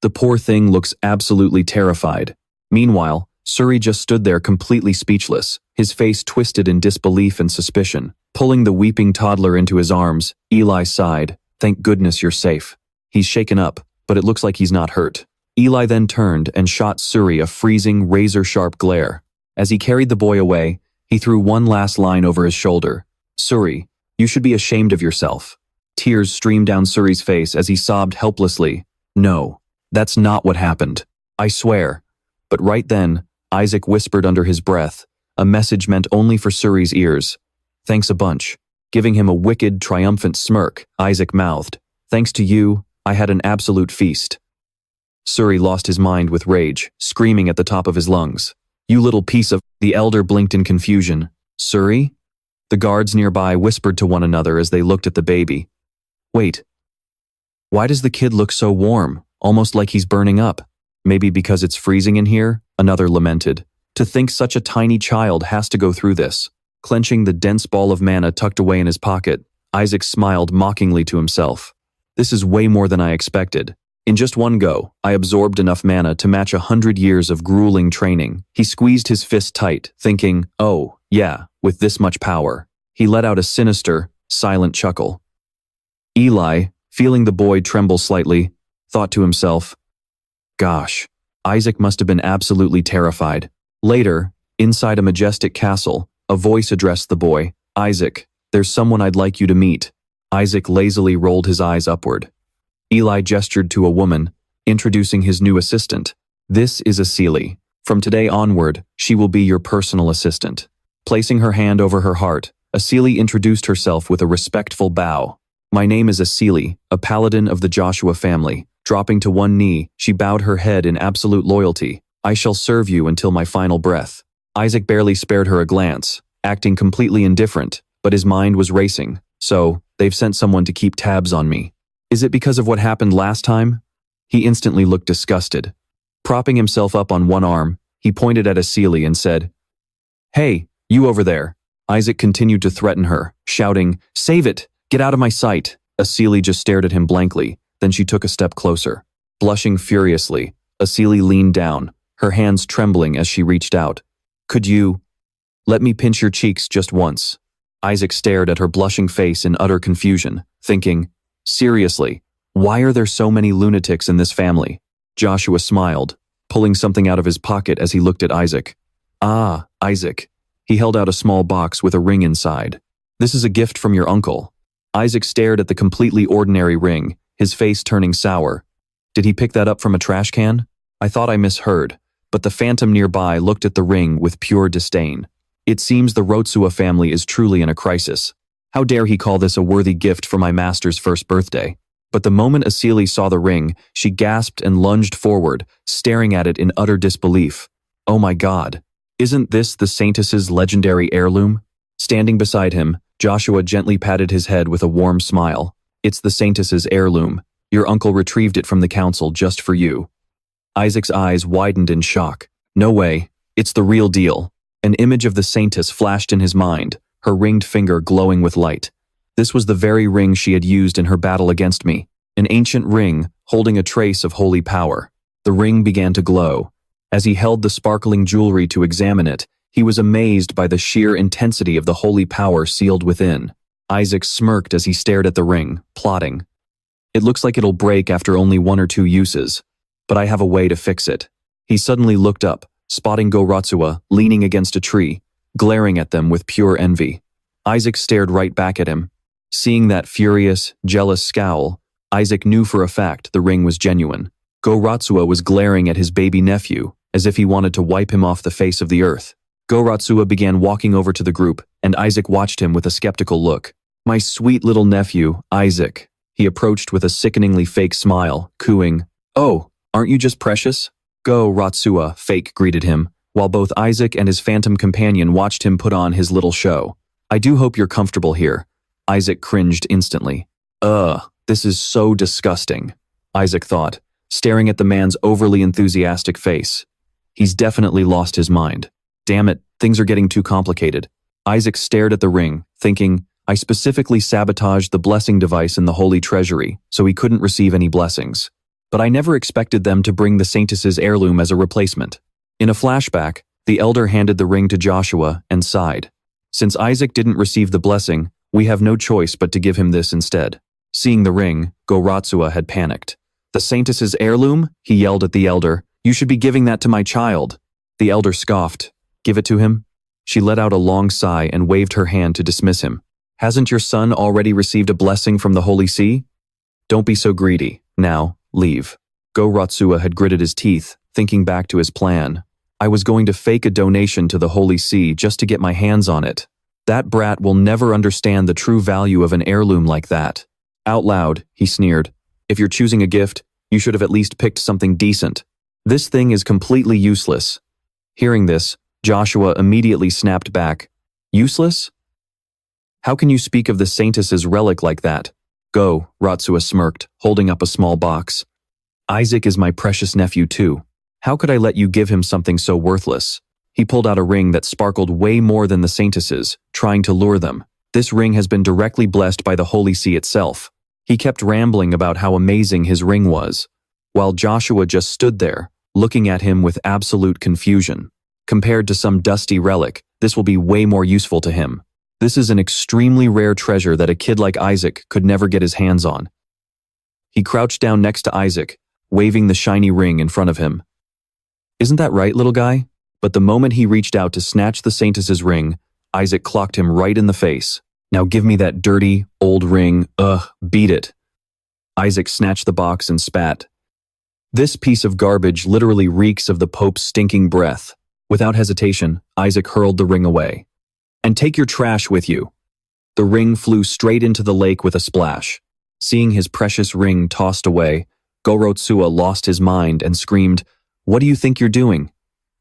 The poor thing looks absolutely terrified. Meanwhile, Suri just stood there completely speechless, his face twisted in disbelief and suspicion. Pulling the weeping toddler into his arms, Eli sighed, Thank goodness you're safe. He's shaken up, but it looks like he's not hurt. Eli then turned and shot Suri a freezing, razor-sharp glare. As he carried the boy away, he threw one last line over his shoulder. Suri, you should be ashamed of yourself. Tears streamed down Suri's face as he sobbed helplessly. No, that's not what happened. I swear. But right then, Isaac whispered under his breath, a message meant only for Suri's ears. Thanks a bunch. Giving him a wicked, triumphant smirk, Isaac mouthed. Thanks to you, I had an absolute feast. Suri lost his mind with rage, screaming at the top of his lungs. You little piece of... The elder blinked in confusion. Suri? The guards nearby whispered to one another as they looked at the baby. Wait. Why does the kid look so warm, almost like he's burning up? Maybe because it's freezing in here? Another lamented. To think such a tiny child has to go through this. Clenching the dense ball of mana tucked away in his pocket, Isaac smiled mockingly to himself. This is way more than I expected. In just one go, I absorbed enough mana to match 100 years of grueling training. He squeezed his fist tight, thinking, oh, yeah, with this much power. He let out a sinister, silent chuckle. Eli, feeling the boy tremble slightly, thought to himself, Gosh, Isaac must have been absolutely terrified. Later, inside a majestic castle, a voice addressed the boy. Isaac, there's someone I'd like you to meet. Isaac lazily rolled his eyes upward. Eli gestured to a woman, introducing his new assistant. This is Asili. From today onward, she will be your personal assistant. Placing her hand over her heart, Asili introduced herself with a respectful bow. My name is Asili, a paladin of the Joshua family. Dropping to one knee, she bowed her head in absolute loyalty. I shall serve you until my final breath. Isaac barely spared her a glance, acting completely indifferent, but his mind was racing. So, they've sent someone to keep tabs on me. Is it because of what happened last time? He instantly looked disgusted. Propping himself up on one arm, he pointed at Asili and said, Hey, you over there. Isaac continued to threaten her, shouting, Save it! Get out of my sight! Asili just stared at him blankly, then she took a step closer. Blushing furiously, Asili leaned down, her hands trembling as she reached out. Could you... Let me pinch your cheeks just once. Isaac stared at her blushing face in utter confusion, thinking, Seriously, why are there so many lunatics in this family? Joshua smiled, pulling something out of his pocket as he looked at Isaac. Ah, Isaac. He held out a small box with a ring inside. This is a gift from your uncle. Isaac stared at the completely ordinary ring, his face turning sour. Did he pick that up from a trash can? I thought I misheard, but the phantom nearby looked at the ring with pure disdain. It seems the Rotsua family is truly in a crisis. How dare he call this a worthy gift for my master's first birthday? But the moment Asili saw the ring, she gasped and lunged forward, staring at it in utter disbelief. Oh my God, isn't this the Saintess's legendary heirloom? Standing beside him, Joshua gently patted his head with a warm smile. It's the Saintess's heirloom. Your uncle retrieved it from the council just for you." Isaac's eyes widened in shock. "No way. It's the real deal." An image of the Saintess flashed in his mind, her ringed finger glowing with light. This was the very ring she had used in her battle against me. An ancient ring, holding a trace of holy power. The ring began to glow. As he held the sparkling jewelry to examine it, he was amazed by the sheer intensity of the holy power sealed within. Isaac smirked as he stared at the ring, plotting. "It looks like it'll break after only 1 or 2 uses, but I have a way to fix it." He suddenly looked up, spotting Goratsua leaning against a tree, glaring at them with pure envy. Isaac stared right back at him. Seeing that furious, jealous scowl, Isaac knew for a fact the ring was genuine. Goratsua was glaring at his baby nephew, as if he wanted to wipe him off the face of the earth. Goratsua began walking over to the group, and Isaac watched him with a skeptical look. "My sweet little nephew, Isaac." He approached with a sickeningly fake smile, cooing, "Oh, aren't you just precious?" Goratsua, fake, greeted him, while both Isaac and his phantom companion watched him put on his little show. "I do hope you're comfortable here." Isaac cringed instantly. This is so disgusting," Isaac thought, staring at the man's overly enthusiastic face. He's definitely lost his mind. Damn it, things are getting too complicated. Isaac stared at the ring, thinking, I specifically sabotaged the blessing device in the Holy Treasury, so he couldn't receive any blessings. But I never expected them to bring the Saintess's heirloom as a replacement. In a flashback, the elder handed the ring to Joshua and sighed. Since Isaac didn't receive the blessing, we have no choice but to give him this instead. Seeing the ring, Goratsua had panicked. "The Saintess's heirloom?" he yelled at the elder. "You should be giving that to my child." The elder scoffed. "Give it to him?" She let out a long sigh and waved her hand to dismiss him. "Hasn't your son already received a blessing from the Holy See? Don't be so greedy. Now, leave." Goratsua had gritted his teeth, thinking back to his plan. "I was going to fake a donation to the Holy See just to get my hands on it. That brat will never understand the true value of an heirloom like that." Out loud, he sneered. "If you're choosing a gift, you should have at least picked something decent. This thing is completely useless." Hearing this, Joshua immediately snapped back. "Useless? How can you speak of the Saintess's relic like that?" Goratsua smirked, holding up a small box. "Isaac is my precious nephew too. How could I let you give him something so worthless?" He pulled out a ring that sparkled way more than the Saintess's, trying to lure them. "This ring has been directly blessed by the Holy See itself." He kept rambling about how amazing his ring was, while Joshua just stood there, looking at him with absolute confusion. Compared to some dusty relic, this will be way more useful to him. This is an extremely rare treasure that a kid like Isaac could never get his hands on. He crouched down next to Isaac, waving the shiny ring in front of him. "Isn't that right, little guy?" But the moment he reached out to snatch the Saintess's ring, Isaac clocked him right in the face. "Now give me that dirty, old ring, beat it." Isaac snatched the box and spat. "This piece of garbage literally reeks of the Pope's stinking breath." Without hesitation, Isaac hurled the ring away. "And take your trash with you." The ring flew straight into the lake with a splash. Seeing his precious ring tossed away, Goratsua lost his mind and screamed, "What do you think you're doing?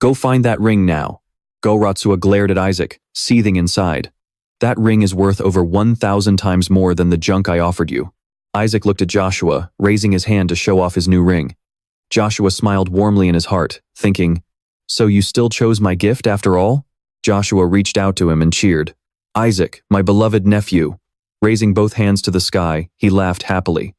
Go find that ring now." Goratsua glared at Isaac, seething inside. "That ring is worth over 1,000 times more than the junk I offered you." Isaac looked at Joshua, raising his hand to show off his new ring. Joshua smiled warmly in his heart, thinking, "So you still chose my gift after all?" Joshua reached out to him and cheered. "Isaac, my beloved nephew." Raising both hands to the sky, he laughed happily.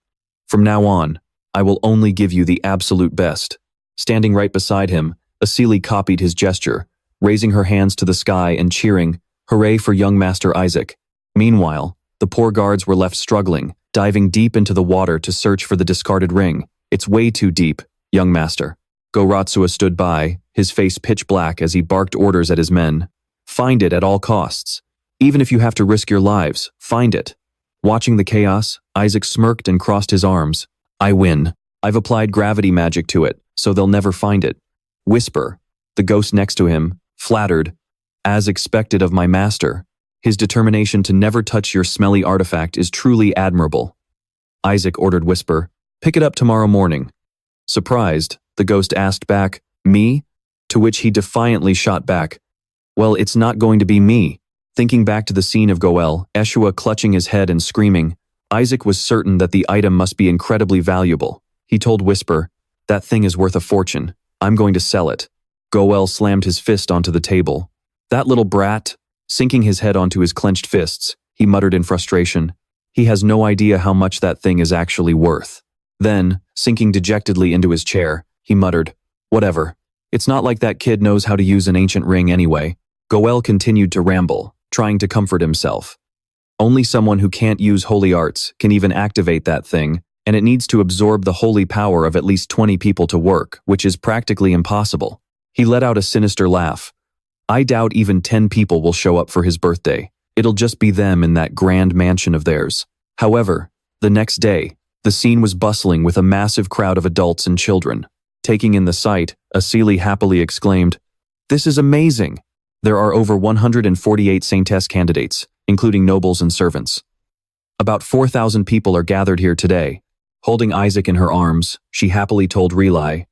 "From now on, I will only give you the absolute best." Standing right beside him, Asili copied his gesture, raising her hands to the sky and cheering, "Hooray for young Master Isaac." Meanwhile, the poor guards were left struggling, diving deep into the water to search for the discarded ring. "It's way too deep, young master." Goratsua stood by, his face pitch black as he barked orders at his men. "Find it at all costs. Even if you have to risk your lives, find it." Watching the chaos, Isaac smirked and crossed his arms. "I win. I've applied gravity magic to it, so they'll never find it." Whisper, the ghost next to him, flattered, "As expected of my master. His determination to never touch your smelly artifact is truly admirable." Isaac ordered Whisper, "Pick it up tomorrow morning." Surprised, the ghost asked back, "Me?" To which he defiantly shot back, "Well, it's not going to be me." Thinking back to the scene of Goel, Eshua clutching his head and screaming, Isaac was certain that the item must be incredibly valuable. He told Whisper, "That thing is worth a fortune. I'm going to sell it." Goel slammed his fist onto the table. "That little brat." Sinking his head onto his clenched fists, he muttered in frustration. He has no idea how much that thing is actually worth. Then, sinking dejectedly into his chair, he muttered, "Whatever. It's not like that kid knows how to use an ancient ring anyway." Goel continued to ramble, trying to comfort himself. Only someone who can't use holy arts can even activate that thing, and it needs to absorb the holy power of at least 20 people to work, which is practically impossible. He let out a sinister laugh. "I doubt even 10 people will show up for his birthday. It'll just be them in that grand mansion of theirs." However, the next day, the scene was bustling with a massive crowd of adults and children. Taking in the sight, Asili happily exclaimed, "This is amazing! There are over 148 Saintess candidates, including nobles and servants. About 4,000 people are gathered here today." Holding Isaac in her arms, she happily told Relai,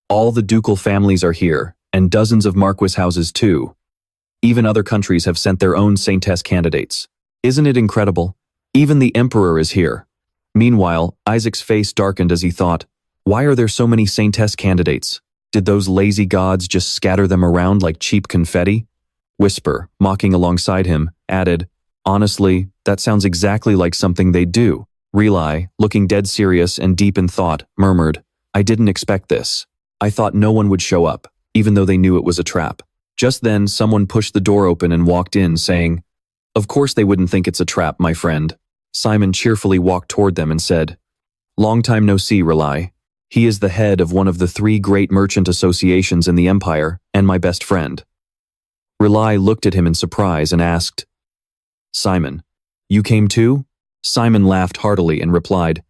"All the ducal families are here, and dozens of marquis houses too. Even other countries have sent their own Saintess candidates. Isn't it incredible? Even the emperor is here." Meanwhile, Isaac's face darkened as he thought, why are there so many Saintess candidates? Did those lazy gods just scatter them around like cheap confetti? Whisper, mocking alongside him, added, "Honestly, that sounds exactly like something they'd do." Relai, looking dead serious and deep in thought, murmured, "I didn't expect this. I thought no one would show up, even though they knew it was a trap." Just then, someone pushed the door open and walked in, saying, "Of course they wouldn't think it's a trap, my friend." Simon cheerfully walked toward them and said, "Long time no see, Relai. He is the head of one of the 3 great merchant associations in the Empire, and my best friend." Relai looked at him in surprise and asked, "Simon, you came too?" Simon laughed heartily and replied,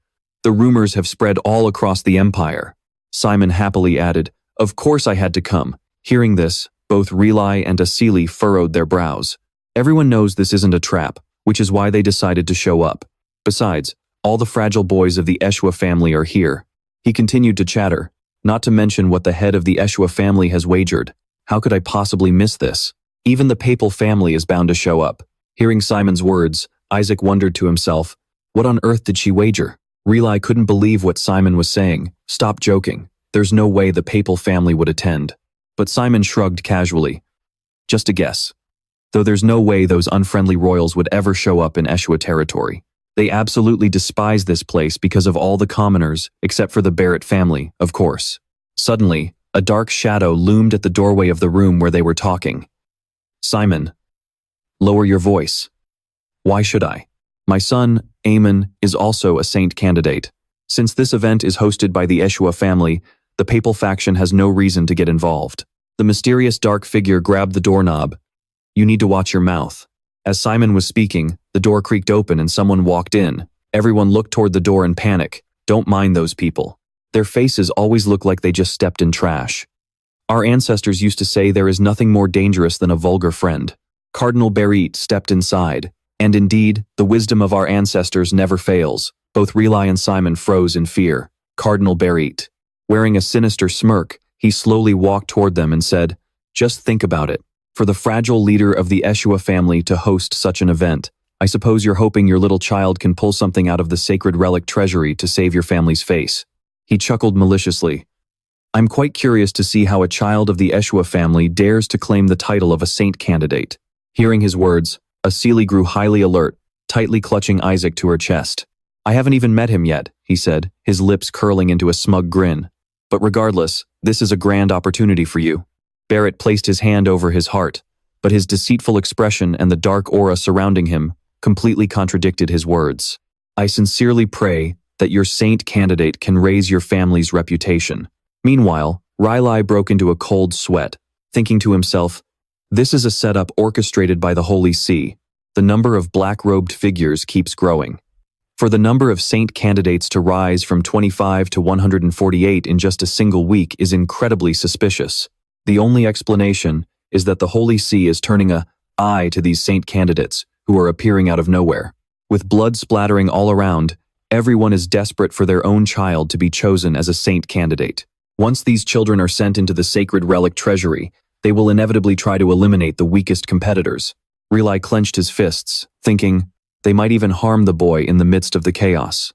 "The rumors have spread all across the Empire." Simon happily added, "Of course I had to come." Hearing this, both Relai and Asili furrowed their brows. Everyone knows this isn't a trap, which is why they decided to show up. Besides, all the fragile boys of the Eshua family are here. He continued to chatter, not to mention what the head of the Eshua family has wagered. How could I possibly miss this? Even the papal family is bound to show up. Hearing Simon's words, Isaac wondered to himself, what on earth did she wager? Relai couldn't believe what Simon was saying. Stop joking. There's no way the papal family would attend. But Simon shrugged casually. Just a guess. Though there's no way those unfriendly royals would ever show up in Eshua territory. They absolutely despise this place because of all the commoners, except for the Barrett family, of course. Suddenly, a dark shadow loomed at the doorway of the room where they were talking. "Simon, lower your voice." "Why should I? My son, Amon, is also a saint candidate. Since this event is hosted by the Eshua family, the papal faction has no reason to get involved." The mysterious dark figure grabbed the doorknob. "You need to watch your mouth." As Simon was speaking, the door creaked open and someone walked in. Everyone looked toward the door in panic. Don't mind those people. Their faces always look like they just stepped in trash. Our ancestors used to say there is nothing more dangerous than a vulgar friend. Cardinal Berit stepped inside. And indeed, the wisdom of our ancestors never fails. Both Relai and Simon froze in fear. Cardinal Berit. Wearing a sinister smirk, he slowly walked toward them and said, "Just think about it. For the fragile leader of the Eshua family to host such an event, I suppose you're hoping your little child can pull something out of the sacred relic treasury to save your family's face." He chuckled maliciously. "I'm quite curious to see how a child of the Eshua family dares to claim the title of a saint candidate." Hearing his words, Asili grew highly alert, tightly clutching Isaac to her chest. "I haven't even met him yet," he said, his lips curling into a smug grin. "But regardless, this is a grand opportunity for you." Barrett placed his hand over his heart, but his deceitful expression and the dark aura surrounding him completely contradicted his words. "I sincerely pray that your saint candidate can raise your family's reputation." Meanwhile, Relai broke into a cold sweat, thinking to himself, this is a setup orchestrated by the Holy See. The number of black-robed figures keeps growing. For the number of saint candidates to rise from 25 to 148 in just a single week is incredibly suspicious. The only explanation is that the Holy See is turning an eye to these saint candidates who are appearing out of nowhere. With blood splattering all around, everyone is desperate for their own child to be chosen as a saint candidate. Once these children are sent into the sacred relic treasury, they will inevitably try to eliminate the weakest competitors. Relai clenched his fists, thinking, They might even harm the boy in the midst of the chaos.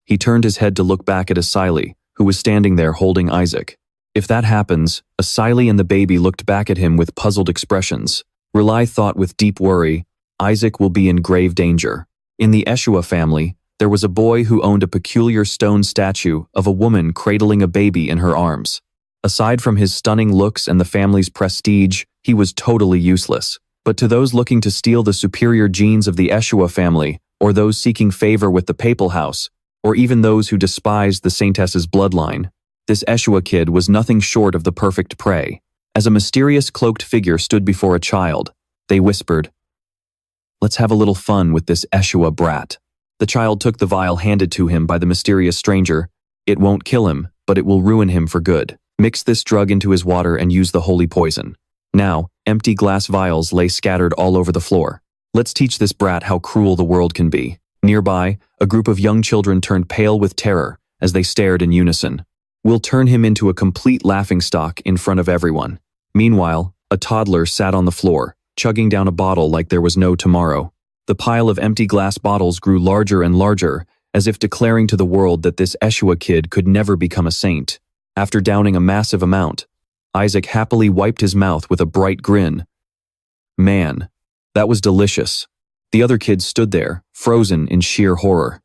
He turned his head to look back at Asili, who was standing there holding Isaac. If that happens, Asili and the baby looked back at him with puzzled expressions. Rely thought with deep worry, Isaac will be in grave danger. In the Eshua family, there was a boy who owned a peculiar stone statue of a woman cradling a baby in her arms. Aside from his stunning looks and the family's prestige, he was totally useless. But to those looking to steal the superior genes of the Eshua family, or those seeking favor with the papal house, or even those who despised the Saintess's bloodline, this Eshua kid was nothing short of the perfect prey. As a mysterious cloaked figure stood before a child, they whispered, "Let's have a little fun with this Eshua brat." The child took the vial handed to him by the mysterious stranger. "It won't kill him, but it will ruin him for good. Mix this drug into his water and use the holy poison." Now, empty glass vials lay scattered all over the floor. Let's teach this brat how cruel the world can be. Nearby, a group of young children turned pale with terror as they stared in unison. We'll turn him into a complete laughingstock in front of everyone. Meanwhile, a toddler sat on the floor, chugging down a bottle like there was no tomorrow. The pile of empty glass bottles grew larger and larger, as if declaring to the world that this Eshua kid could never become a saint. After downing a massive amount, Isaac happily wiped his mouth with a bright grin. Man, that was delicious. The other kids stood there, frozen in sheer horror.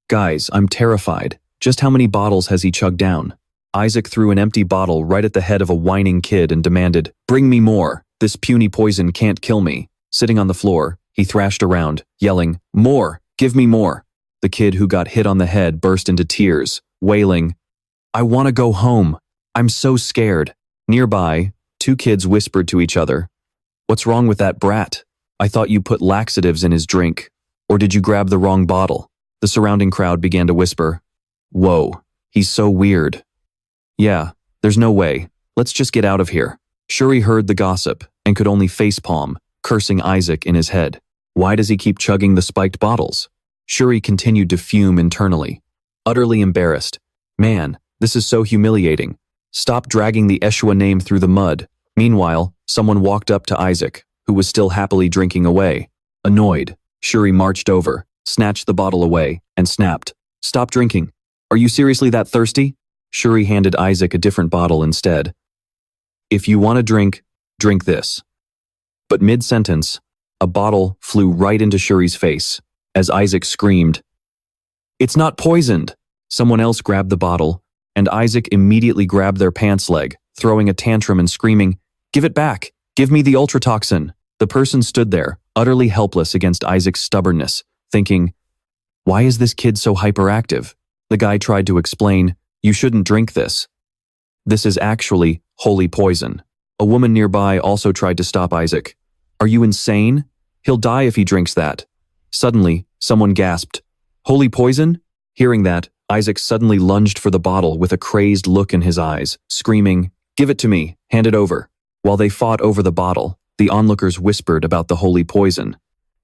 "Guys, I'm terrified. Just how many bottles has he chugged down?" Isaac threw an empty bottle right at the head of a whining kid and demanded, "Bring me more. This puny poison can't kill me." Sitting on the floor, he thrashed around, yelling, "More! Give me more!" The kid who got hit on the head burst into tears, wailing, "I want to go home. I'm so scared." Nearby, two kids whispered to each other, "What's wrong with that brat? I thought you put laxatives in his drink. Or did you grab the wrong bottle?" The surrounding crowd began to whisper, "Whoa, he's so weird." "Yeah, there's no way. Let's just get out of here." Shuri heard the gossip and could only facepalm, cursing Isaac in his head. Why does he keep chugging the spiked bottles? Shuri continued to fume internally, utterly embarrassed. Man, this is so humiliating. Stop dragging the Eshua name through the mud. Meanwhile, someone walked up to Isaac, who was still happily drinking away. Annoyed, Shuri marched over, snatched the bottle away, and snapped, "Stop drinking. Are you seriously that thirsty?" Shuri handed Isaac a different bottle instead. "If you want a drink, drink this." But mid-sentence, a bottle flew right into Shuri's face, as Isaac screamed, "It's not poisoned!" Someone else grabbed the bottle, and Isaac immediately grabbed their pants leg, throwing a tantrum and screaming, "Give it back! Give me the ultratoxin!" The person stood there, utterly helpless against Isaac's stubbornness, thinking, "Why is this kid so hyperactive?" The guy tried to explain, "You shouldn't drink this. This is actually holy poison." A woman nearby also tried to stop Isaac. "Are you insane? He'll die if he drinks that." Suddenly, someone gasped, "Holy poison?" Hearing that, Isaac suddenly lunged for the bottle with a crazed look in his eyes, screaming, "Give it to me, hand it over." While they fought over the bottle, the onlookers whispered about the holy poison.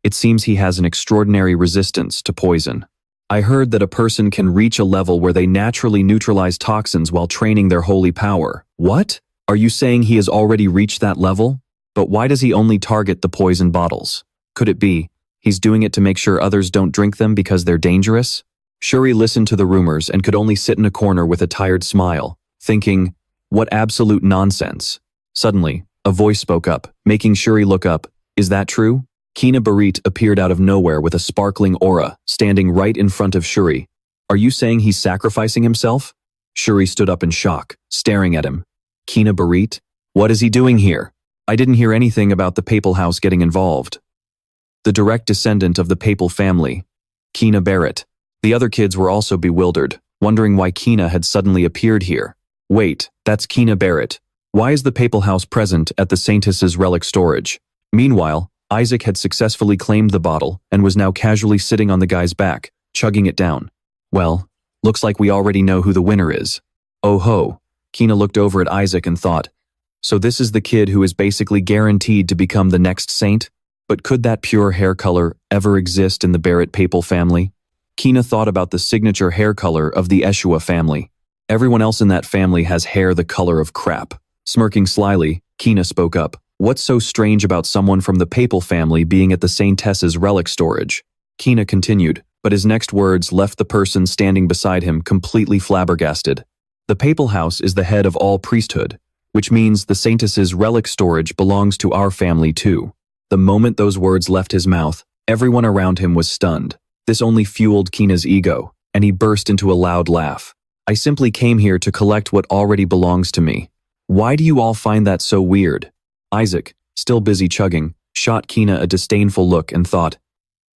"It seems he has an extraordinary resistance to poison. I heard that a person can reach a level where they naturally neutralize toxins while training their holy power." What? Are you saying he has already reached that level? But why does he only target the poison bottles? Could it be he's doing it to make sure others don't drink them because they're dangerous? Shuri listened to the rumors and could only sit in a corner with a tired smile, thinking, what absolute nonsense. Suddenly, a voice spoke up, making Shuri look up. Is that true? Kina Barit appeared out of nowhere with a sparkling aura, standing right in front of Shuri. Are you saying he's sacrificing himself? Shuri stood up in shock, staring at him. Kina Barit? What is he doing here? I didn't hear anything about the papal house getting involved. The direct descendant of the papal family, Kina Barrett. The other kids were also bewildered, wondering why Kina had suddenly appeared here. Wait, that's Kina Barrett. Why is the papal house present at the Saintess's relic storage? Meanwhile, Isaac had successfully claimed the bottle and was now casually sitting on the guy's back, chugging it down. Well, looks like we already know who the winner is. Oh ho. Kina looked over at Isaac and thought, so this is the kid who is basically guaranteed to become the next saint? But could that pure hair color ever exist in the Barrett papal family? Kina thought about the signature hair color of the Eshua family. Everyone else in that family has hair the color of crap. Smirking slyly, Kina spoke up. What's so strange about someone from the papal family being at the Saintess's relic storage? Kina continued, but his next words left the person standing beside him completely flabbergasted. The papal house is the head of all priesthood, which means the Saintess's relic storage belongs to our family too. The moment those words left his mouth, everyone around him was stunned. This only fueled Kina's ego, and he burst into a loud laugh. I simply came here to collect what already belongs to me. Why do you all find that so weird? Isaac, still busy chugging, shot Kina a disdainful look and thought,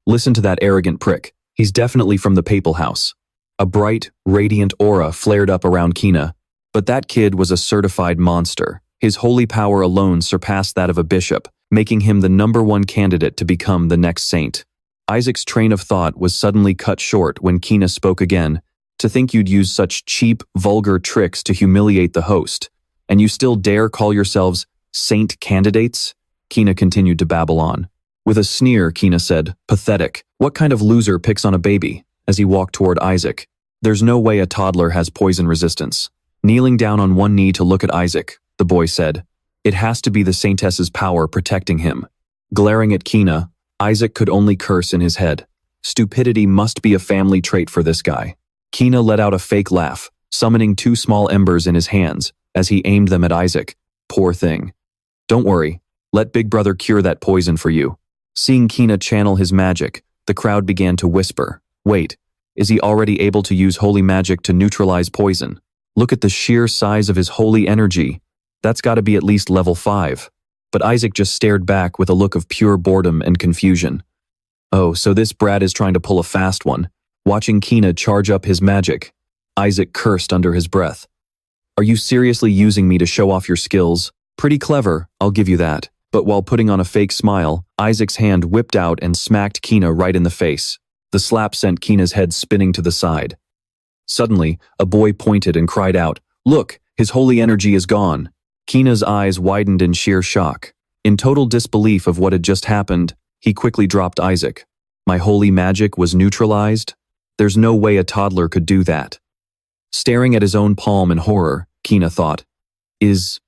listen to that arrogant prick. He's definitely from the papal house. A bright, radiant aura flared up around Kina, but that kid was a certified monster. His holy power alone surpassed that of a bishop, making him the #1 candidate to become the next saint. Isaac's train of thought was suddenly cut short when Kina spoke again. To think you'd use such cheap, vulgar tricks to humiliate the host, and you still dare call yourselves saint candidates? Kina continued to babble on. With a sneer, Kina said, pathetic. What kind of loser picks on a baby? As he walked toward Isaac. There's no way a toddler has poison resistance. Kneeling down on one knee to look at Isaac, the boy said, it has to be the Saintess's power protecting him. Glaring at Kina, Isaac could only curse in his head. Stupidity must be a family trait for this guy. Kina let out a fake laugh, summoning 2 small embers in his hands as he aimed them at Isaac. Poor thing. Don't worry, let Big Brother cure that poison for you. Seeing Kina channel his magic, the crowd began to whisper, wait, is he already able to use holy magic to neutralize poison? Look at the sheer size of his holy energy. That's gotta be at least level 5. But Isaac just stared back with a look of pure boredom and confusion. Oh, so this brat is trying to pull a fast one. Watching Kina charge up his magic, Isaac cursed under his breath. Are you seriously using me to show off your skills? Pretty clever, I'll give you that. But while putting on a fake smile, Isaac's hand whipped out and smacked Kina right in the face. The slap sent Kina's head spinning to the side. Suddenly, a boy pointed and cried out, look, his holy energy is gone. Kina's eyes widened in sheer shock. In total disbelief of what had just happened, he quickly dropped Isaac. My holy magic was neutralized? There's no way a toddler could do that. Staring at his own palm in horror, Kina thought, Is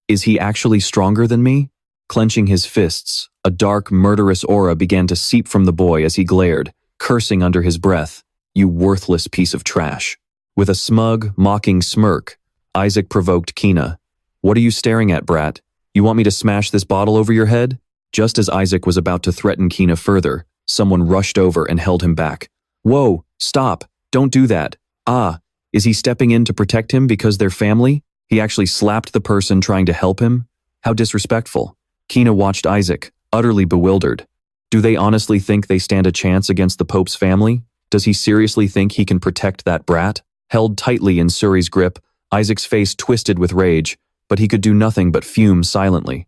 he actually stronger than me? Clenching his fists, a dark, murderous aura began to seep from the boy as he glared, cursing under his breath, you worthless piece of trash. With a smug, mocking smirk, Isaac provoked Kina. What are you staring at, brat? You want me to smash this bottle over your head? Just as Isaac was about to threaten Kina further, someone rushed over and held him back. Whoa, stop, don't do that. Ah, is he stepping in to protect him because they're family? He actually slapped the person trying to help him? How disrespectful. Kina watched Isaac, utterly bewildered. Do they honestly think they stand a chance against the Pope's family? Does he seriously think he can protect that brat? Held tightly in Suri's grip, Isaac's face twisted with rage, but he could do nothing but fume silently.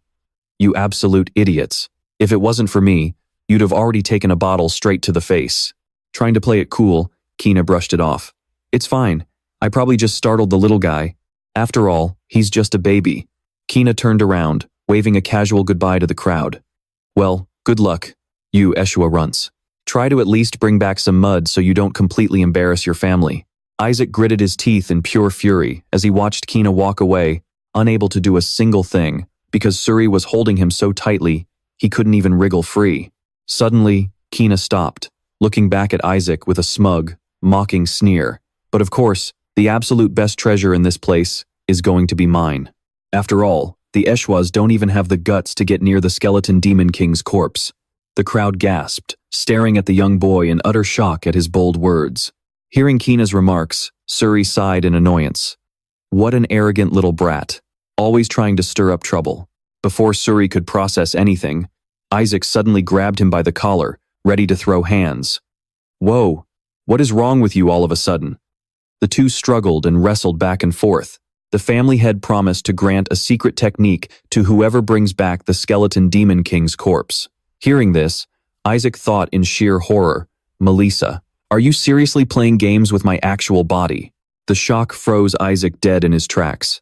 You absolute idiots. If it wasn't for me, you'd have already taken a bottle straight to the face. Trying to play it cool, Kina brushed it off. It's fine. I probably just startled the little guy. After all, he's just a baby. Kina turned around, waving a casual goodbye to the crowd. Well, good luck, you Eshua runts. Try to at least bring back some mud so you don't completely embarrass your family. Isaac gritted his teeth in pure fury as he watched Kina walk away, unable to do a single thing, because Suri was holding him so tightly, he couldn't even wriggle free. Suddenly, Kina stopped, looking back at Isaac with a smug, mocking sneer. But of course, the absolute best treasure in this place is going to be mine. After all, the Eshuas don't even have the guts to get near the skeleton demon king's corpse. The crowd gasped, staring at the young boy in utter shock at his bold words. Hearing Kina's remarks, Suri sighed in annoyance. What an arrogant little brat, always trying to stir up trouble. Before Suri could process anything, Isaac suddenly grabbed him by the collar, ready to throw hands. Whoa, what is wrong with you all of a sudden? The two struggled and wrestled back and forth. The family had promised to grant a secret technique to whoever brings back the skeleton demon king's corpse. Hearing this, Isaac thought in sheer horror, Melissa, are you seriously playing games with my actual body? The shock froze Isaac dead in his tracks.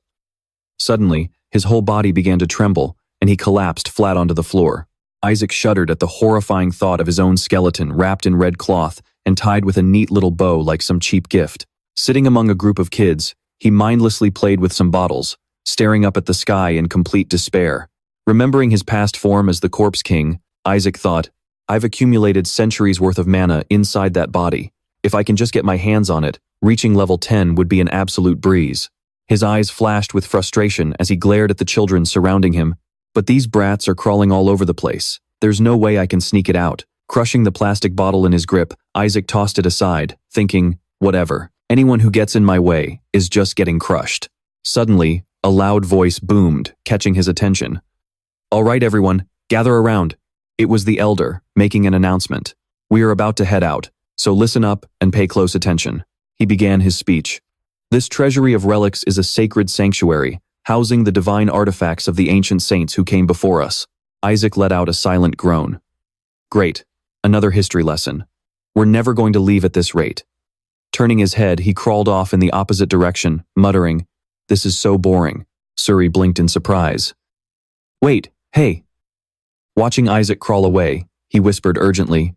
Suddenly, his whole body began to tremble, and he collapsed flat onto the floor. Isaac shuddered at the horrifying thought of his own skeleton wrapped in red cloth and tied with a neat little bow like some cheap gift. Sitting among a group of kids, he mindlessly played with some bottles, staring up at the sky in complete despair. Remembering his past form as the Corpse King, Isaac thought, I've accumulated centuries worth of mana inside that body. If I can just get my hands on it, reaching level 10 would be an absolute breeze. His eyes flashed with frustration as he glared at the children surrounding him. But these brats are crawling all over the place. There's no way I can sneak it out. Crushing the plastic bottle in his grip, Isaac tossed it aside, thinking, whatever. Anyone who gets in my way is just getting crushed. Suddenly, a loud voice boomed, catching his attention. All right, everyone, gather around. It was the elder, making an announcement. We are about to head out, so listen up and pay close attention. He began his speech. This treasury of relics is a sacred sanctuary, housing the divine artifacts of the ancient saints who came before us. Isaac let out a silent groan. Great, another history lesson. We're never going to leave at this rate. Turning his head, he crawled off in the opposite direction, muttering, "This is so boring." Suri blinked in surprise. "Wait, hey." Watching Isaac crawl away, he whispered urgently,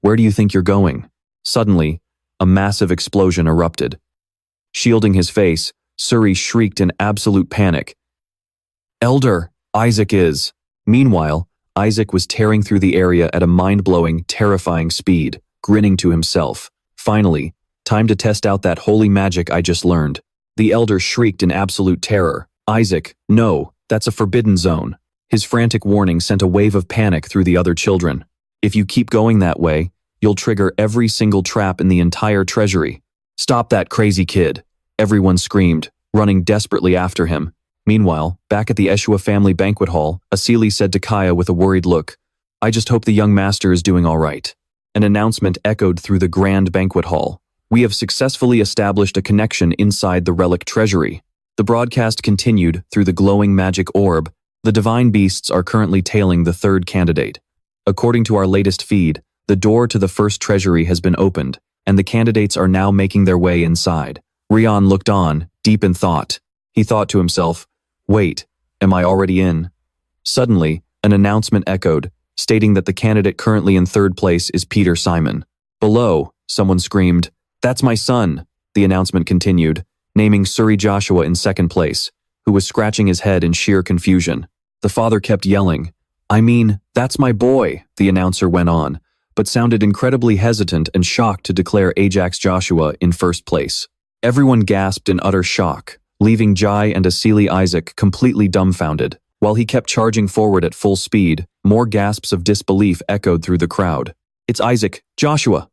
"Where do you think you're going?" Suddenly, a massive explosion erupted. Shielding his face, Suri shrieked in absolute panic. "Elder, Isaac is." Meanwhile, Isaac was tearing through the area at a mind-blowing, terrifying speed, grinning to himself. Finally, time to test out that holy magic I just learned. The elder shrieked in absolute terror. "Isaac, no, that's a forbidden zone." His frantic warning sent a wave of panic through the other children. "If you keep going that way, you'll trigger every single trap in the entire treasury." "Stop that crazy kid," everyone screamed, running desperately after him. Meanwhile, back at the Eshua family banquet hall, Asili said to Kaya with a worried look, "I just hope the young master is doing all right." An announcement echoed through the grand banquet hall. "We have successfully established a connection inside the relic treasury." The broadcast continued through the glowing magic orb. "The divine beasts are currently tailing the third candidate. According to our latest feed, the door to the first treasury has been opened, and the candidates are now making their way inside." Rion looked on, deep in thought. He thought to himself, "Wait, am I already in?" Suddenly, an announcement echoed, stating that the candidate currently in third place is Peter Simon. Below, someone screamed, "That's my son!" The announcement continued, naming Suri Joshua in second place, who was scratching his head in sheer confusion. The father kept yelling, "I mean, that's my boy," the announcer went on, but sounded incredibly hesitant and shocked to declare Ajax Joshua in first place. Everyone gasped in utter shock, leaving Jai and Asili Isaac completely dumbfounded. While he kept charging forward at full speed, more gasps of disbelief echoed through the crowd. "It's Isaac, Joshua!"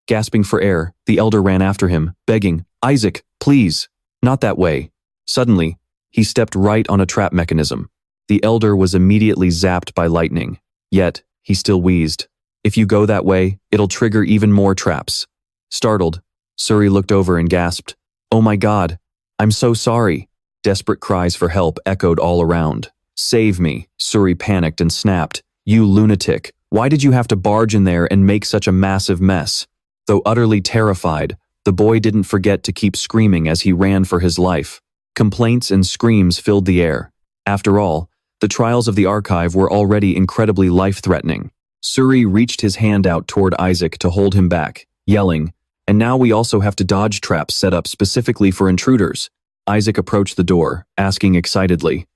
Gasping for air, the elder ran after him, begging, "Isaac, please, not that way." Suddenly, he stepped right on a trap mechanism. The elder was immediately zapped by lightning. Yet, he still wheezed. "If you go that way, it'll trigger even more traps." Startled, Suri looked over and gasped, "Oh my God, I'm so sorry." Desperate cries for help echoed all around. "Save me," Suri panicked and snapped. "You lunatic, why did you have to barge in there and make such a massive mess?" Though utterly terrified, the boy didn't forget to keep screaming as he ran for his life. Complaints and screams filled the air. After all, the trials of the archive were already incredibly life-threatening. Suri reached his hand out toward Isaac to hold him back, yelling, "And now we also have to dodge traps set up specifically for intruders." Isaac approached the door, asking excitedly,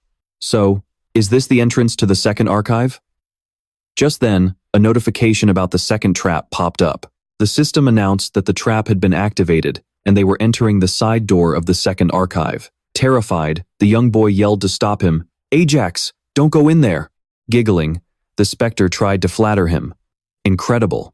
"So, is this the entrance to the second archive?" Just then, a notification about the second trap popped up. The system announced that the trap had been activated, and they were entering the side door of the second archive. Terrified, the young boy yelled to stop him, "Ajax, don't go in there!" Giggling, the specter tried to flatter him. "Incredible.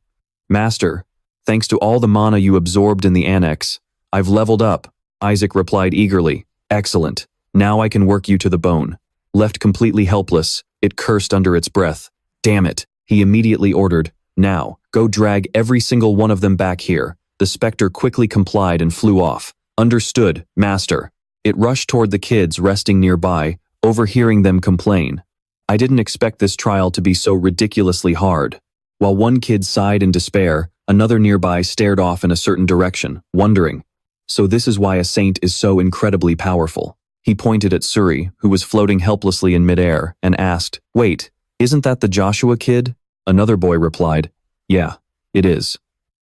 Master, thanks to all the mana you absorbed in the annex, I've leveled up," Isaac replied eagerly. "Excellent. Now I can work you to the bone." Left completely helpless, it cursed under its breath. "Damn it," he immediately ordered. "Now, go drag every single one of them back here." The specter quickly complied and flew off. "Understood, Master." It rushed toward the kids resting nearby, overhearing them complain. "I didn't expect this trial to be so ridiculously hard." While one kid sighed in despair, another nearby stared off in a certain direction, wondering, "So this is why a saint is so incredibly powerful." He pointed at Suri, who was floating helplessly in midair, and asked, "Wait, isn't that the Joshua kid?" Another boy replied, "Yeah, it is."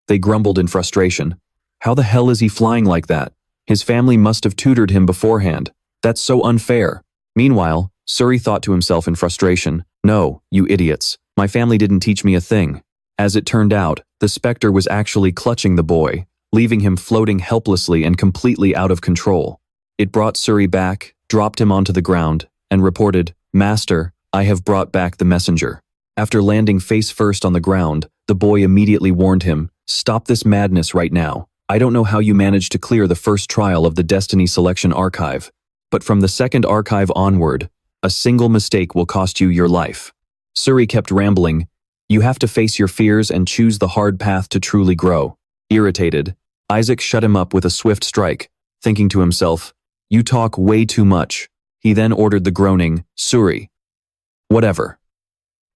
They grumbled in frustration. "How the hell is he flying like that? His family must have tutored him beforehand. That's so unfair." Meanwhile, Suri thought to himself in frustration, "No, you idiots. My family didn't teach me a thing. As it turned out, the specter was actually clutching the boy, leaving him floating helplessly and completely out of control. It brought Suri back, dropped him onto the ground, and reported, "Master, I have brought back the messenger." After landing face first on the ground, the boy immediately warned him, "Stop this madness right now. I don't know how you managed to clear the first trial of the Destiny Selection Archive, but from the second archive onward, a single mistake will cost you your life." Suri kept rambling, "You have to face your fears and choose the hard path to truly grow." Irritated, Isaac shut him up with a swift strike, thinking to himself, "You talk way too much." He then ordered the groaning, "Suri, whatever.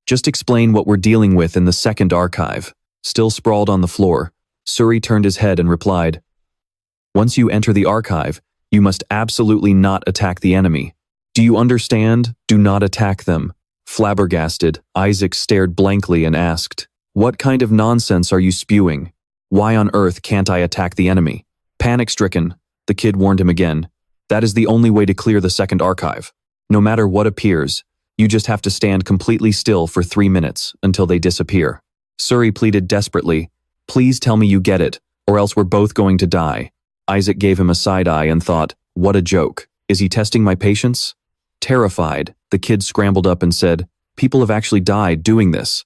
Just explain what we're dealing with in the second archive." Still sprawled on the floor, Suri turned his head and replied, "Once you enter the archive, you must absolutely not attack the enemy. Do you understand? Do not attack them." Flabbergasted, Isaac stared blankly and asked, "What kind of nonsense are you spewing? Why on earth can't I attack the enemy?" Panic-stricken, the kid warned him again, "That is the only way to clear the second archive. No matter what appears, you just have to stand completely still for 3 minutes until they disappear." Suri pleaded desperately, "Please tell me you get it, or else we're both going to die." Isaac gave him a side eye and thought, "What a joke. Is he testing my patience?" Terrified, the kid scrambled up and said, "People have actually died doing this.